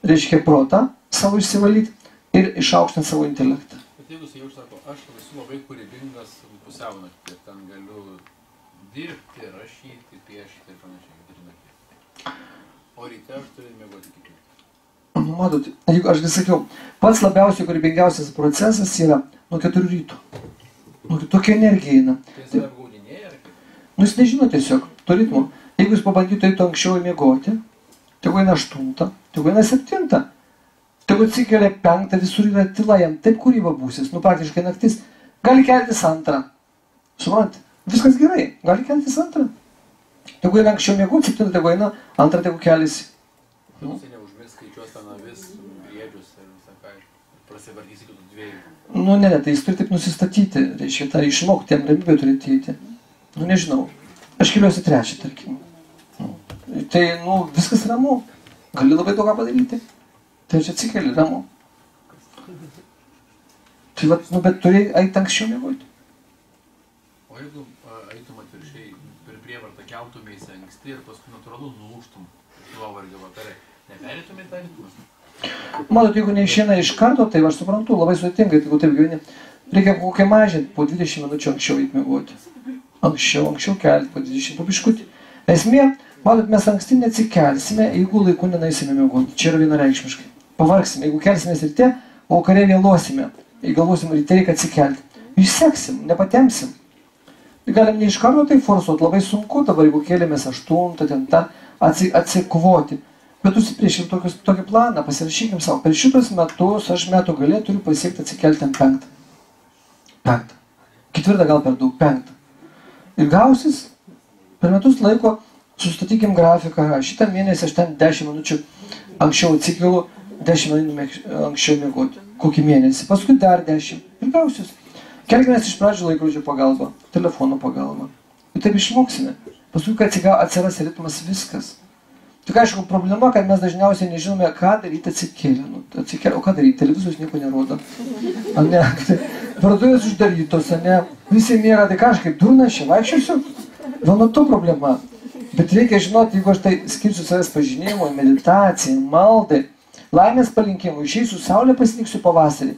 reiškia, protą savo išsivalyti ir išaukštinti savo intelektą. Bet jeigu jis jau sako, aš esu labai kūrybingas pusiaunaktį, ten galiu dirbti, rašyti, piešti ir panašiai. O ryte aš turiu miegoti kitą. Nu, matot, aš vis sakiau, pats labiausiai kūrybingiausias procesas yra nuo 4 ryto. Nu, tokia energija eina. Tai jis apgaudinėja ar kaip? Nu, jis nežino tiesiog to ritmo. Jeigu jis pabandytų eiti anksčiau miegoti, tegu eina 8, tegu eina 7, tegu atsikelia 5, visur yra tyla, jam taip kūryba būsis, nu praktiškai naktis. Gali keltis 2. Suprantate, viskas gerai, gali keltis 2. Tegu eina anksčiau miegoti, 7, tegu eina 2, tegu keliasi. Nu, jis neužmis skaičiuos ten avis, briedžius ir visą ką, prasivartys iki tų 2. Nu, ne, tai jis turi taip nusistatyti, reiškia, tą išmokti, jam ramybę turi ateiti. Nu, nežinau, aš keliuosi 3, tarkim. Tai, nu, viskas ramu. gali labai daug ką padaryti. Tai čia atsikeli, ramu. Tai vat, nu, bet turi eiti anksčiau miegoti. O jeigu eitum atviršiai, per prievartą keltumėsi anksti ir paskui natūralu nulūžtum nuovargio vakare, neperėtum į tą ritmą? Matot, jeigu neišeina iš karto, tai aš suprantu, labai sudėtingai, jeigu taip gyveni. Reikia kokią mažinti, po 20 minučių anksčiau eiti miegoti. Anksčiau kelti, po 20, po biškutį. Esmė, matot, mes anksti neatsikelsime, jeigu laiku nenaisime miegoti. Čia yra vienareikšmiškai. Pavargsime, jeigu kelsimės ryte, o vakare vėluosime. Jei galvosim, ryte reikia atsikelti. Išseksim, nepatemsim. Galim ne iš karto tai forsuoti, labai sunku dabar, jeigu kėlėmės 8, atsikvoti. Bet užsipriešim tokį planą, pasirašykim savo. Per šitos metus, aš metų galė turiu pasiekti atsikelti ant 5. 4 gal per daug, 5. Ir gausis, per metus laiko sustatykim grafiką. Šitą mėnesį aš ten 10 minučių anksčiau atsikėlu, 10 minučių anksčiau miegoti. Kokį mėnesį, paskui dar 10 ir gausius. Kelkimės iš pradžių laikrodžio pagalba, telefono pagalba. Ir taip išmoksime. Paskui, kai atsiras ritmas, viskas. Tik aišku, problema, kad mes dažniausiai nežinome, ką daryti atsikėlę. O ką daryti? Televizijos nieko nerodo. Ne, parduotuvės uždarytos, ne. Visi miega, tai kažkaip durna, aš čia vaikščiosiu. Gal nuo to problema. Bet reikia žinoti, jeigu aš tai skirsiu savęs pažinėjimui, meditacijai, maldai, laimės palinkimui, išeisiu saulę, pasitiksiu pavasarį.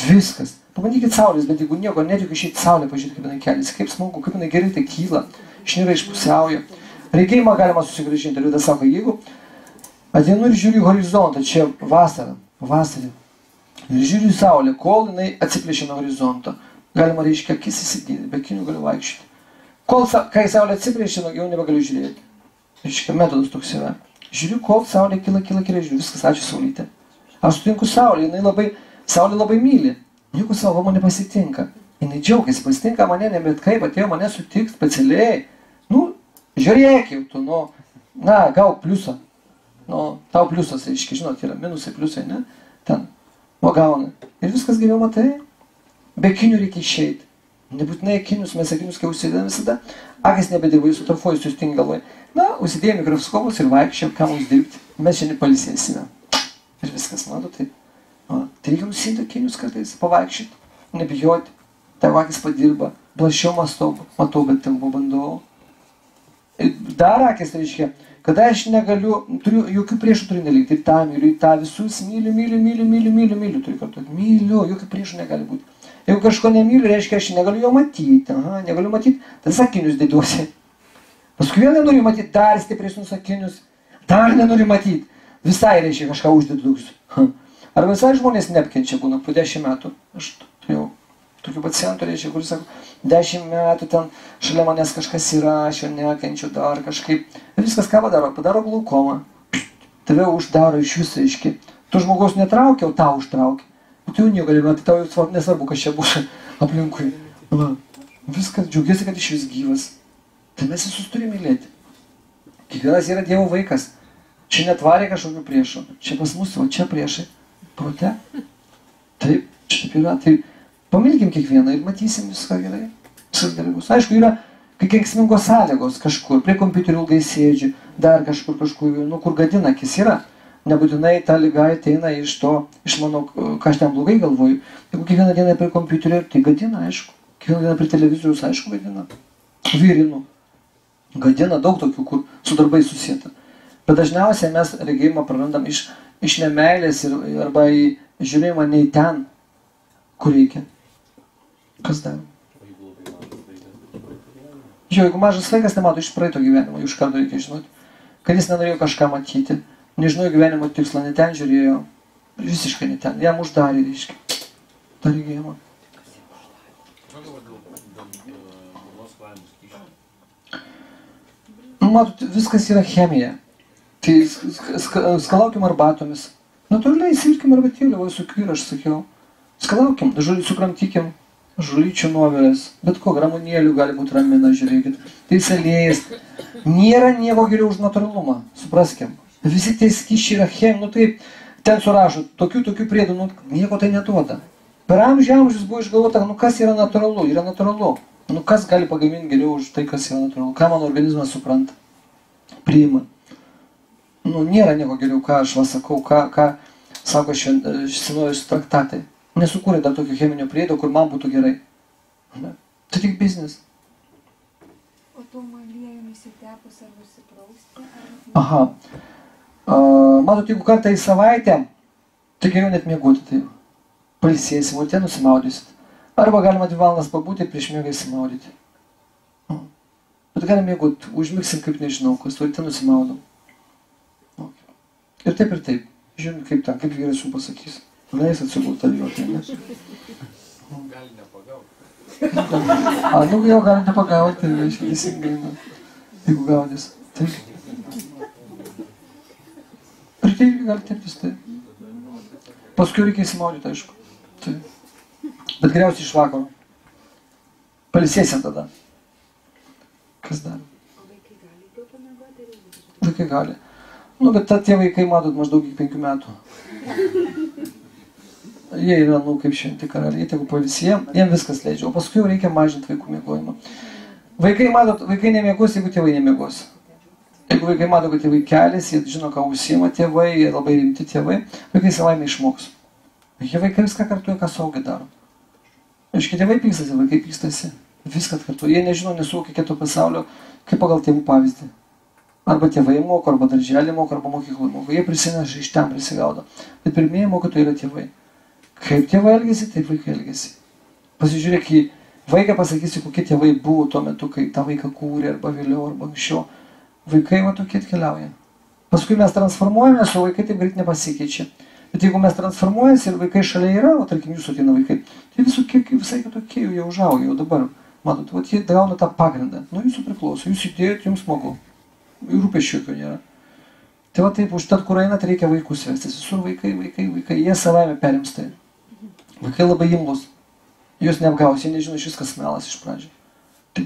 Viskas. Pabandykit saulės, bet jeigu nieko netikiu, išeiti saulę, pažiūrėti, kaip jinai keliasi, kaip smagu, kaip jinai gerai tai kyla, išnyra iš pusiaujo. Regėjimą galima susigrąžinti. Ir tada sako, jeigu ateinu ir žiūriu horizontą, čia vasarį, ir žiūriu saulę, kol jinai atsiplėšia nuo horizonto. Galima, reiškia, akis įsigyti, be akinių galiu vaikščioti. Kai saulė atsiplėšia, jau nebegaliu žiūrėti. Reiškia, metodas toks yra. Žiūriu, kol saulė kyla, žiūriu, viskas, ačiū saulytė. Aš sutinku saulė, saulė labai myli. Jeigu savo mane pasitinka, jinai džiaugiasi, pasitinka mane, ne bet kaip, atėjo mane sutiks specialiai. Žiūrėk jau tu, gauk pliusą. Tau pliusas, reiškia, žinot, yra minusai, pliusai, ne? Ten, gauna. Ir viskas geriau matai. Be akinių reikia išeiti. Nebūtinai akinius, mes akinius, kai užsidėjome visada, akis nebedirba, jūs sutarfuoju, sustingi galvoj. Užsidėjome mikroskopus ir vaikščiam, ką mums dirbti. Mes šiandien palisėsime. Ir viskas, matote, taip. Tai reikia nusimti akinius kartais, pavaikščioti, nebijoti. Tai akis padirba, blaščiau matau, bet ten bandau. Ir dar akis reiškia, kada aš negaliu, jokių priešų turiu nelikti. Ir tą myliu, ir tą visus myliu, turiu kartuoti. Myliu, jokių priešų negali būti. Jeigu kažko nemyliu, reiškia, aš negaliu jo matyti. Negaliu matyti, tada sakinius dėduosi. Paskui vėl nenoriu matyti, dar stipresnius sakinius. Dar nenoriu matyti. Visai, reiškia, kažką uždėduosiu. Arba visai žmonės neapkenčia būna po 10 metų. Aš jau tokių pacientų, reiškia, kuris sako, 10 metų ten šalia manęs kažkas yra, aš jo nekenčiu dar kažkaip. Ir viskas ką padaro? Padaro glaukomą. Tave uždaro iš vis, reiškia. Tu žmogaus netraukia, o tau užtraukia. Tu jau nieko gali, tai tau jau nesvarbu, kas čia bus aplinkui. Viskas, džiaugiasi, kad iš vis gyvas. Tai mes visus turime mylėti. Kiekvienas yra Dievo vaikas. Čia netvarė kažkokių priešų. Čia pas mus, o čia priešai. Prote. Taip, čia taip yra. Tai pamilkim kiekvieną ir matysim viską gerai. Viskas gerai bus. Aišku, yra kai kenksmingos sąlygos kažkur. Prie kompiuterių ilgai sėdžiu. Dar kažkur, kur gadina akis yra. Nebūtinai ta liga ateina iš mano, ką aš ten blogai galvoju. Jeigu kiekvieną dieną prie kompiuterio, tai gadina, aišku. Kiekvieną dieną prie televizoriaus, aišku, gadina. Vyrinu. Gadina daug tokių, kur su darbai susieta. Bet dažniausiai mes regėjimą prarandam iš nemeilės arba į žiūrėjimą ne į ten, kur reikia. Kas dar? Jeigu mažas vaikas nemato iš praeito gyvenimo, iš karto reikia žinoti, kad jis nenorėjo kažką matyti. Nežinau gyvenimo tikslą, ne ten žiūrėjo, visiškai ne ten, jam uždarė, reiškia, tą regėjimą. Matot, viskas yra chemija. Tai skalaukim arbatomis. Natūraliai įsivirkim arbatėlį, va su kyra, aš sakiau. Skalaukim, sukramtykim žulyčių nuovirės, bet ko, ramunėlių gali būti ramina, žiūrėkit. Tai salėjas. Nėra nieko geriau už natūralumą, supraskim. Visi tie skyšiai yra chemija, taip, ten surašo, tokių priedų, nieko tai neduoda. Per amžius buvo išgalvota, kas yra natūralu, yra natūralu. Kas gali pagaminti geriau už tai, kas yra natūralu, ką mano organizmas supranta, priima. Nu, nėra nieko geriau, ką aš sakau, ką sako senovės traktatai. Nesukūrė dar tokio cheminio priedo, kur man būtų gerai. Ne? Tai tik biznis. O tom aliejum įsitepus ar nusiprausti? Aha. Matot, jeigu kartą į savaitę, tai geriau net miegoti. Tai pailsėsim, o ten nusimaudysit. Arba galima 2 valandas pabūti ir prieš miegą įsimaudyti. Bet galim miegoti, užmigsim kaip nežinau, kas turi ten nusimaudom. Ir taip. Žiūrėjau, kaip ten, kaip vyras jums pasakys. Leis atsigult ar jo, tai ne? Gali nepagauti. Nu, jau gali nepagauti, tai reiškia teisingai, jeigu gaudys. Taip. Ir tai gali teptis, taip. Paskui reikia įsimaudyti, aišku. Taip. Bet geriausiai iš vakaro. Palisėsim tada. Kas dar? O vaikai gali daug pamiegoti? Vaikai gali. Nu, bet tie vaikai, matot, maždaug iki 5 metų. Jie yra, nu, kaip šventi karaliai, jeigu pailsėję, jiem viskas leidžia. O paskui jau reikia mažinti vaikų miegojimą. Vaikai, matot, vaikai nemiegos, jeigu tėvai nemiegos. Jeigu vaikai mato, kad tėvai keliasi, jie žino, ką užsiima tėvai, jie labai rimti tėvai, vaikai savaime išmoks. Jie vaikai viską kartuoja, ką suaugę daro. Aiškiai, tėvai pykstasi, vaikai pykstasi. Viską kartuoja. Jie nežino, nesuvokia kito pasaulio, kaip pagal tėvų pavyzdį. Arba tėvai moko, arba darželį moko, arba mokyklai moko. Jie prisineša, iš ten prisigaudo. Bet pirmieji mokytojai yra tėvai. Kaip tėvai elgesi, taip vaikai elgesi. Pasižiūrėk į vaiką, pasakysi, kokie tėvai buvo tuo metu, kai tą vaiką kūrė, arba vėliau, arba anksčiau. Vaikai va tokie atkeliauja. Paskui mes transformuojamės, o vaikai taip greit nepasikeičia. Bet jeigu mes transformuojamės ir vaikai šalia yra, o tarkim jūsų ateina vaikai, tai visai kitokie jau užauga, jau dabar. Matot, vat jie gauna tą pagrindą. Nuo jūsų priklauso. Jūs įdėjot, jums smagu. Rūpesčių jokių nėra. Tai va taip, užtat, kur einat, reikia vaikus vestis. Visur vaikai, jie savaime perims tai. Vaikai labai imlus. Jūs neapgaus, jie nežino, iš viskas melas iš pradžio. Tai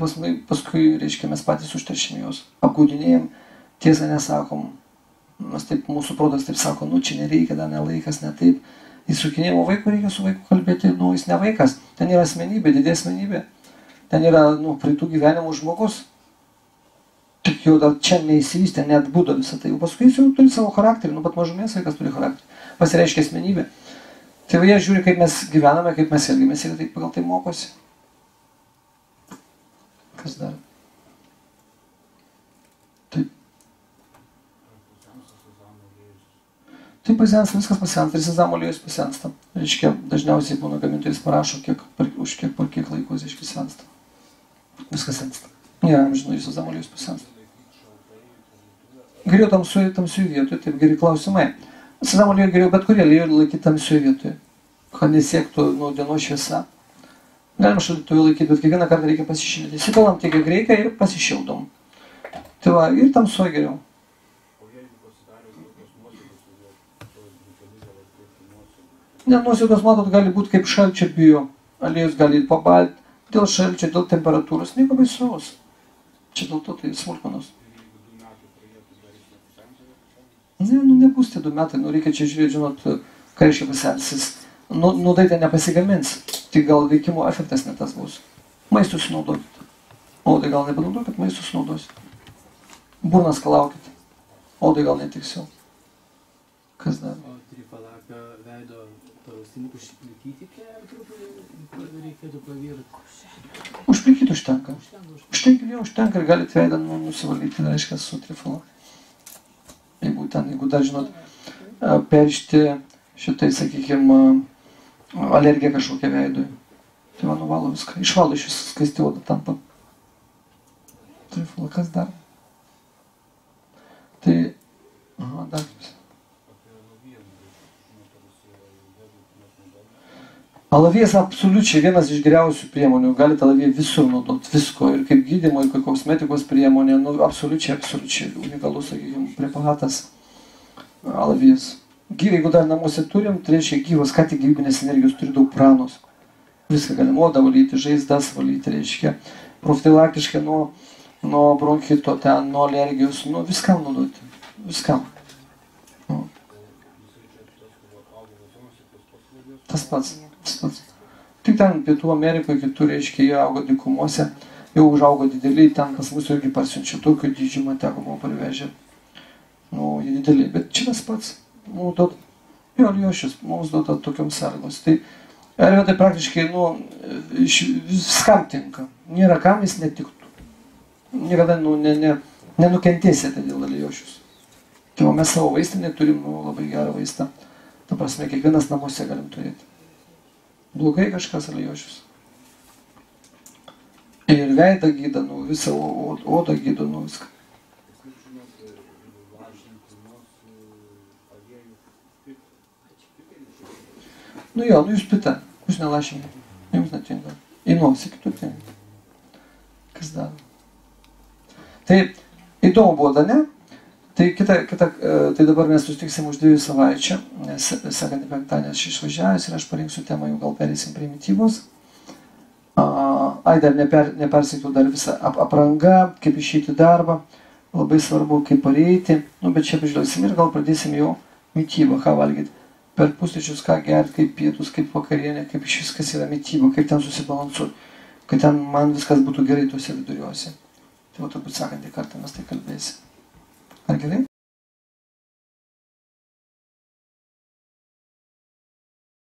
paskui, reiškia, mes patys užteršim juos. Apgaudinėjom, tiesą nesakom. Mes taip, mūsų protas taip sako, nu čia nereikia, dar ne laikas, ne taip. Įsukinėjimo vaikų reikia su vaiku kalbėti, nu jis ne vaikas. Ten yra asmenybė, didė asmenybė. Ten yra, nu, praeitų gyvenimų žmogus. Tik jau dar čia neįsivystė, net būdo visą tai. O paskui jis jau turi savo charakterį, nu pat mažumės vaikas turi charakterį. Pasireiškia asmenybė. Tai jie žiūri, kaip mes gyvename, kaip mes elgiamės ir taip pagal tai mokosi. Kas dar? Taip. Taip pasensta, viskas pasensta. Ir sezamo aliejus pasensta. Reiškia, dažniausiai būna gamintojas parašo, už kiek laiko jis sensta. Viskas sensta. Nėra amžinai sezamo aliejus pasensta. Geriau tamsiųjų vietoje, taip geri klausimai. Sezamo aliejų geriau bet kurį aliejų laikyti tamsiųjų vietoje, kad nesiektų nuo dienos šviesa. Galima šaldytuvui laikyti, bet kiekvieną kartą reikia pasišildyti. Įsipilam tiek, kiek reikia ir pasišildom. Tai va, ir tamsuoju geriau. Ne, nuosėdos, matot, gali būti kaip šalčio bijo. Aliejus gali pabalti dėl šalčio, dėl temperatūros, nieko baisaus. Čia dėl to tai smulkmenos. Ne, nu nebus tie 2 metai, nu reikia čia žiūrėti, žinot, ką reiškia pasensis. Nudai ten nepasigamins, tik gal veikimo efektas ne tas bus. Maistų sunaudokit. Odai gal nebenaudokit, maistų sunaudosit. Burnas kalaukit. Odai gal netiksiu. Kas dar? O tripalaką veido paraustinį užplikyti ar truputį reikėtų pavirti? Užplikyti užtenka. Užtenka ir galite veidą nusivalyti, reiškia, su trifala. Jeigu dar, žinot, peršti šitai, sakykime, alergiją kažkokią veidui. Tai man nuvalo viską. Išvalo iš visą skaisti odą tampa. Trifala, kas dar? Tai, dar kaip. Alavijas absoliučiai vienas iš geriausių priemonių. Galite alaviją visur naudoti, visko. Ir kaip gydymo, ir kaip kosmetikos priemonė. Nu, absoliučiai unikalus, sakykime, preparatas alavijas. Jeigu dar namuose turim, tai reiškia gyvas, ką tik gyvybinės energijos turi daug pranos. Viską galim odą valyti, žaizdas valyti, reiškia profilaktiškai nuo bronchito, ten, nuo alergijos, viskam naudoti. Viskam. Tas pats. Tik ten Pietų Amerikoje, kitur, reiškia, jie augo dykumuose, jau užaugo dideliai, ten pas mus irgi parsiunčia, tokio dydžio man teko buvo parvežę. nu, jie dideli, bet čia tas pats, nu, duot, jo, Alijošius mums duoda tokiom sąlygos. Tai Ayurveda tai praktiškai, nu, viskam tinka, nėra kam jis netiktų. Niekada, nu, nenukentėsite dėl Alijošius. Tai mes savo vaistinį turim, nu, labai gerą vaistą. Ta prasme, kiekvienas namuose galim turėti. Blogai kažkas Alijošius. Ir veidą gydo, nu, visą odą gydo, nu, viską. Nu jo, nu jūs pita, jūs nelašinė, jums netinka. Į nosį kitur tinka. Kas daro? Tai įdomu buvo, da ne? Tai tai dabar mes susitiksim už 2 savaičių, nes sekantį penktadienį aš išvažiavęs ir aš parinksiu temą, jau gal perėsim prie mitybos. Ai, dar nepersiktų dar visą aprangą, kaip išeiti į darbą, labai svarbu, kaip pareiti, nu, bet čia pažiūrėsim ir gal pradėsim jau mitybą, ką valgyti. Per pusryčius, ką gerti, kaip pietus, kaip vakarienė, kaip iš viskas yra mityba, kaip ten susibalansuoti, kad ten man viskas būtų gerai tuose viduriuose. Tai va, turbūt sekantį kartą mes tai kalbėsim. Ar gerai?